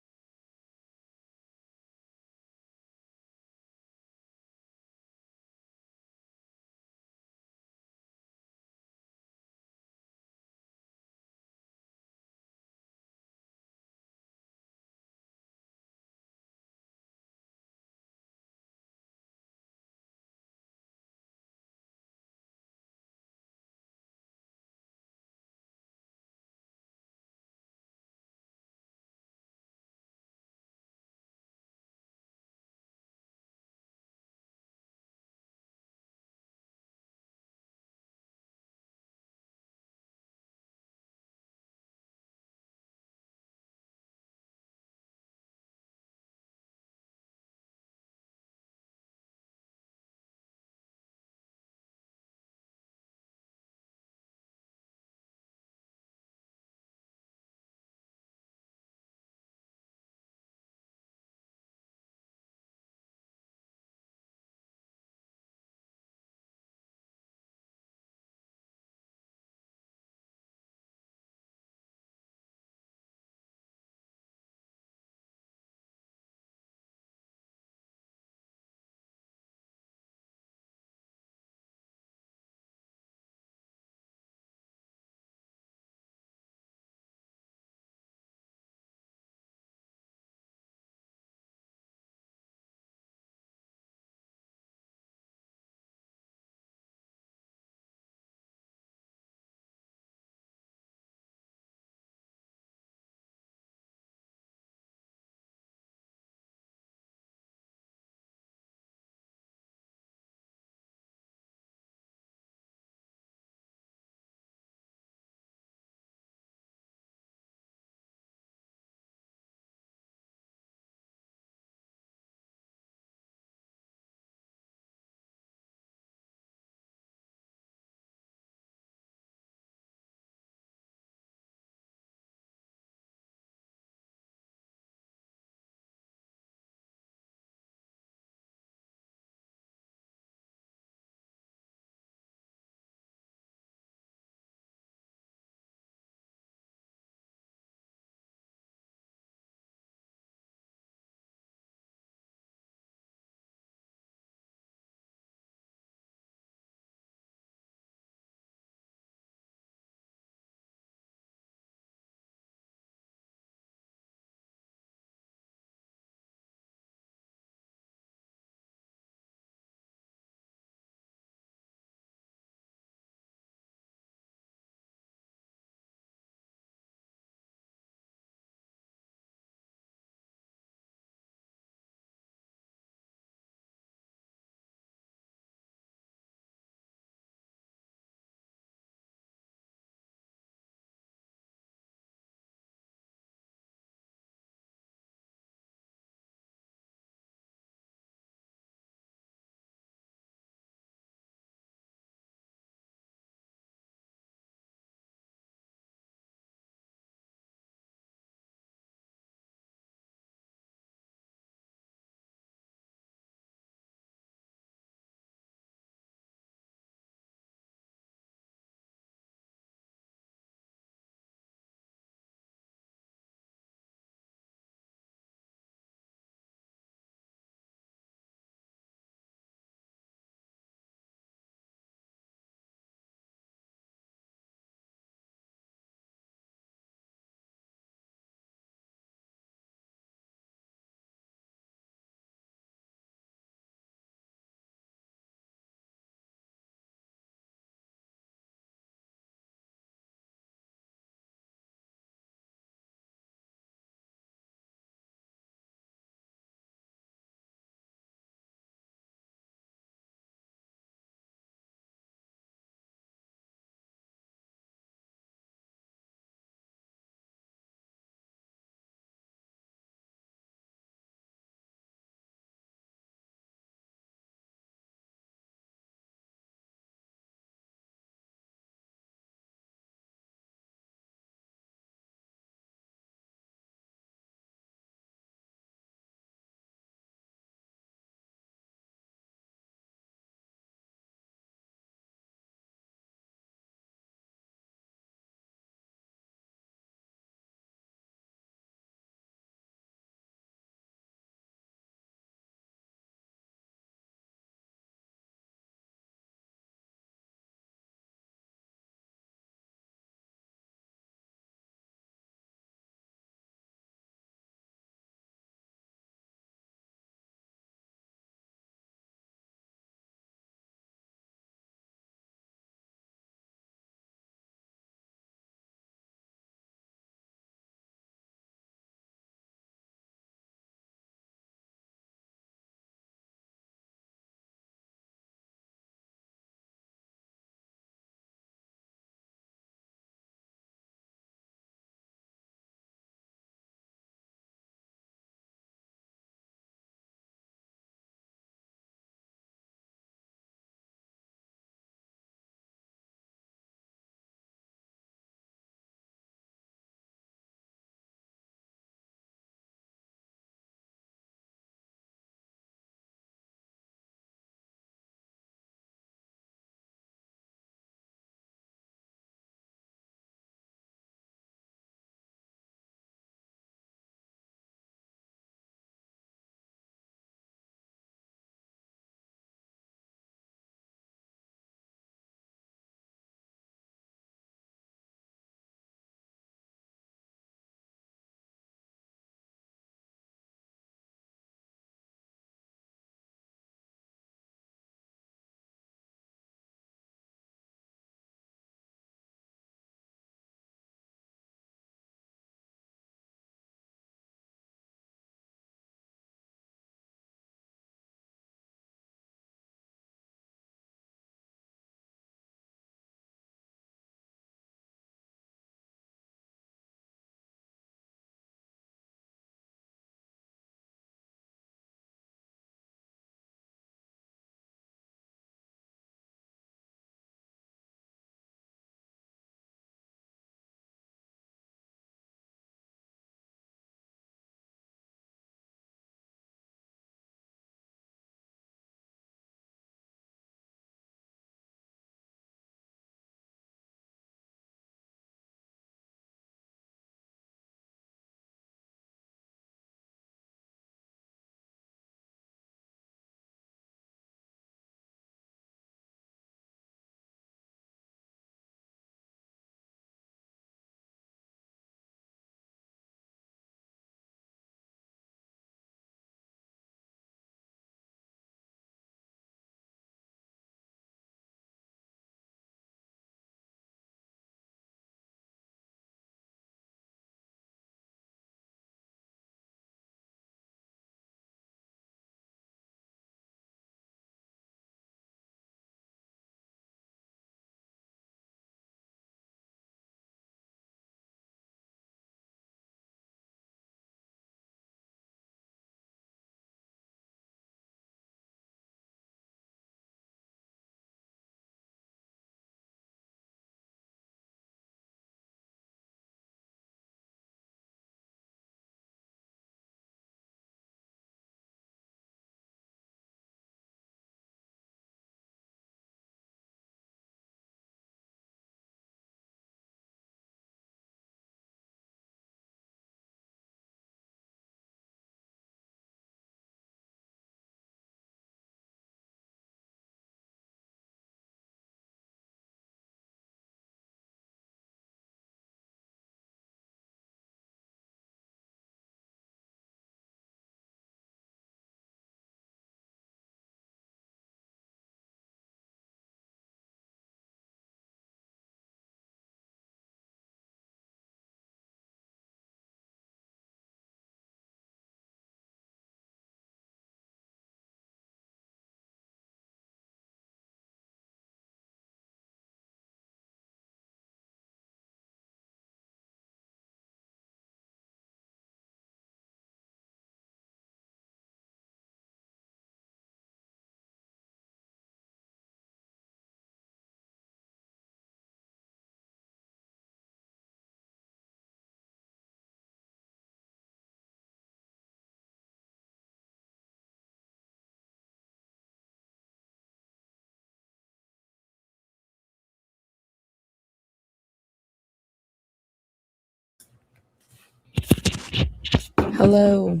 Hello.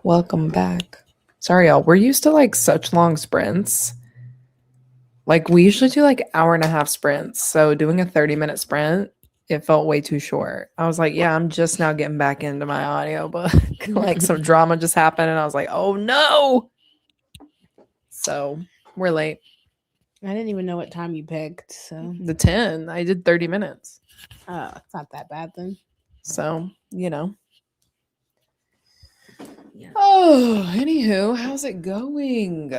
Welcome back. Sorry, y'all. We're used to like such long sprints. Like we usually do like hour and a half sprints. So doing a 30-minute sprint, it felt way too short. I was like, yeah, I'm just now getting back into my audiobook. Like some drama just happened and I was like, oh no. So we're late. I didn't even know what time you picked, so The 10. I did 30 minutes. oh, it's not that bad then. So, you know. Yeah. Oh, anywho, how's it going?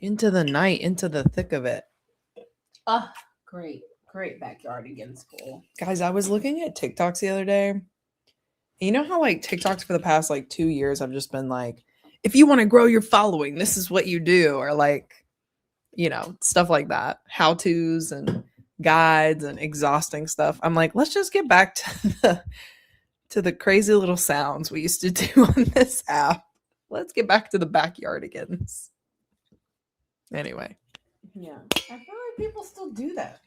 Into the night, into the thick of it. Oh, great backyard against school. Guys, I was looking at TikToks the other day. You know how like TikToks for the past like 2 years I've just been like, if you want to grow your following, this is what you do, or like, you know, stuff like that. How-tos and guides and exhausting stuff. I'm like, let's just get back to the crazy little sounds we used to do on this app. Let's get back to the backyard again. Anyway. Yeah. I feel like people still do that.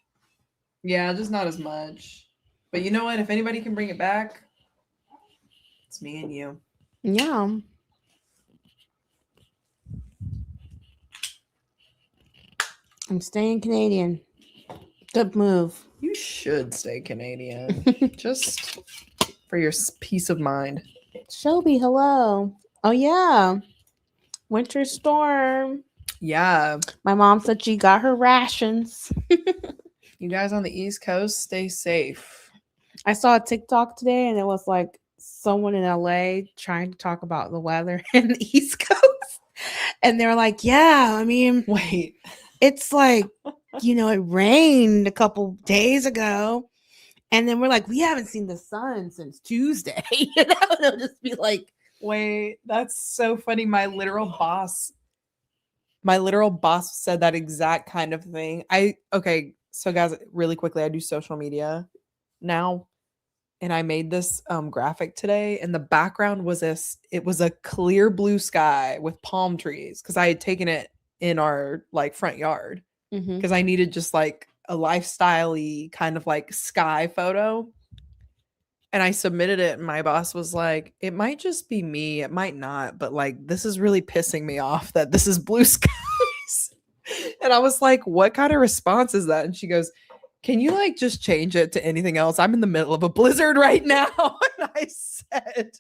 Yeah, just not as much. But you know what? If anybody can bring it back, it's me and you. Yeah. I'm staying Canadian. Good move. You should stay Canadian. Just for your peace of mind. Shelby, hello. Oh yeah. Winter storm. Yeah. My mom said she got her rations. You guys on the East Coast, stay safe. I saw a TikTok today and it was like someone in LA trying to talk about the weather in the East Coast. And they're like, yeah, I mean, Wait. it's like, you know, it rained a couple days ago. And then we're like, we haven't seen the sun since Tuesday. You know, they'll just be like, Wait, that's so funny. My literal boss said that exact kind of thing. Okay, so guys, really quickly, I do social media now. And I made this graphic today, and the background was it was a clear blue sky with palm trees because I had taken it in our like front yard mhm. because I needed just like a lifestyle-y kind of like sky photo. And I submitted it, and my boss was like, it might just be me, it might not, but like this is really pissing me off that this is blue skies. And I was like, what kind of response is that? And she goes, can you like just change it to anything else? I'm in the middle of a blizzard right now. And I said,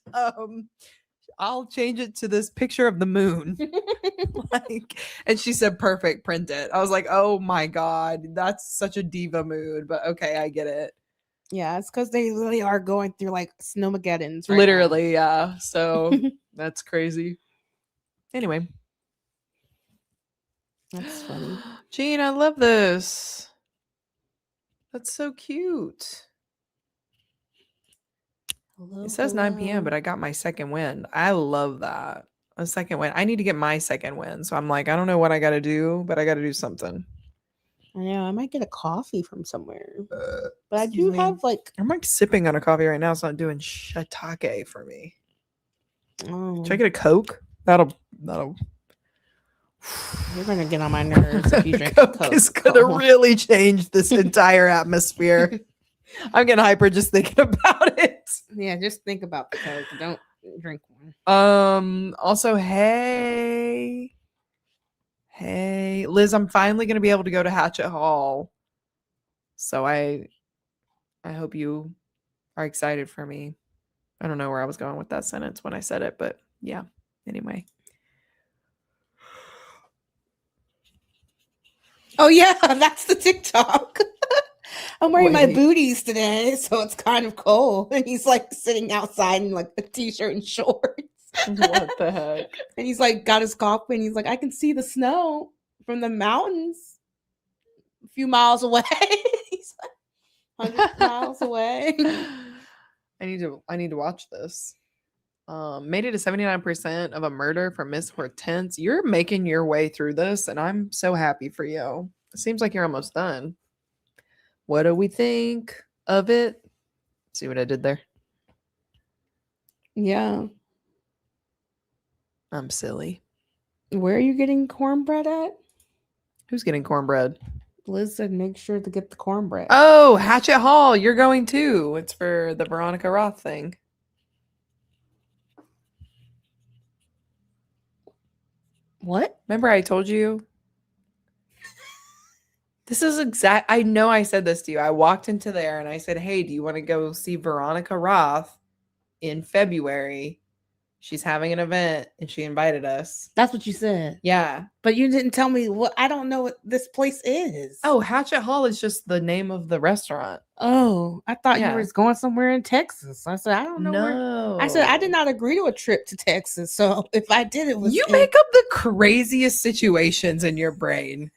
I'll change it to this picture of the moon. Like, and she said, perfect, print it. I was like, oh my God, that's such a diva mood, but okay, I get it. Yeah, it's because they really are going through like snowmageddons. Right Literally, yeah. So that's crazy. Anyway. That's funny. Gene, I love this. That's so cute. Hello, It says 9 p.m., but I got my second win. I love that. A second win. I need to get my second win. So I'm like, I don't know what I got to do, but I got to do something. I know. I might get a coffee from somewhere. But I excuse do me. have like. I'm like sipping on a coffee right now. It's not doing shiitake for me. Oh, Should I get a Coke? That'll. you're gonna get on my nerves if you drink Coke Coke. is gonna Oh. really change this entire atmosphere. I'm getting hyper just thinking about it. Yeah, just think about the Coke. Don't drink one. Also, hey, Liz, I'm finally gonna be able to go to Hatchet Hall. So I hope you are excited for me. I don't know where I was going with that sentence when I said it, but yeah. Anyway. Oh yeah, that's the TikTok. I'm wearing my Wait. booties today, so it's kind of cold. And he's like sitting outside in like a t-shirt and shorts. What the heck? And he's like got his coffee and he's like, I can see the snow from the mountains a few miles away. He's like 100 miles away. I need to watch this. Made it to 79% of a murder from Miss Hortense. You're making your way through this, and I'm so happy for you. It seems like you're almost done. What do we think of it? See what I did there? Yeah. I'm silly. Where are you getting cornbread at? Who's getting cornbread? Liz said make sure to get the cornbread. Oh, Hatchet Hall. You're going too. It's for the Veronica Roth thing. What? Remember I told you? This is I know I said this to you. I walked into there and I said, hey, do you want to go see Veronica Roth in February? She's having an event and she invited us. That's what you said. Yeah. But you didn't tell me what. I don't know what this place is. Oh, Hatchet Hall is just the name of the restaurant. Oh, I thought Yeah. you were going somewhere in Texas. I said, I don't know where. No. I said, I did not agree to a trip to Texas. So if I did, it was You in- make up the craziest situations in your brain.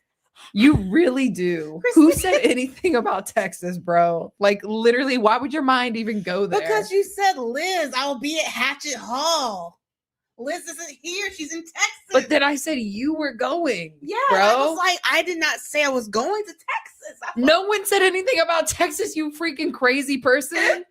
You really do. Who said anything about Texas, bro? Like, literally, why would your mind even go there? Because you said, Liz, I will be at Hatchet Hall. Liz isn't here. She's in Texas. But then I said you were going. yeah, bro. I was like, I did not say I was going to Texas. I thought- No one said anything about Texas, you freaking crazy person.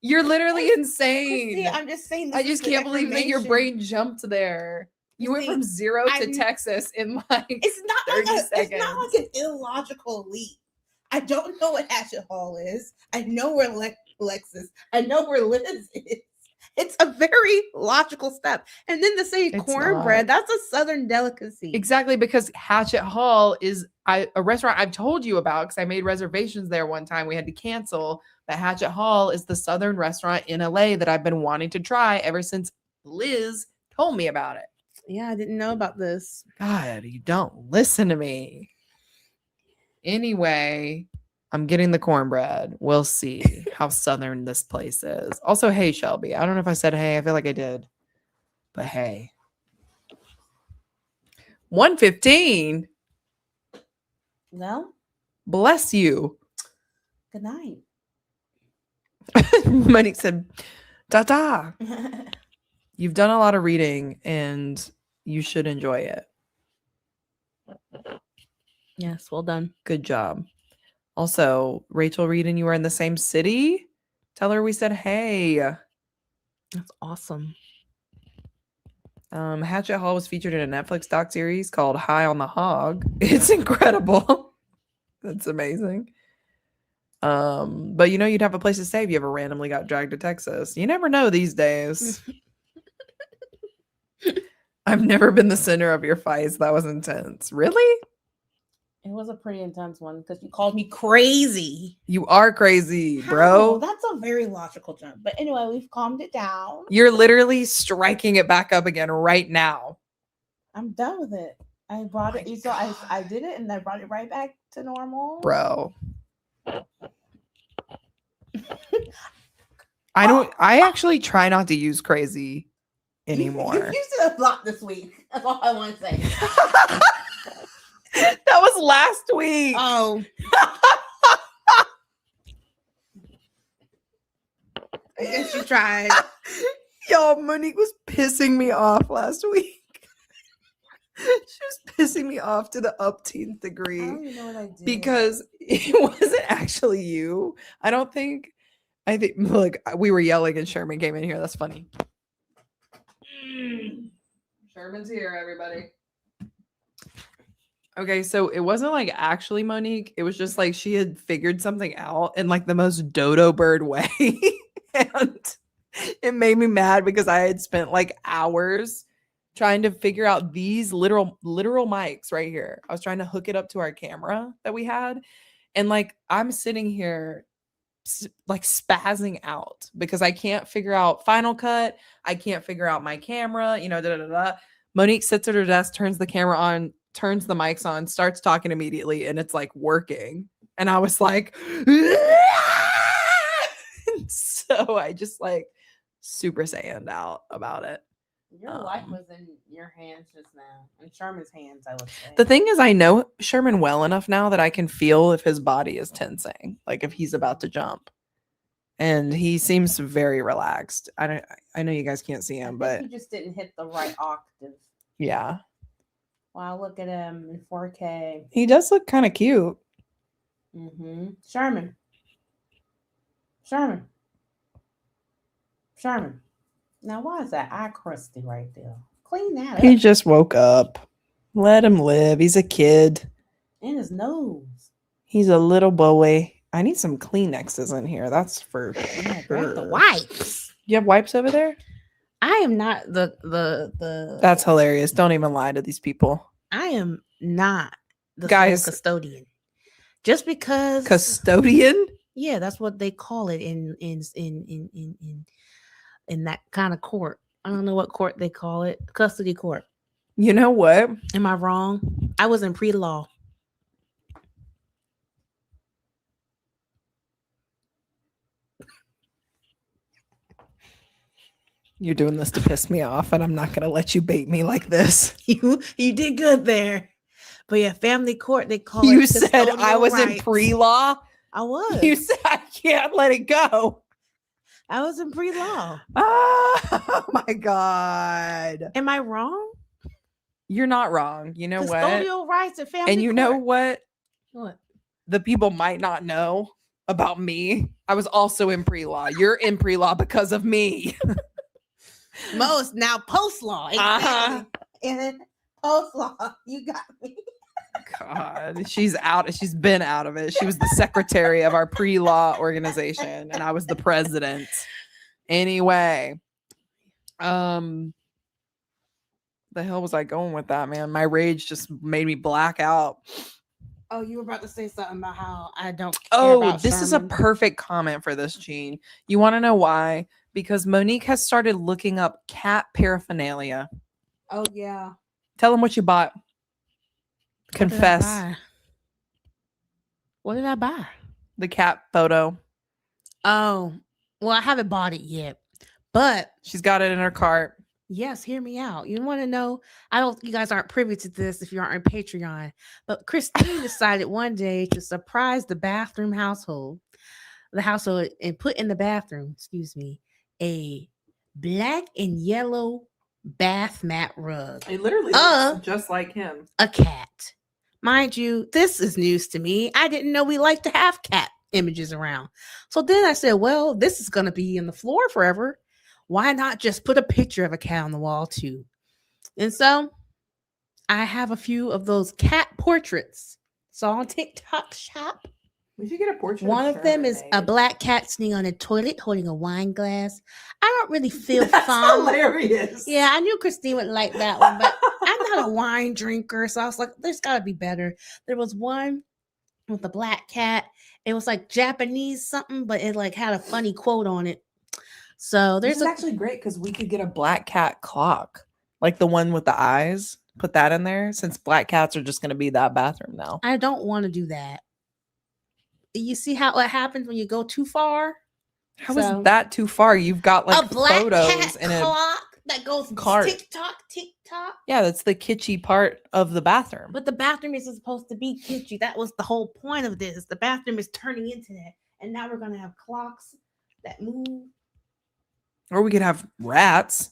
You're literally insane. Christy, I'm just saying. I this just is the can't believe that your information. brain jumped there. You went See, from 0 to I'm- Texas in like It's not 30 like it's not seconds. like an illogical leap. I don't know what Hatchet Hall is. I know where Lexus. I know where Liz is. It's a very logical step. And then to say It's cornbread, that's a Southern delicacy. Exactly, because Hatchet Hall is a restaurant I've told you about because I made reservations there one time. We had to cancel. But Hatchet Hall is the Southern restaurant in LA that I've been wanting to try ever since Liz told me about it. Yeah, I didn't know about this. God, you don't listen to me. Anyway, I'm getting the cornbread. We'll see how Southern this place is. Also, hey, Shelby. I don't know if I said hey. I feel like I did. But hey. 1:15. Well, Bless you. good night. Monique said, "Da-da. You've done a lot of reading and you should enjoy it. Yes, well done. Good job." Also, Rachel Reed and you are in the same city. Tell her we said hey. That's awesome. Hatchet Hall was featured in a Netflix doc series called High on the Hog. It's incredible. That's amazing. But you know, you'd have a place to stay if you ever randomly got dragged to Texas. You never know these days. I've never been the center of your fights. That was intense. Really? It was a pretty intense one because you called me crazy. You are crazy, How? bro. That's a very logical jump. But anyway, we've calmed it down. You're literally striking it back up again right now. I'm done with it. I brought my it. You saw I did it and I brought it right back to normal. Bro. I actually try not to use crazy anymore. You used it a lot this week. That's all I want to say. That was last week. Oh. I guess you tried. Y'all, Monique was pissing me off last week. She was pissing me off to the upteenth I degree don't even know what I did. because it wasn't actually you. I think like we were yelling and Sherman came in here. That's funny. Sherman's here, everybody. Okay, so it wasn't like actually Monique. It was just like she had figured something out in like the most dodo bird way. And it made me mad because I had spent like hours trying to figure out these literal mics right here. I was trying to hook it up to our camera that we had. And like I'm sitting here like spazzing out because I can't figure out Final Cut. I can't figure out my camera, da da da da. Monique sits at her desk, turns the camera on, turns the mics on, starts talking immediately, and it's like working. And I was like, so I just like Super Saiyan'd out about it. Your life was in your hands just now. In Sherman's hands, I would say. The thing is, I know Sherman well enough now that I can feel if his body is tensing, like if he's about to jump. And he seems very relaxed. I know you guys can't see him, but he just didn't hit the right octave. yeah. Wow, look at him in 4K. He does look kind of cute. Mm-hmm. Sherman. Now, why is that eye crusty right there? Clean that up. He just woke up. Let him live. He's a kid. And his nose. He's a little boy. I need some Kleenexes in here. That's for Yeah, sure. grab the wipes. You have wipes over there? I am not the That's hilarious. Don't even lie to these people. I am not the Guys. sole custodian. Just because Custodian? yeah, that's what they call it in that kind of court. I don't know what court they call it. Custody court. You know what? Am I wrong? I was in pre-law. You're doing this to piss me off, and I'm not going to let you bait me like this. You did good there. But yeah, family court, they call You it said I custodial was in rights. pre-law. I was. You said I can't let it go. I was in pre-law. Oh my God. Am I wrong? You're not wrong. You know what? Custodial rights and family And you know court. what? What? The people might not know about me. I was also in pre-law. You're in pre-law because of me. Most now post-law. Uh-huh. And then post-law, you got me. God, she's out. She's been out of it. She was the secretary of our pre-law organization, and I was the president. Anyway, the hell was I going with that, man? My rage just made me black out. Oh, you were about to say something about how I don't care Oh, about this is a Sherman. perfect comment for this, Gene. You want to know why? Because Monique has started looking up cat paraphernalia. Oh, yeah. Tell them what you bought. What did I Confess buy? What did I buy? the cat photo. Oh, well, I haven't bought it yet. But She's got it in her cart. yes, hear me out. You want to know? You guys aren't privy to this if you aren't on Patreon. But Christine decided one day to surprise the household, and put in the bathroom, a black and yellow bath mat rug. It literally looks just like him. A cat. Mind you, this is news to me. I didn't know we like to have cat images around. So then I said, well, this is going to be in the floor forever. Why not just put a picture of a cat on the wall too? And so I have a few of those cat portraits. Saw on TikTok shop. We should get a portrait. One of them is a black cat sitting on a toilet holding a wine glass. I don't really feel fond. Hilarious. Yeah, I knew Christine would like that one, but I'm not a wine drinker, so I was like, there's got to be better. There was one with a black cat. It was like Japanese something, but it like had a funny quote on it. So This is actually great because we could get a black cat clock, like the one with the eyes. Put that in there, since black cats are just going to be that bathroom now. I don't want to do that. You see how it happens when you go too far? How is that too far? You've got like a black photos cat in a clock that goes cart. tick tock. Yeah, that's the kitschy part of the bathroom. But the bathroom isn't supposed to be kitschy. That was the whole point of this. The bathroom is turning into that, and now we're gonna have clocks that move. Or we could have rats.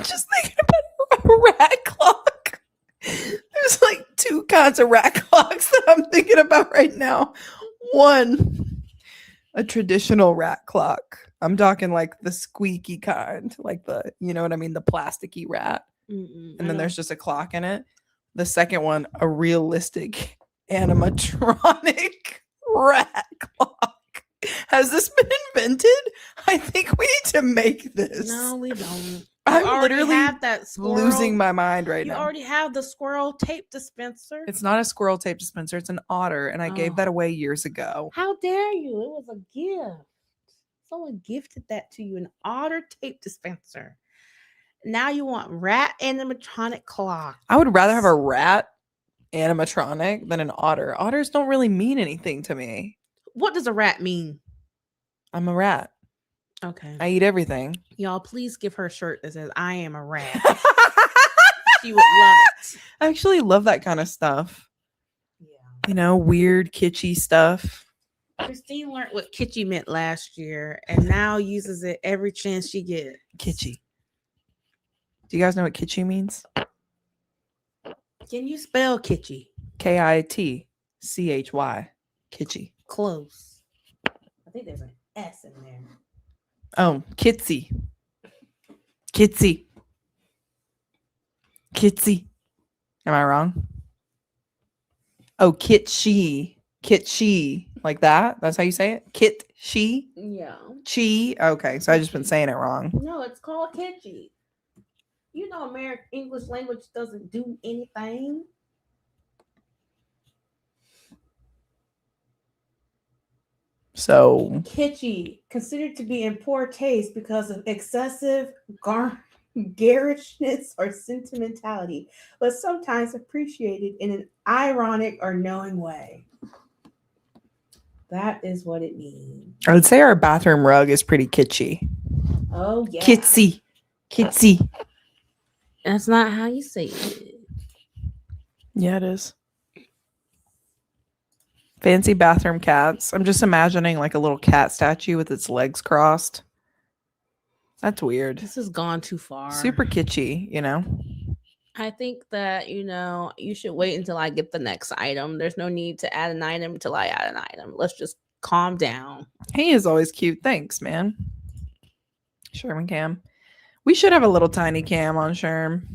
Just thinking about a rat clock. There's like two kinds of rat clocks that I'm thinking about right now. One, a traditional rat clock. I'm talking like the squeaky kind, like the, you know what I mean, the plasticky rat. And then there's just a clock in it. The second one, a realistic animatronic rat clock. Has this been invented? I think we need to make this. No, we don't. I'm already literally have that squirrel. losing my mind right You now. already have the squirrel tape dispenser. It's not a squirrel tape dispenser. It's an otter. And I gave Oh. that away years ago. How dare you? It was a gift. Someone gifted that to you, an otter tape dispenser. Now you want rat animatronic clock. I would rather have a rat animatronic than an otter. Otters don't really mean anything to me. What does a rat mean? I'm a rat. Okay. I eat everything. Y'all, please give her a shirt that says, I am a rat. She would love it. I actually love that kind of stuff. Yeah. You know, weird, kitschy stuff. Christine learned what kitschy meant last year and now uses it every chance she gets. Kitschy. Do you guys know what kitschy means? Can you spell kitschy? Kitchy. Kitschy. Close. I think there's an S in there. Oh, kitsy. Kitsy. Kitsy. Am I wrong? Oh, Kitshi. Kitshi. Like that? That's how you say it? Kitshi. Yeah. Chi. Okay, so I just been saying it wrong. No, it's called kitschy. You know, American English language doesn't do anything. So Kitschy, considered to be in poor taste because of excessive garishness or sentimentality, but sometimes appreciated in an ironic or knowing way. That is what it means. I would say our bathroom rug is pretty kitschy. Oh yeah. Kitsy. Kitsy. That's not how you say it. Yeah, it is. Fancy bathroom cats. I'm just imagining like a little cat statue with its legs crossed. That's weird. This has gone too far. Super kitschy, you know? I think that, you should wait until I get the next item. There's no need to add an item until I add an item. Let's just calm down. He is always cute. Thanks, man. Sherman Cam. We should have a little tiny cam on Sherm.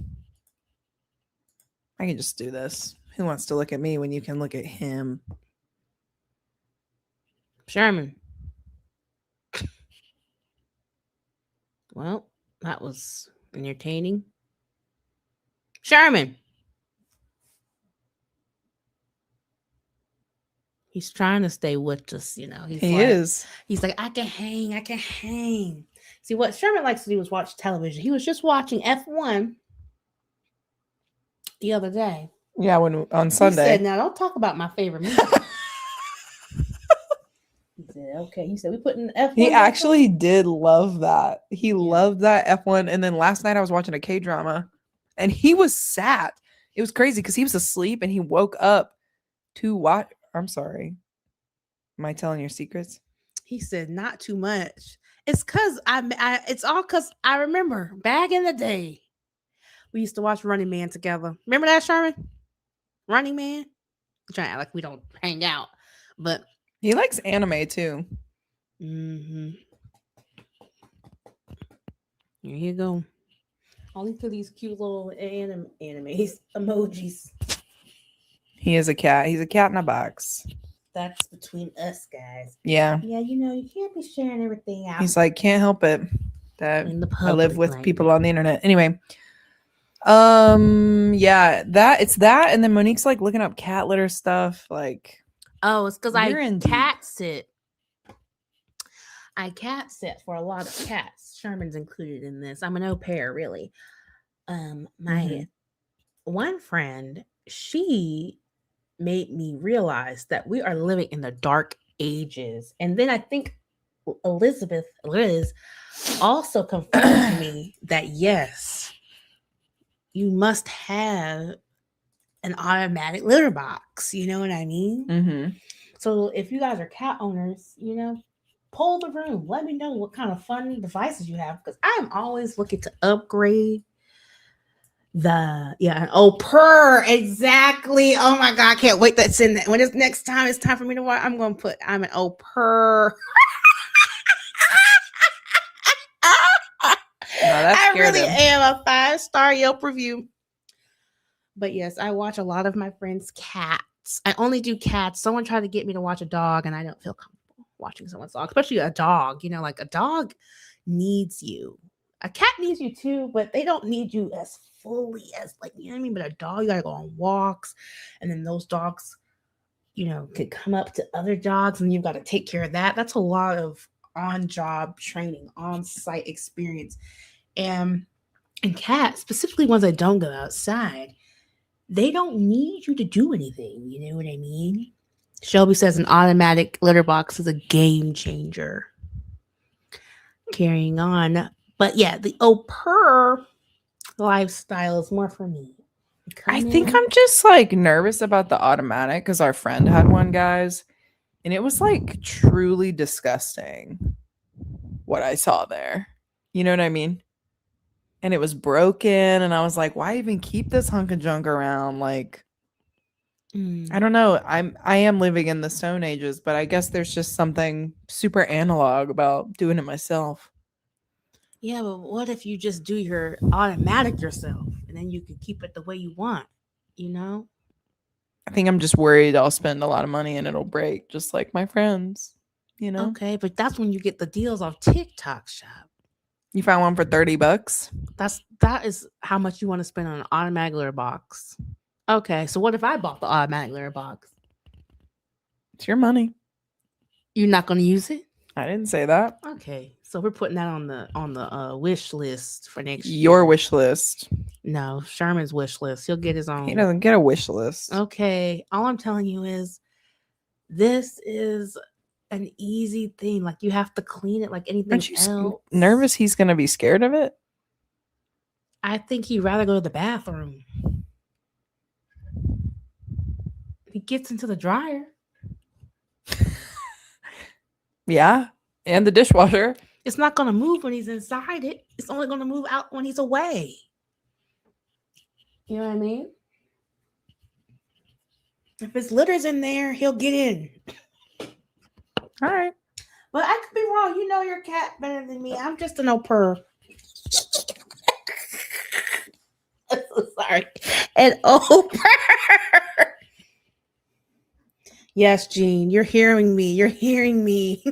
I can just do this. Who wants to look at me when you can look at him? Sherman. Well, that was entertaining. Sherman. He's trying to stay with us, He's like, I can hang. See, what Sherman likes to do is watch television. He was just watching F1 the other day. Yeah, when on He Sunday. said, now don't talk about my favorite movie. He said, okay. He said, we put in F1. He actually did love that. He loved that F1. And then last night I was watching a K-drama and he was sad. It was crazy because he was asleep and he woke up to watch. I'm sorry. Am I telling your secrets? He said, not too much. It's because it's all because I remember back in the day, we used to watch Running Man together. Remember that, Sherman? Running Man? I'm trying to act like we don't hang out, but He likes anime too. mm-hmm. Here you go. All these cute little animes, emojis. He is a cat. He's a cat in a box. That's between us guys. Yeah. Yeah, you can't be sharing everything out. He's like, can't help it that in the I live public, with like people on the internet. Anyway. Yeah, it's that. And then Monique's like looking up cat litter stuff. Like, oh, it's because You're I in deep. cat sit. I cat sit for a lot of cats. Sherman's included in this. I'm an au pair, really. My Mhm. one friend, she made me realize that we are living in the dark ages. And then I think Liz, also confirmed to me that yes, you must have an automatic litter box. You know what I mean? Mm-hmm. So if you guys are cat owners, poll the room. Let me know what kind of fun devices you have because I'm always looking to upgrade an au pair. Exactly. Oh my God, I can't wait. That's in that. When it's next time, it's time for me to watch. I'm going to put, I'm an au pair. I really am a 5-star Yelp review. But yes, I watch a lot of my friends' cats. I only do cats. Someone tried to get me to watch a dog, and I don't feel comfortable watching someone's dog, especially a dog. Like a dog needs you. A cat needs you too, but they don't need you as fully as you know what I mean? But a dog, you gotta go on walks, and then those dogs, could come up to other dogs, and you've got to take care of that. That's a lot of on-job training, on-site experience. And cats, specifically ones that don't go outside, they don't need you to do anything. You know what I mean? Shelby says an automatic litter box is a game changer. Carrying on. But yeah, the au pair lifestyle is more for me. I think I'm just nervous about the automatic because our friend had one, guys, and it was truly disgusting what I saw there. You know what I mean? And it was broken, and I was like, why even keep this hunk of junk around? I don't know. I am living in the Stone Ages, but I guess there's just something super analog about doing it myself. Yeah, but what if you just do your automatic yourself and then you can keep it the way you want, you know? I think I'm just worried I'll spend a lot of money and it'll break, just like my friends. You know, Okay, but that's when you get the deals off TikTok shop. you found one for $30. That is how much you want to spend on an automatic litter box. Okay, so what if I bought the automatic litter box? It's your money. You're not going to use it? I didn't say that. Okay, so we're putting that on the wish list for next year. Your wish list. No, Sherman's wish list. He'll get his own. He doesn't get a wish list. Okay, all I'm telling you is this is an easy thing. Like you have to clean it like anything Aren't you else. nervous he's going to be scared of it? I think he'd rather go to the bathroom. He gets into the dryer. Yeah. And the dishwasher. It's not going to move when he's inside it. It's only going to move out when he's away. You know what I mean? If his litter's in there, he'll get in. All right. But I could be wrong. You know your cat better than me. I'm just an au pair. I'm so sorry. An au pair. Yes, Jean, you're hearing me. You're hearing me.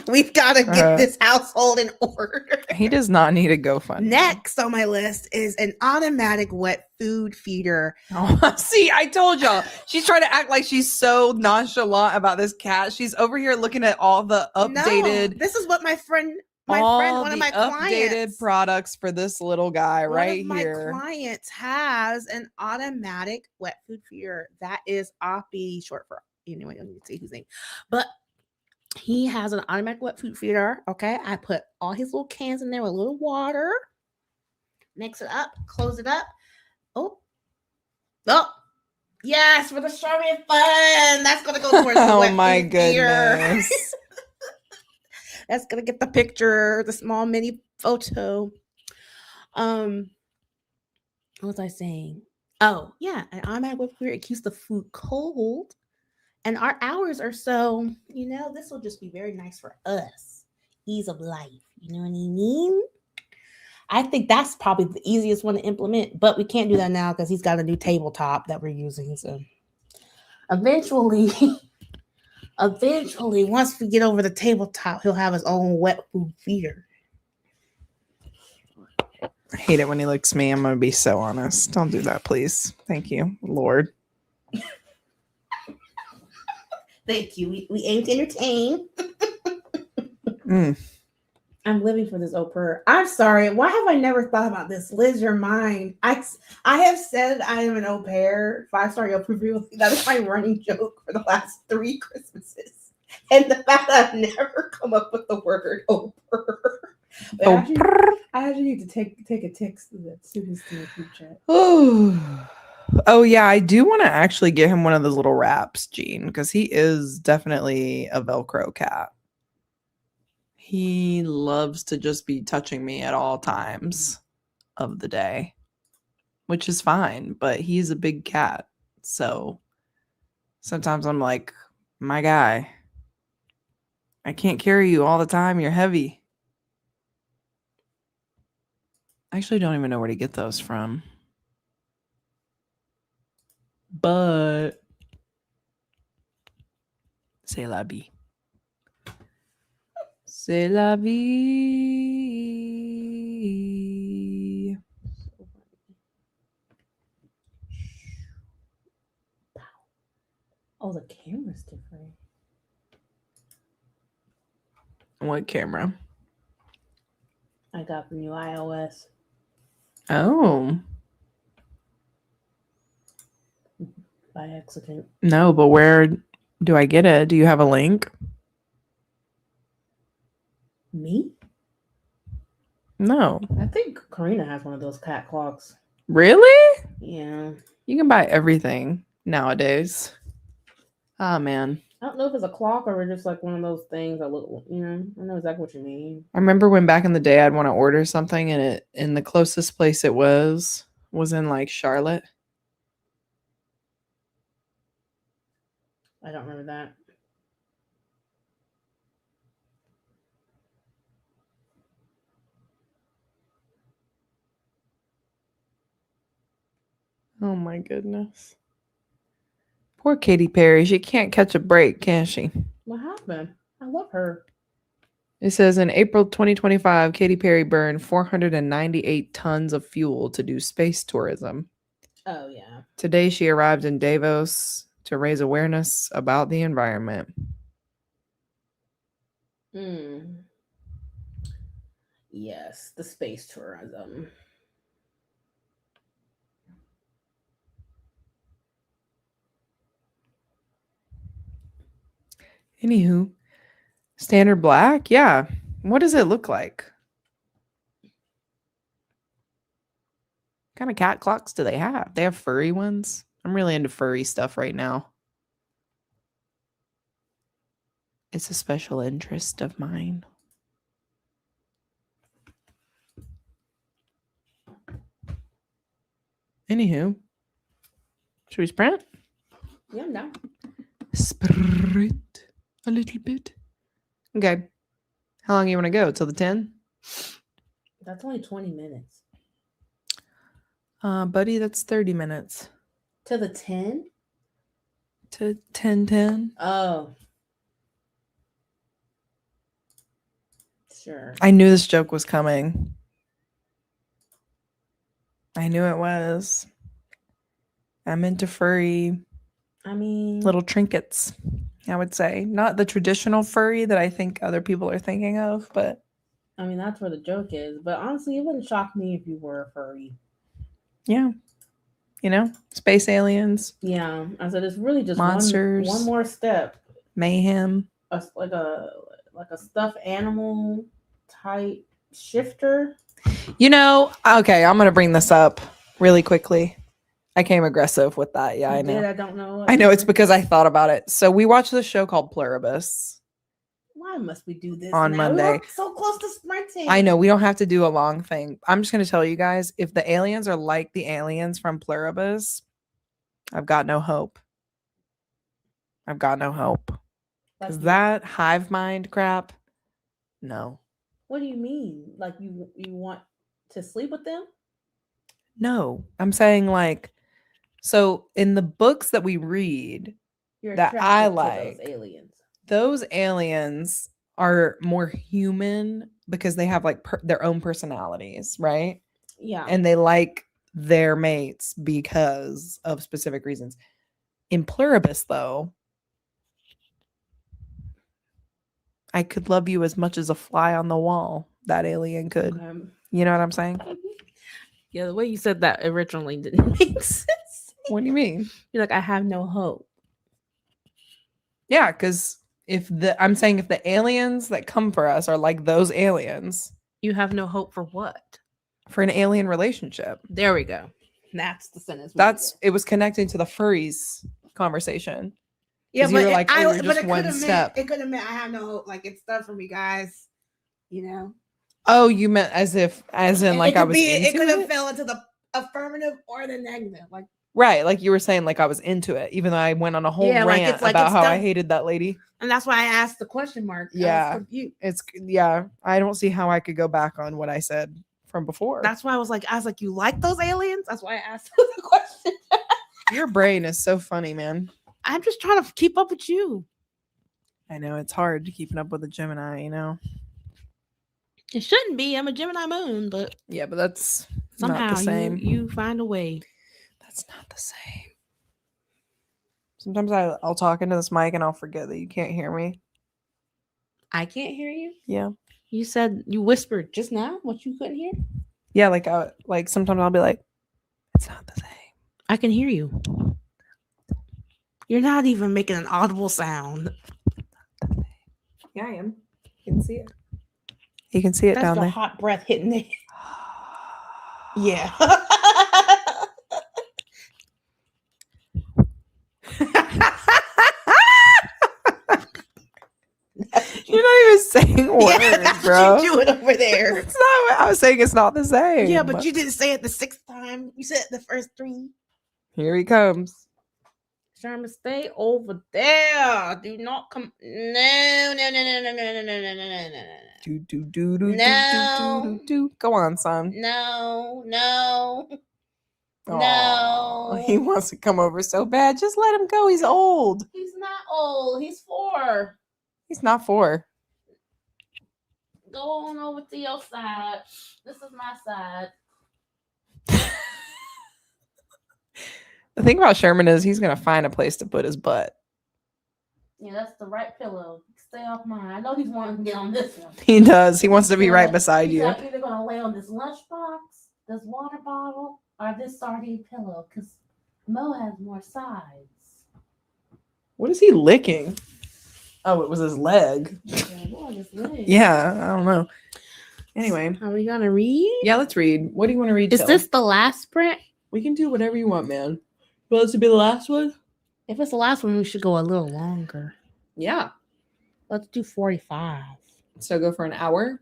We've got to get this household in order. He does not need a GoFundMe. Next on my list is an automatic wet food feeder. Oh, see, I told y'all. She's trying to act like she's so nonchalant about this cat. She's over here looking at all the updated. No, this is what one of my updated clients, products for this little guy right here. My clients has an automatic wet food feeder. That is Oppie, short for anyway. Let me see his name, but he has an automatic wet food feeder. Okay, I put all his little cans in there with a little water. Mix it up, close it up. Oh, yes, for the Charmin fun. That's gonna go towards the wet my food goodness. feeder. That's gonna get the picture, the small mini photo. What was I saying? Oh, yeah, an automatic wet feeder. It keeps the food cold. And our hours are so, this will just be very nice for us. Ease of life. You know what I mean? I think that's probably the easiest one to implement, but we can't do that now because he's got a new tabletop that we're using. So eventually, once we get over the tabletop, he'll have his own wet food feeder. I hate it when he licks me. I'm going to be so honest. Don't do that, please. Thank you, Lord. Thank you. We aim to entertain. I'm living for this au pair. I'm sorry. Why have I never thought about this? Liz, your mind. I have said I am an au pair, 5-star Yelp review. That is my running joke for the last 3 Christmases. And the fact that I've never come up with the word au pair. I actually need to take a text that students to the group chat. Oh yeah, I do want to actually get him one of those little wraps, Gene, because he is definitely a Velcro cat. He loves to just be touching me at all times of the day, which is fine, but he's a big cat. So sometimes I'm like, my guy, I can't carry you all the time. You're heavy. I actually don't even know where to get those from. But c'est la vie. C'est la vie. Oh, the camera's different. What camera? I got the new iOS. Oh. By accident. No, but where do I get it? Do you have a link? Me? No. I think Karina has one of those cat clocks. Really? Yeah. You can buy everything nowadays. Oh, man. I don't know if it's a clock or just like one of those things that look, I know exactly what you mean. I remember when back in the day I'd want to order something and the closest place it was in like Charlotte. I don't remember that. Oh my goodness. Poor Katy Perry. She can't catch a break, can she? What happened? I love her. It says in April 2025, Katy Perry burned 498 tons of fuel to do space tourism. Oh yeah. Today, she arrived in Davos to raise awareness about the environment. Yes, the space tourism. Anywho, standard black? Yeah. What does it look like? What kind of cat clocks do they have? They have furry ones? I'm really into furry stuff right now. It's a special interest of mine. Anywho, should we sprint? Yeah, no. Sprint a little bit. Okay. How long you want to go? Till the 10? That's only 20 minutes. Buddy, that's 30 minutes. To the 10? To 10:10. Oh. Sure. I knew this joke was coming. I knew it was. I'm into furry I mean, little trinkets, I would say. Not the traditional furry that I think other people are thinking of, but I mean that's where the joke is. But honestly, it wouldn't shock me if you were a furry. yeah. You know, space aliens, Yeah, I said it's really just monsters, one more step. mayhem. Like a stuffed animal type shifter. You know, okay, I'm going to bring this up really quickly. I came aggressive with that. Yeah, I know. I don't know. I know it's because I thought about it. So we watched this show called Pluribus. Why must we do this On now? Monday. We're so close to sprinting. I know we don't have to do a long thing. I'm just going to tell you guys, if the aliens are like the aliens from Pluribus, I've got no hope. I've got no hope. Because that hive mind crap, no. What do you mean? Like you want to sleep with them? No, I'm saying like, so in the books that we read, You're that I attracted to like, those aliens. those aliens are more human because they have like their own personalities, right? Yeah. And they like their mates because of specific reasons. In Pluribus, though, I could love you as much as a fly on the wall. That alien could. Okay. You know what I'm saying? Yeah, the way you said that originally didn't make sense. What do you mean? You're like, I have no hope. Yeah, because I'm saying if the aliens that come for us are like those aliens, You have no hope for what? for an alien relationship. There we go. That's the sentence. It was connecting to the furries conversation. Yeah, 'Cause you but were like, I, oh, you're but just it one could've step. Meant, it could have meant I have no hope. Like it's done for me, guys. You know. Oh, you meant as in like I was into it could have it? fell into the affirmative or the negative. Like Right, like you were saying, like I was into it, even though I went on a whole Yeah, like, rant it's like about it's how I done. hated that lady. and that's why I asked the question mark. Yeah. You. I don't see how I could go back on what I said from before. That's why I was like, you like those aliens? That's why I asked the question. Your brain is so funny, man. I'm just trying to keep up with you. I know it's hard to keeping up with a Gemini, you know. It shouldn't be. I'm a Gemini moon, but Yeah, but that's somehow not the same. you find a way. That's not the same. Sometimes I'll talk into this mic and I'll forget that you can't hear me. I can't hear you. Yeah. You said you whispered just now what you couldn't hear. Yeah, like sometimes I'll be like, it's not the same. I can hear you. You're not even making an audible sound. Yeah, I am. You can see it. You can see it That's down the there. hot breath hitting it. Yeah. You're not even saying words, Yeah, that's bro. what you doing over there. It's not what I was saying. It's not the same. Yeah, but you didn't say it the sixth time. You said it the first three. Here he comes. Sherman, stay over there. Do not come. No. Do. Go on, son. No. No. He wants to come over so bad. Just let him go. He's old. He's not old. He's 4. He's not 4. Go on over to your side. This is my side. The thing about Sherman is he's going to find a place to put his butt. Yeah, that's the right pillow. Stay off mine. I know he's wanting to get on this one. He does. He wants to be right Yeah, beside he's you. either going to lay on this lunchbox, this water bottle, or this sardine pillow, because Mo has more sides. What is he licking? Oh, it was his leg. Yeah, boy, his leg. Yeah, I don't know. Anyway, Are we going to read? yeah, let's read. What do you want to read? Is till? this the last sprint? We can do whatever you want, man. You want this to be the last one? If it's the last one, we should go a little longer. Yeah. Let's do 45. So go for an hour?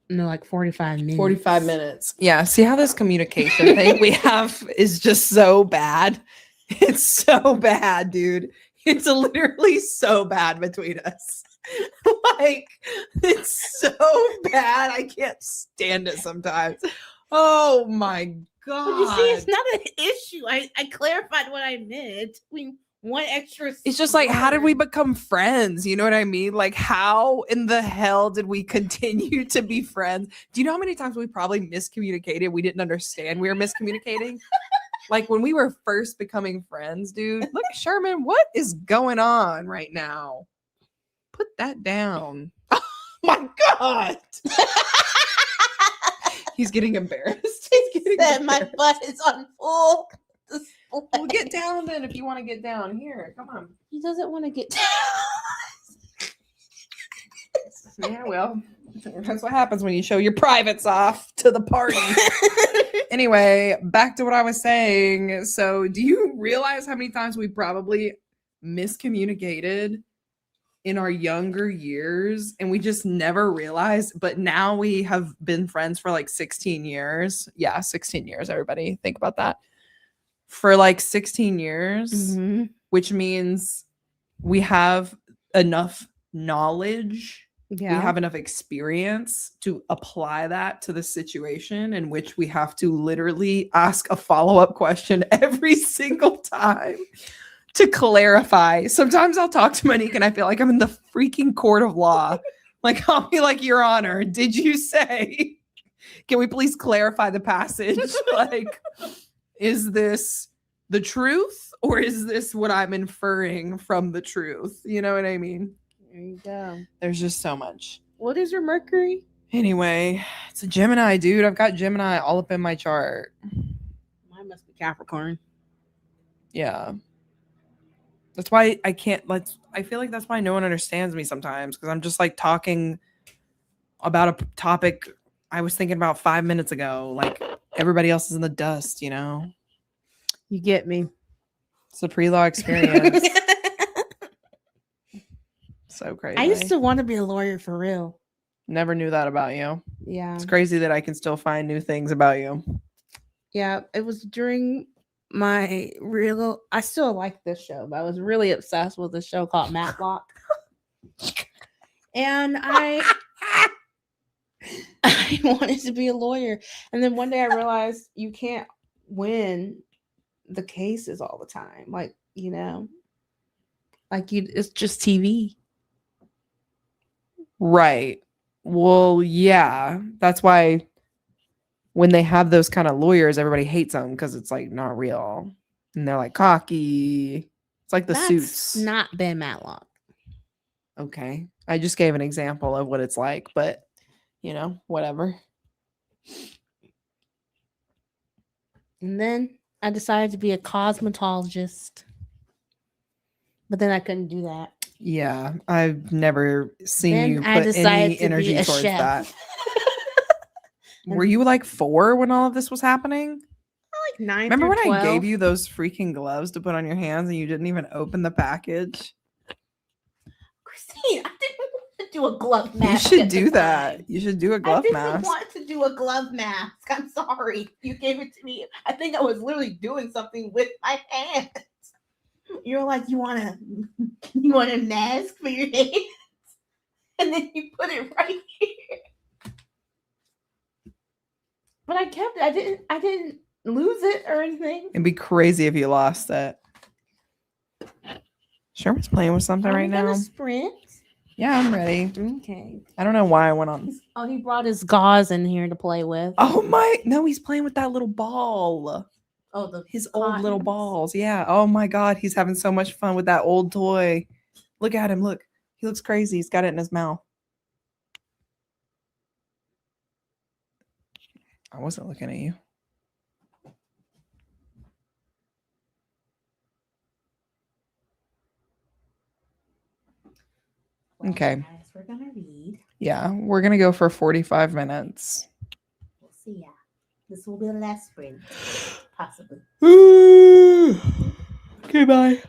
No, like 45 minutes. 45 minutes. Yeah. See how this communication thing we have is just so bad? It's so bad, dude. It's literally so bad between us. Like, it's so bad. I can't stand it sometimes. Oh my God. But you see, it's not an issue. I clarified what I meant. One extra. It's just like, how did we word. become friends? You know what I mean? Like, how in the hell did we continue to be friends? Do you know how many times we probably miscommunicated? We didn't understand we were miscommunicating. Like when we were first becoming friends, dude. Look, Sherman, what is going on right now? Put that down. Oh my God. He's getting embarrassed. He's getting That my embarrassed. butt is on full display. Well, get down then if you want to get down. Here, come on. He doesn't want to get down. Yeah, well, that's what happens when you show your privates off to the party. Anyway, back to what I was saying. So, do you realize how many times we probably miscommunicated in our younger years and we just never realized? But now we have been friends for like 16 years. Yeah, 16 years, everybody. Think about that. For like 16 years, which means we have enough knowledge. Yeah. We have enough experience to apply that to the situation in which we have to literally ask a follow-up question every single time to clarify. Sometimes I'll talk to Monique and I feel like I'm in the freaking court of law. Like, I'll be like, Your Honor, did you say, can we please clarify the passage? Like, is this the truth or is this what I'm inferring from the truth? You know what I mean? There you go. There's just so much. What is your Mercury? Anyway, it's a Gemini, dude. I've got Gemini all up in my chart. Mine must be Capricorn. Yeah. That's why I can't, I feel like that's why no one understands me sometimes, because I'm just like talking about a topic I was thinking about 5 minutes ago. Like everybody else is in the dust, you know? You get me. It's a pre-law experience. So crazy. I used to want to be a lawyer for real. Never knew that about you. Yeah. It's crazy that I can still find new things about you. Yeah. It was during my real, I still like this show, but I was really obsessed with a show called Matlock. And I wanted to be a lawyer. And then one day I realized you can't win the cases all the time. Like, you know, like it's just TV. Right. Well, yeah. That's why when they have those kind of lawyers, everybody hates them because it's like not real. And they're like cocky. It's like the That's Suits. not Ben Matlock. Okay. I just gave an example of what it's like, but you know, whatever. And then I decided to be a cosmetologist. But then I couldn't do that. Yeah. I've never seen Then you I put decided any to be energy a towards chef. that. Were you like 4 when all of this was happening? Like 9 Remember through when 12? I gave you those freaking gloves to put on your hands and you didn't even open the package? Christine, I didn't want to do a glove You mask. should at the do that. time. You should do a I glove didn't mask. want to do a glove mask. I'm sorry. You gave it to me. I think I was literally doing something with my hands. You're like, you want a mask for your hands? And then you put it right here. But I kept it. I didn't lose it or anything. It'd be crazy if you lost it. Sherman's playing with something Are right we gonna now. sprint? Yeah, I'm ready. Okay. I don't know why I went on. Oh, he brought his gauze in here to play with. Oh my! No, he's playing with that little ball. Oh, His old little cottons. balls. Yeah. Oh my God, he's having so much fun with that old toy. Look at him. Look, he looks crazy. He's got it in his mouth. I wasn't looking at you. Well, Okay. guys, we're gonna read. Yeah, we're gonna go for 45 minutes. We'll see ya. This will be the last sprint, possibly. Okay, bye.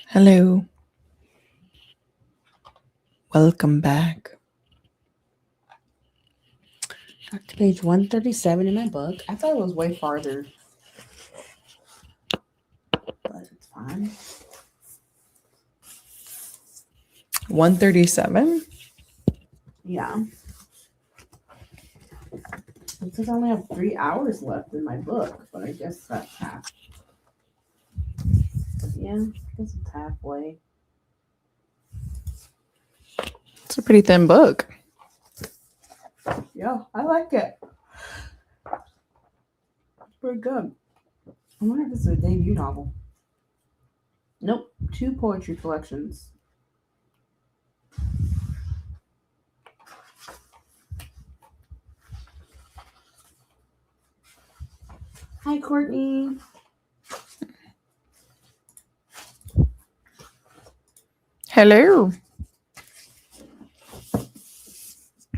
Hello. Welcome back. Got to page 137 in my book. I thought it was way farther. But it's fine. 137. Yeah. It says I only have 3 hours left in my book, but I guess that's half. Yeah, I guess it's halfway. It's a pretty thin book. Yeah, I like it. It's pretty good. I wonder if this is a debut novel. Nope, 2 poetry collections. Hi, Courtney. Hello.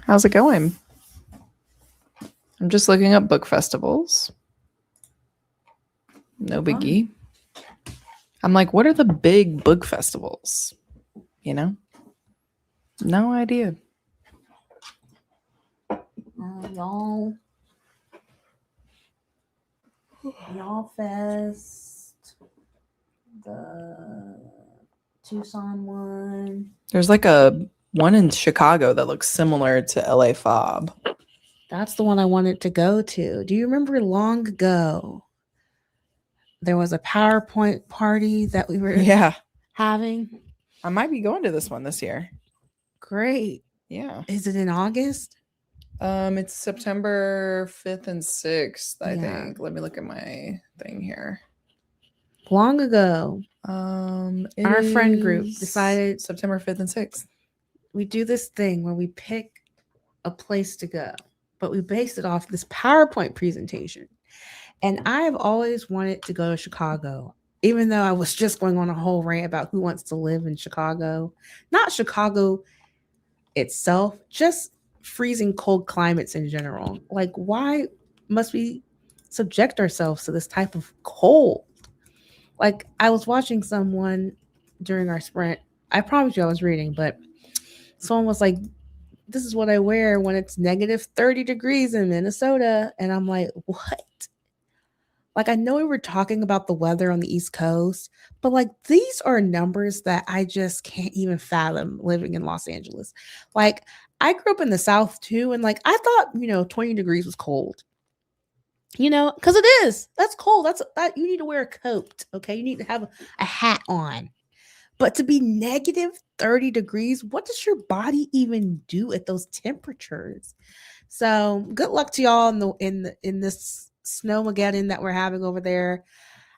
How's it going? I'm just looking up book festivals. No biggie. I'm like, what are the big book festivals? You know? No idea. Y'all Fest, the Tucson one. There's like a one in Chicago that looks similar to LA Fob. That's the one I wanted to go to. Do you remember long ago? There was a PowerPoint party that we were Yeah. having. I might be going to this one this year. Great. Yeah. Is it in August? It's September 5th and 6th, I Yeah. think. Let me look at my thing here. Long ago, It our friend group is decided September 5th and 6th. we do this thing where we pick a place to go, but we based it off this PowerPoint presentation. And I've always wanted to go to Chicago, even though I was just going on a whole rant about who wants to live in Chicago. Not Chicago itself, just freezing cold climates in general. Like, why must we subject ourselves to this type of cold? Like, I was watching someone during our sprint. I promise you I was reading, but someone was like, this is what I wear when it's negative 30 degrees in Minnesota. And I'm like, what? Like, I know we were talking about the weather on the East Coast, but like, these are numbers that I just can't even fathom living in Los Angeles. Like, I grew up in the South too. And like, I thought, 20 degrees was cold. Because it is. That's cold. That you need to wear a coat. Okay. You need to have a hat on. But to be negative 30 degrees, what does your body even do at those temperatures? So good luck to y'all in this snowmageddon that we're having over there.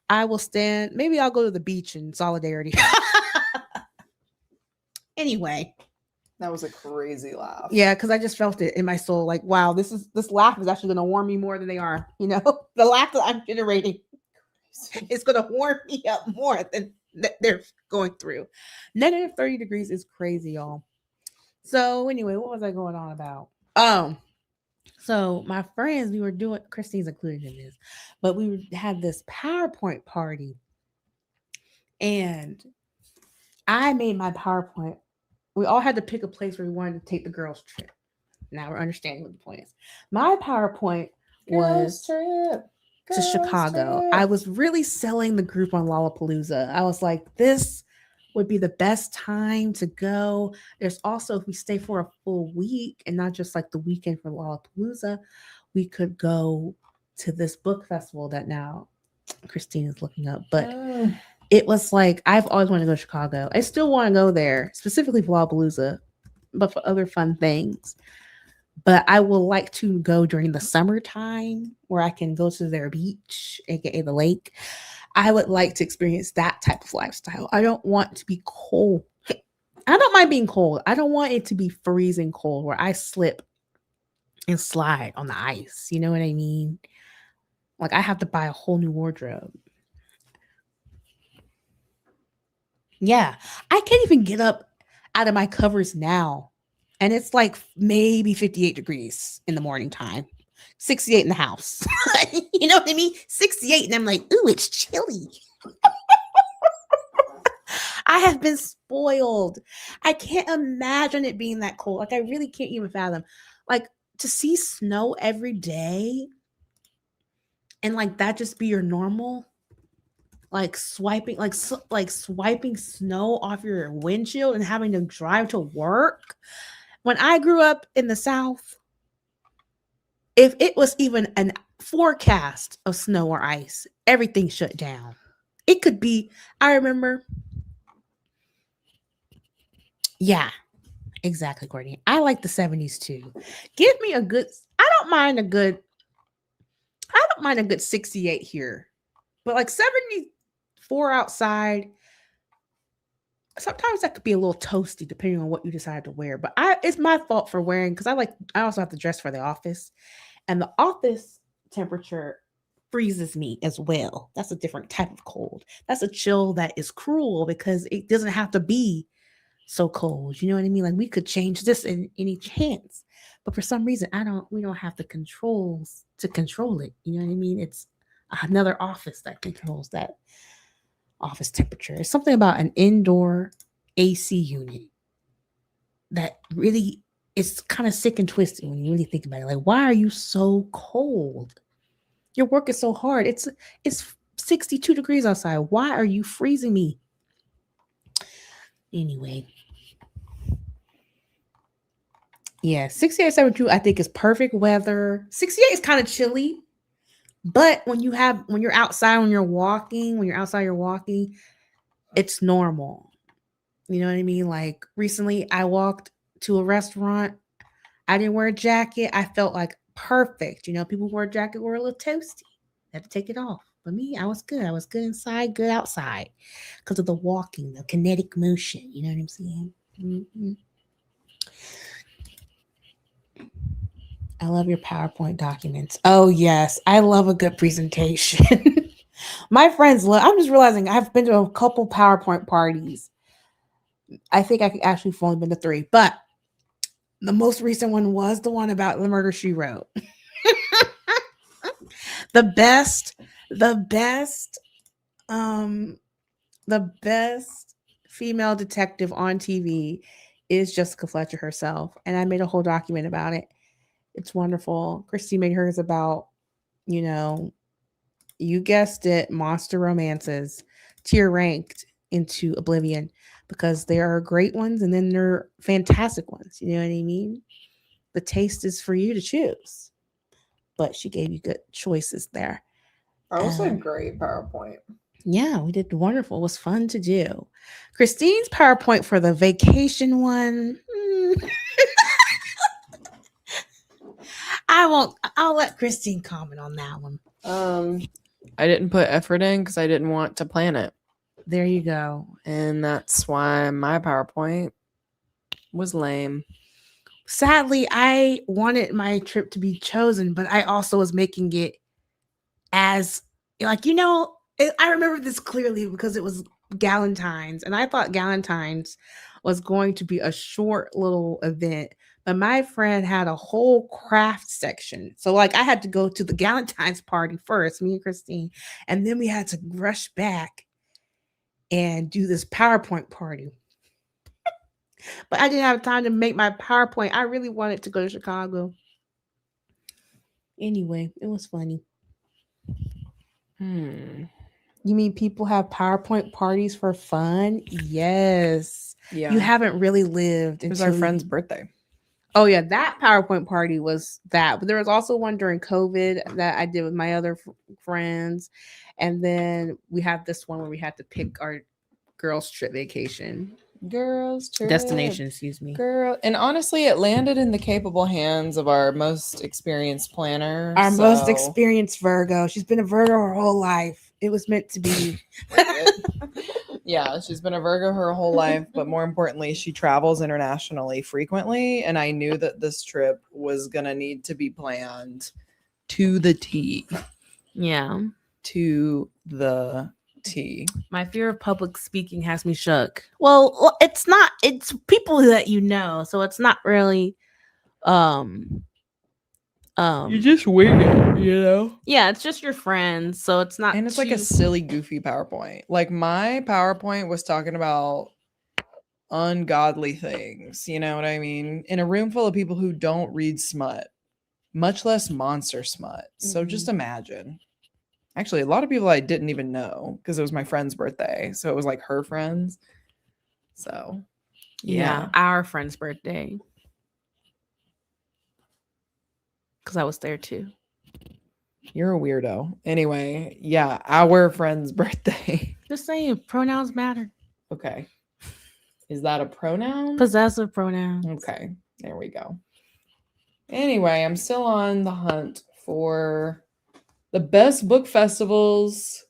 I will stand. Maybe I'll go to the beach in solidarity. Anyway. That was a crazy laugh. Yeah, because I just felt it in my soul. Like, wow, this laugh is actually going to warm me more than they are. The laugh that I'm generating is going to warm me up more than they're going through. Negative 30 degrees is crazy, y'all. So anyway, what was I going on about? So my friends, we were doing, Christine's included in this, but we had this PowerPoint party, and I made my PowerPoint. We all had to pick a place where we wanted to take the girls' trip. Now we're understanding what the point is. My PowerPoint was to Chicago. Trip. I was really selling the group on Lollapalooza. I was like, this would be the best time to go. There's also, if we stay for a full week and not just like the weekend for Lollapalooza, we could go to this book festival that now Christine is looking up. But it was like, I've always wanted to go to Chicago. I still want to go there, specifically for Lollapalooza, but for other fun things. But I will like to go during the summertime where I can go to their beach, aka the lake. I would like to experience that type of lifestyle. I don't want to be cold. I don't mind being cold. I don't want it to be freezing cold where I slip and slide on the ice. You know what I mean? Like, I have to buy a whole new wardrobe. Yeah, I can't even get up out of my covers now. And it's like maybe 58 degrees in the morning time. 68 in the house. You know what I mean? 68. And I'm like, ooh, it's chilly. I have been spoiled. I can't imagine it being that cold. Like I really can't even fathom. Like to see snow every day and like that just be your normal, like swiping like swiping snow off your windshield and having to drive to work. When I grew up in the South, if it was even an forecast of snow or ice, everything shut down. It could be, I remember. Yeah, exactly, Courtney. I like the 70s too. Give me a good, I don't mind a good 68 here. But like 74 outside, sometimes that could be a little toasty depending on what you decide to wear. But it's my fault for wearing because I also have to dress for the office. And the office temperature freezes me as well. That's a different type of cold. That's a chill that is cruel because it doesn't have to be so cold. You know what I mean? Like we could change this in any chance. But for some reason, we don't have the controls to control it. You know what I mean? It's another office that controls that office temperature. It's something about an indoor AC unit that really it's kind of sick and twisted when you really think about it. Like, why are you so cold? You're working so hard. It's 62 degrees outside. Why are you freezing me? Anyway. Yeah, 68, 72, I think is perfect weather. 68 is kind of chilly. But when you're outside, when you're outside, you're walking, it's normal. You know what I mean? Like recently I walked to a restaurant. I didn't wear a jacket. I felt like perfect. You know, people who wear a jacket were a little toasty. Had to take it off. But me, I was good. I was good inside, good outside. Because of the walking, the kinetic motion. You know what I'm saying? Mm-hmm. I love your PowerPoint documents. Oh, yes. I love a good presentation. My friends love, I'm just realizing I've been to a couple PowerPoint parties. I think I actually have only been to 3, but the most recent one was the one about the Murder, She Wrote. the best female detective on TV is Jessica Fletcher herself. And I made a whole document about it. It's wonderful. Christy made hers about, you know, you guessed it, monster romances, tier ranked into oblivion because there are great ones and then there are fantastic ones. You know what I mean? The taste is for you to choose. But she gave you good choices there. I also had great PowerPoint. Yeah, we did wonderful. It was fun to do. Christine's PowerPoint for the vacation one. I'll let Christine comment on that one. I didn't put effort in because I didn't want to plan it. There you go. And that's why my PowerPoint was lame. Sadly, I wanted my trip to be chosen, but I also was making it as like, you know, I remember this clearly because it was Galentine's, and I thought Galentine's was going to be a short little event, but my friend had a whole craft section. So like I had to go to the Galentine's party first, me and Christine, and then we had to rush back and do this PowerPoint party. But I didn't have time to make my PowerPoint. I really wanted to go to Chicago. Anyway, it was funny. You mean people have PowerPoint parties for fun? Yes. Yeah. You haven't really lived. It was our friend's birthday. Oh, yeah. That PowerPoint party was that. But there was also one during COVID that I did with my other friends. And then we had this one where we had to pick our girls' trip vacation. Girls' trip. Destination, excuse me. And honestly, it landed in the capable hands of our most experienced planner. Our most experienced Virgo. She's been a Virgo her whole life. It was meant to be. Yeah, she's been a Virgo her whole life, but more importantly, she travels internationally frequently, and I knew that this trip was going to need to be planned to the T. Yeah. To the T. My fear of public speaking has me shook. Well, it's people that you know, so it's not really just wing it, you know? Yeah, it's just your friends, so it's not. And it's like a too- silly, goofy PowerPoint. Like my PowerPoint was talking about ungodly things. You know what I mean? In a room full of people who don't read smut, much less monster smut. So just imagine. Actually, a lot of people I didn't even know because it was my friend's birthday. So it was like her friends. So yeah, our friend's birthday. Because I was there too. You're a weirdo. Anyway, yeah, our friend's birthday. Just saying, pronouns matter. Okay. Is that a pronoun? Possessive pronouns. Okay, there we go. Anyway, I'm still on the hunt for the best book festivals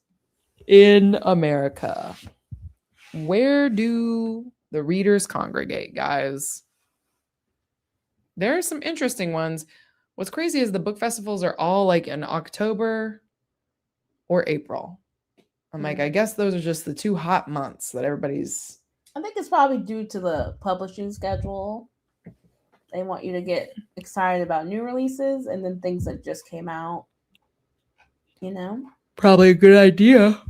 in America. Where do the readers congregate, guys? There are some interesting ones. What's crazy is the book festivals are all like in October or April. I'm like, I guess those are just the 2 hot months that everybody's. I think it's probably due to the publishing schedule. They want you to get excited about new releases and then things that just came out. You know? Probably a good idea.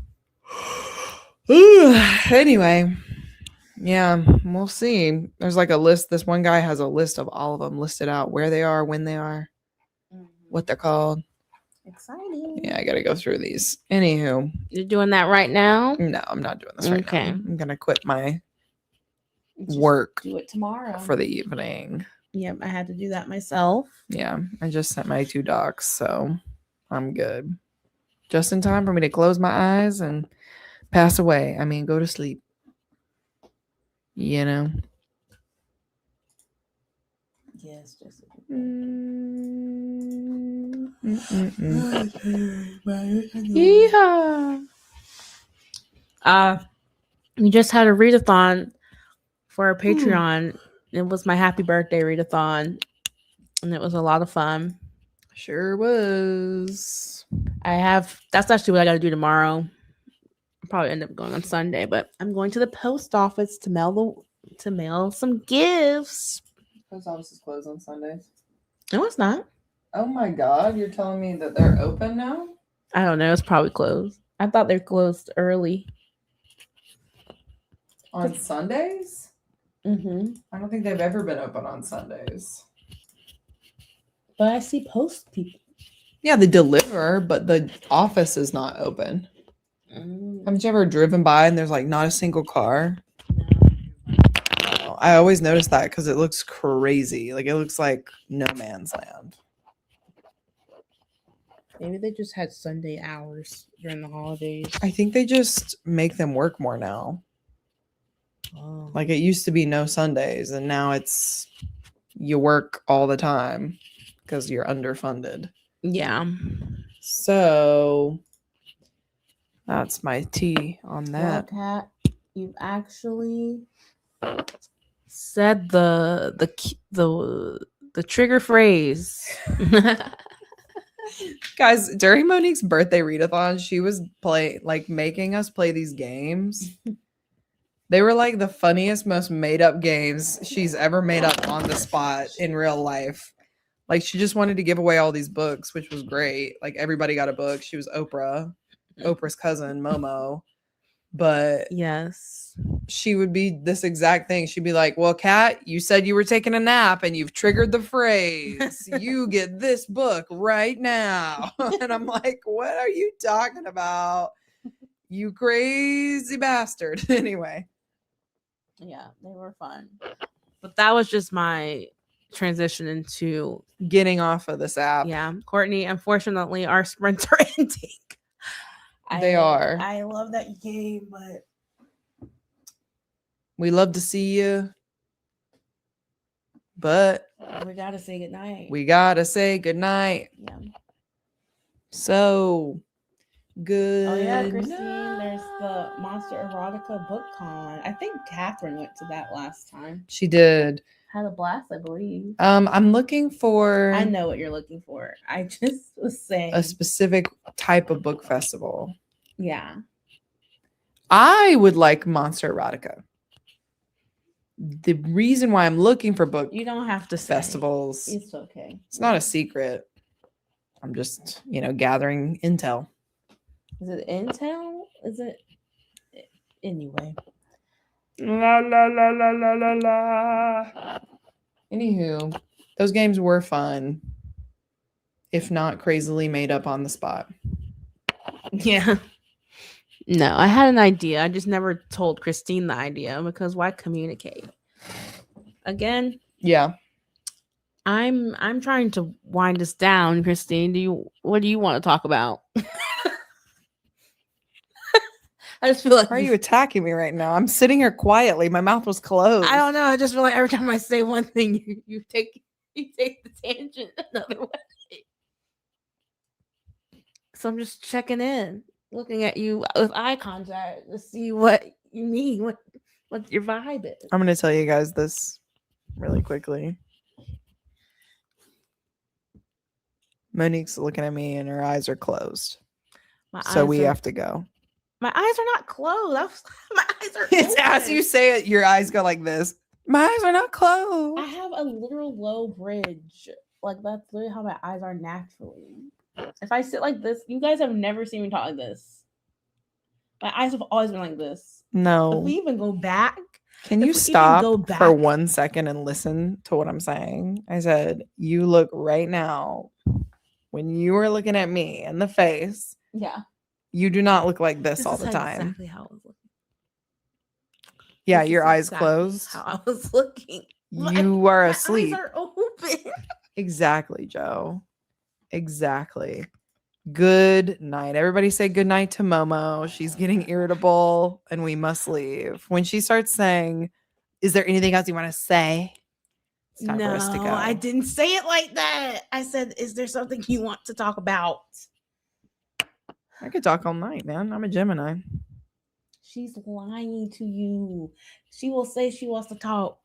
Anyway, yeah, we'll see. There's like a list. This one guy has a list of all of them listed out, where they are, when they are, what they're called. Exciting. Yeah, I gotta go through these. Anywho, You're doing that right now? no, I'm not doing this right now. Okay. I'm gonna quit my Just work do it tomorrow. for the evening. Yep, I had to do that myself. Yeah, I just sent my 2 docs, so I'm good. Just in time for me to close my eyes and pass away. I mean, go to sleep. You know? Yes, just Yeehaw. We just had a readathon for our Patreon. It was my happy birthday readathon, and it was a lot of fun. Sure was. That's actually what I got to do tomorrow. I'll probably end up going on Sunday, but I'm going to the post office to mail some gifts. Post office is closed on Sundays. No, it's not. Oh my god, you're telling me that they're open now? I don't know. It's probably closed. I thought they're closed early. On Sundays? Mm-hmm. I don't think they've ever been open on Sundays. But I see post people. Yeah, they deliver, but the office is not open. Haven't you ever driven by and there's like not a single car? No. I always notice that because it looks crazy. Like it looks like no man's land. Maybe they just had Sunday hours during the holidays. I think they just make them work more now. Oh. Like it used to be no Sundays, and now it's you work all the time because you're underfunded. Yeah. So that's my tea on that. Kat, you've actually said the trigger phrase. Guys, during Monique's birthday readathon, she was making us play these games. They were like the funniest, most made up games she's ever made up on the spot in real life. Like she just wanted to give away all these books, which was great. Like everybody got a book. She was Oprah's cousin, Momo. But Yes. she would be this exact thing. She'd be like, well, Kat, you said you were taking a nap and you've triggered the phrase. You get this book right now. And I'm like, what are you talking about? You crazy bastard. Anyway. Yeah, they were fun. But that was just my transition into Getting off of this app. yeah. Courtney, unfortunately, our sprints are ending. They are. I love that game, but We love to see you. But we gotta say goodnight. we gotta say goodnight. Yeah. So good. Oh yeah, Christine. There's the Monster Erotica Book Con. I think Catherine went to that last time. She did. Had a blast, I believe. I'm looking for I know what you're looking for. I just was saying. a specific type of book festival. Yeah. I would like Monster Erotica. The reason why I'm looking for book You don't have to say. festivals, It's okay. it's not a secret. I'm just, gathering intel. Is it Intel? Is it anyway? La la la la la la la. Anywho, those games were fun, if not crazily made up on the spot. Yeah. No, I had an idea. I just never told Christine the idea because why communicate? Again, Yeah. I'm trying to wind us down, Christine. What do you want to talk about? I just feel like Why are you attacking me right now? I'm sitting here quietly. My mouth was closed. I don't know. I just feel like every time I say one thing, you take the tangent another way. So I'm just checking in, looking at you with eye contact to see what you mean, what your vibe is. I'm going to tell you guys this really quickly. Monique's looking at me and her eyes are closed. So we have to go. My eyes are not closed. My eyes are It's open. as you say it, your eyes go like this. My eyes are not closed. I have a literal low bridge. Like that's literally how my eyes are naturally. If I sit like this, you guys have never seen me talk like this. My eyes have always been like this. No. If we even go back, Can if you we even stop go for back- 1 second and listen to what I'm saying? I said, you look right now, when you are looking at me in the face, yeah, you do not look like this all is the time. Exactly how I was looking. Yeah, This your is eyes exactly closed. How I was looking. You are my asleep. Eyes are open. Exactly, Joe. Exactly. Good night. Everybody say good night to Momo. She's getting irritable and we must leave. When she starts saying, is there anything else you want to say? It's time for us to go. I didn't say it like that. I said, is there something you want to talk about? I could talk all night, man. I'm a Gemini. She's lying to you. She will say she wants to talk.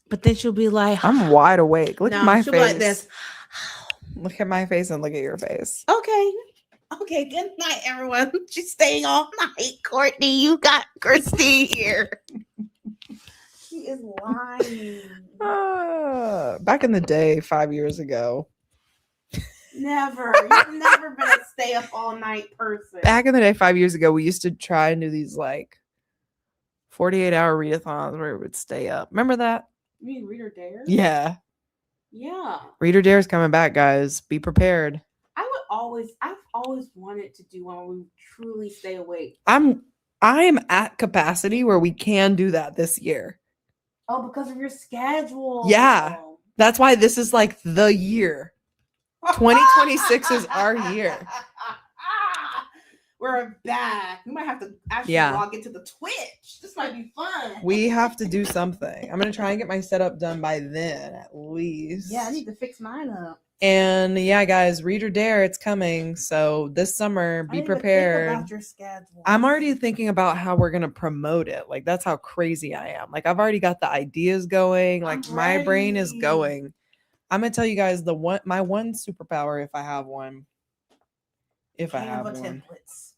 But then she'll be like, I'm wide awake. Look at my she'll face. be like this. Look at my face and look at your face. Okay. Okay, good night, everyone. She's staying all night. Courtney, you got Christine here. She is lying. Back in the day, 5 years ago. Never. You've never been a stay up all night person. Back in the day, 5 years ago, we used to try and do these like 48-hour readathons where we would stay up. Remember that? You mean Reader Dare? Yeah. Yeah. Reader Dare is coming back, guys. Be prepared. I've always wanted to do one where we truly stay awake. I am at capacity where we can do that this year. Oh, because of your schedule. Yeah. That's why this is like the year. 2026 is our year. We're back. We might have to actually log into the Twitch. This might be fun. We have to do something. I'm going to try and get my setup done by then, at least. Yeah, I need to fix mine up. And yeah, guys, Reader Dare, it's coming. So this summer, be prepared. Think about your schedule. I'm already thinking about how we're going to promote it. Like, that's how crazy I am. Like, I've already got the ideas going. Like, my brain is going. I'm going to tell you guys my one superpower, if I have one. If I have one. Templates.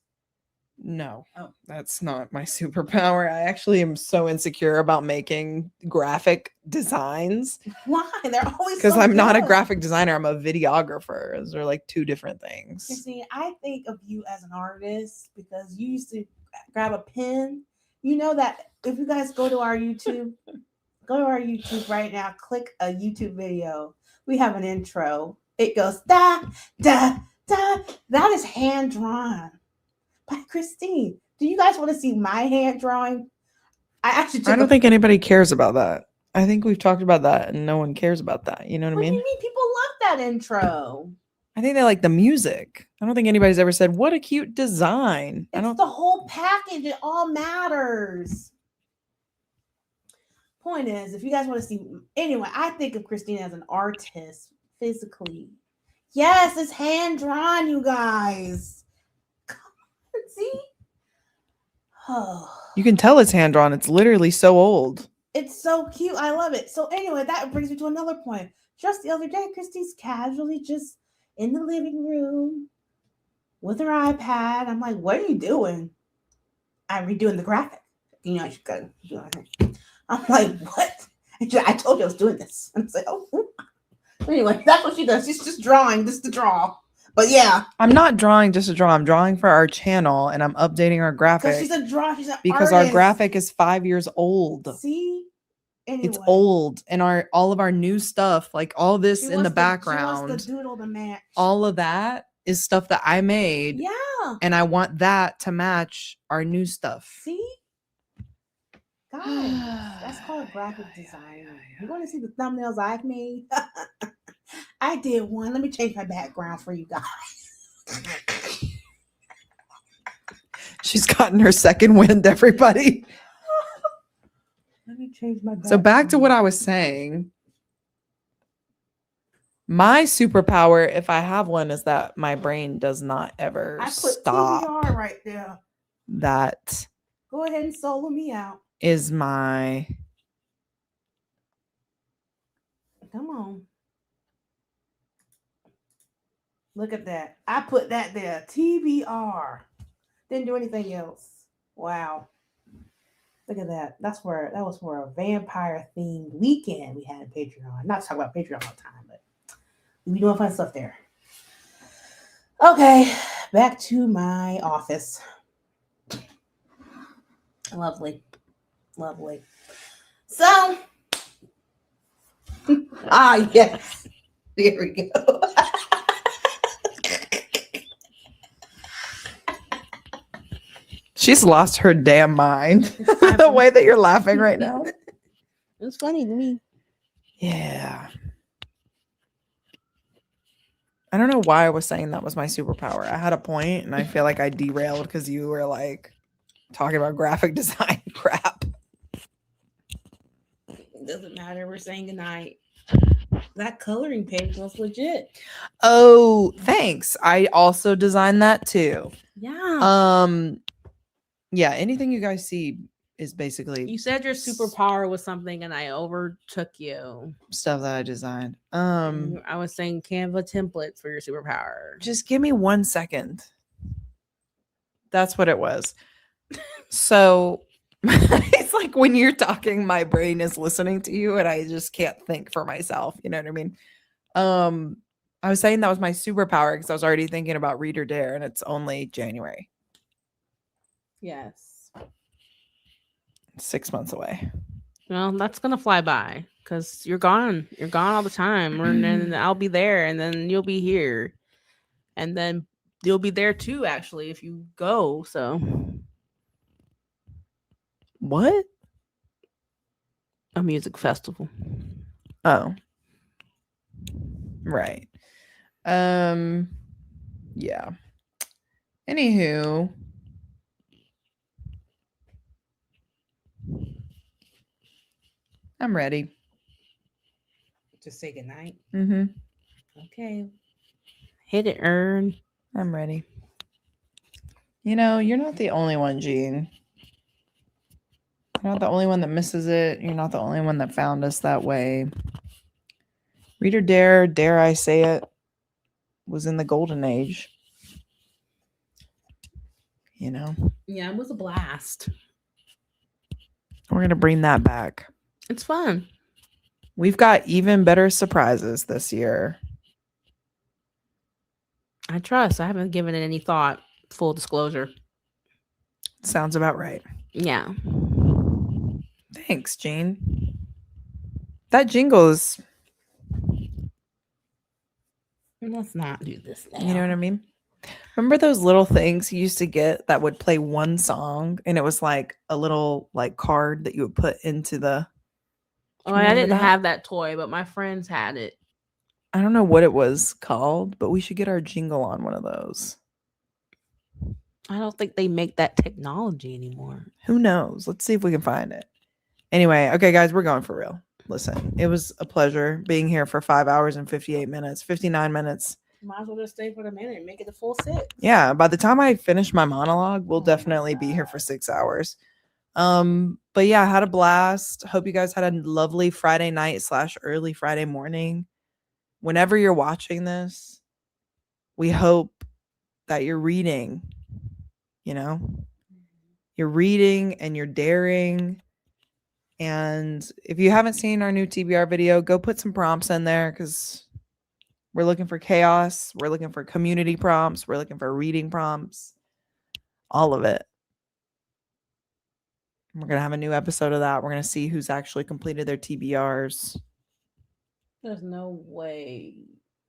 No, that's not my superpower. I actually am so insecure about making graphic designs. Why? They're always because so I'm not a good. graphic designer. I'm a videographer. Those are like two different things. See, I think of you as an artist because you used to grab a pen. You know that if you guys go to our YouTube right now, click a YouTube video. We have an intro. It goes da da da. That is hand drawn by Christine. Do you guys want to see my hand drawing? I don't think anybody cares about that. I think we've talked about that and no one cares about that. You know what I mean? What do you mean? People love that intro. I think they like the music. I don't think anybody's ever said, what a cute design. It's the whole package. It all matters. Point is, if you guys want to see, anyway, I think of Christine as an artist physically. Yes, it's hand drawn, you guys. Come on, see? Oh. You can tell it's hand drawn. It's literally so old. It's so cute. I love it. So anyway, that brings me to another point. Just the other day, Christine's casually just in the living room with her iPad. I'm like, what are you doing? I'm redoing the graphic. You know, I should go. I'm like, what? I told you I was doing this. And I was like, oh, Anyway, that's what she does. She's just drawing just to draw. But yeah, I'm not drawing just to draw. I'm drawing for our channel and I'm updating our because graphic she's a draw. She's an because our artist. graphic is 5 years old. See, anyway, It's old, and all of our new stuff, like all this She in the wants background, she wants the doodle to match. all of that is stuff that I made, Yeah. and I want that to match our new stuff. See, guys, that's called graphic design. You want to see the thumbnails I've made? I did one. Let me change my background for you guys. She's gotten her second wind, everybody. Let me change my background. So back to what I was saying. My superpower, if I have one, is that my brain does not ever I put stop. TBR right there. That Go ahead and solo me out. is my Come on. Look at that. I put that there. TBR. Didn't do anything else. Wow. Look at that. That was for a vampire themed weekend we had in Patreon. Not to talk about Patreon all the time, but we be doing fun stuff there. Okay, back to my office. Lovely. Lovely. So, yes. There we go. She's lost her damn mind. The way that you're laughing right now. It's funny to me. Yeah. I don't know why I was saying that was my superpower. I had a point and I feel like I derailed because you were like talking about graphic design crap. It doesn't matter. We're saying goodnight. That coloring page was legit. Oh, thanks. I also designed that too. Yeah. Yeah, anything you guys see is basically You said your superpower was something and I overtook you. stuff that I designed. I was saying Canva templates for your superpower. Just give me 1 second. That's what it was. So it's like when you're talking, my brain is listening to you and I just can't think for myself. You know what I mean? I was saying that was my superpower because I was already thinking about Reader Dare and it's only January. Yes. 6 months away. Well, that's gonna fly by because you're gone. You're gone all the time. And then I'll be there, and then you'll be here, and then you'll be there too. Actually, if you go, so What? a music festival. Oh. Right. Yeah. Anywho. I'm ready. Just say goodnight. Mm-hmm. Okay. Hit it, Earn. I'm ready. You know, you're not the only one, Jean. You're not the only one that misses it. You're not the only one that found us that way. Reader dare I say it, was in the golden age. You know? Yeah, it was a blast. We're going to bring that back. It's fun. We've got even better surprises this year. I trust. I haven't given it any thought. Full disclosure. Sounds about right. Yeah. Thanks, Jean. That jingle is, Let's not do this now. you know what I mean? Remember those little things you used to get that would play one song and it was like a little like card that you would put into the... Oh, I didn't have that toy, but my friends had it. I don't know what it was called, but we should get our jingle on one of those. I don't think they make that technology anymore. Who knows? Let's see if we can find it. Anyway, okay, guys, we're going for real. Listen, it was a pleasure being here for 5 hours and 58 minutes, 59 minutes. Might as well just stay for the minute and make it a full 6. Yeah, by the time I finish my monologue, we'll Oh my definitely be here for God. 6 hours. But yeah, I had a blast. Hope you guys had a lovely Friday night / early Friday morning. Whenever you're watching this, we hope that you're reading, you know, you're reading and you're daring. And if you haven't seen our new TBR video, go put some prompts in there because We're looking for chaos. We're looking for community prompts. We're looking for reading prompts. All of it. We're going to have a new episode of that. We're going to see who's actually completed their TBRs. There's no way.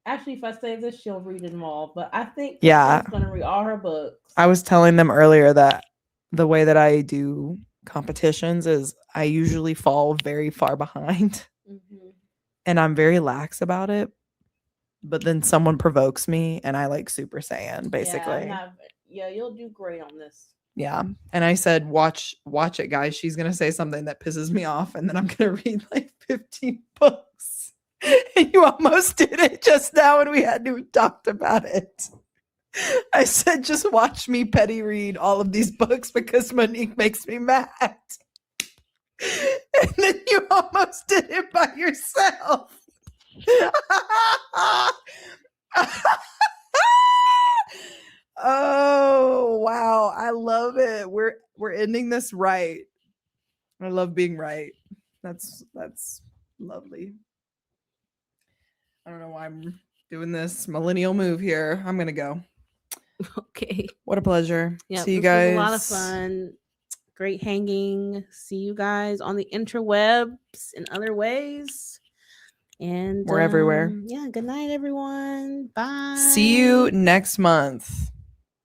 Actually, if I say this, she'll read them all. But I think Yeah. she's going to read all her books. I was telling them earlier that the way that I do competitions is I usually fall very far behind Mhm. and I'm very lax about it. But then someone provokes me and I like Super Saiyan, basically. Yeah, you'll do great on this. Yeah. And I said, watch it, guys. She's going to say something that pisses me off. And then I'm going to read like 15 books. And you almost did it just now when we hadn't even talked about it. I said, just watch me petty read all of these books because Monique makes me mad. And then you almost did it by yourself. Oh wow, I love it. We're ending this right. I love being right. That's lovely. I don't know why I'm doing this millennial move here. I'm gonna go. Okay. What a pleasure. Yeah, See you this guys. was a lot of fun. Great hanging. See you guys on the interwebs in other ways. And We're everywhere. Yeah, good night, everyone. Bye. See you next month.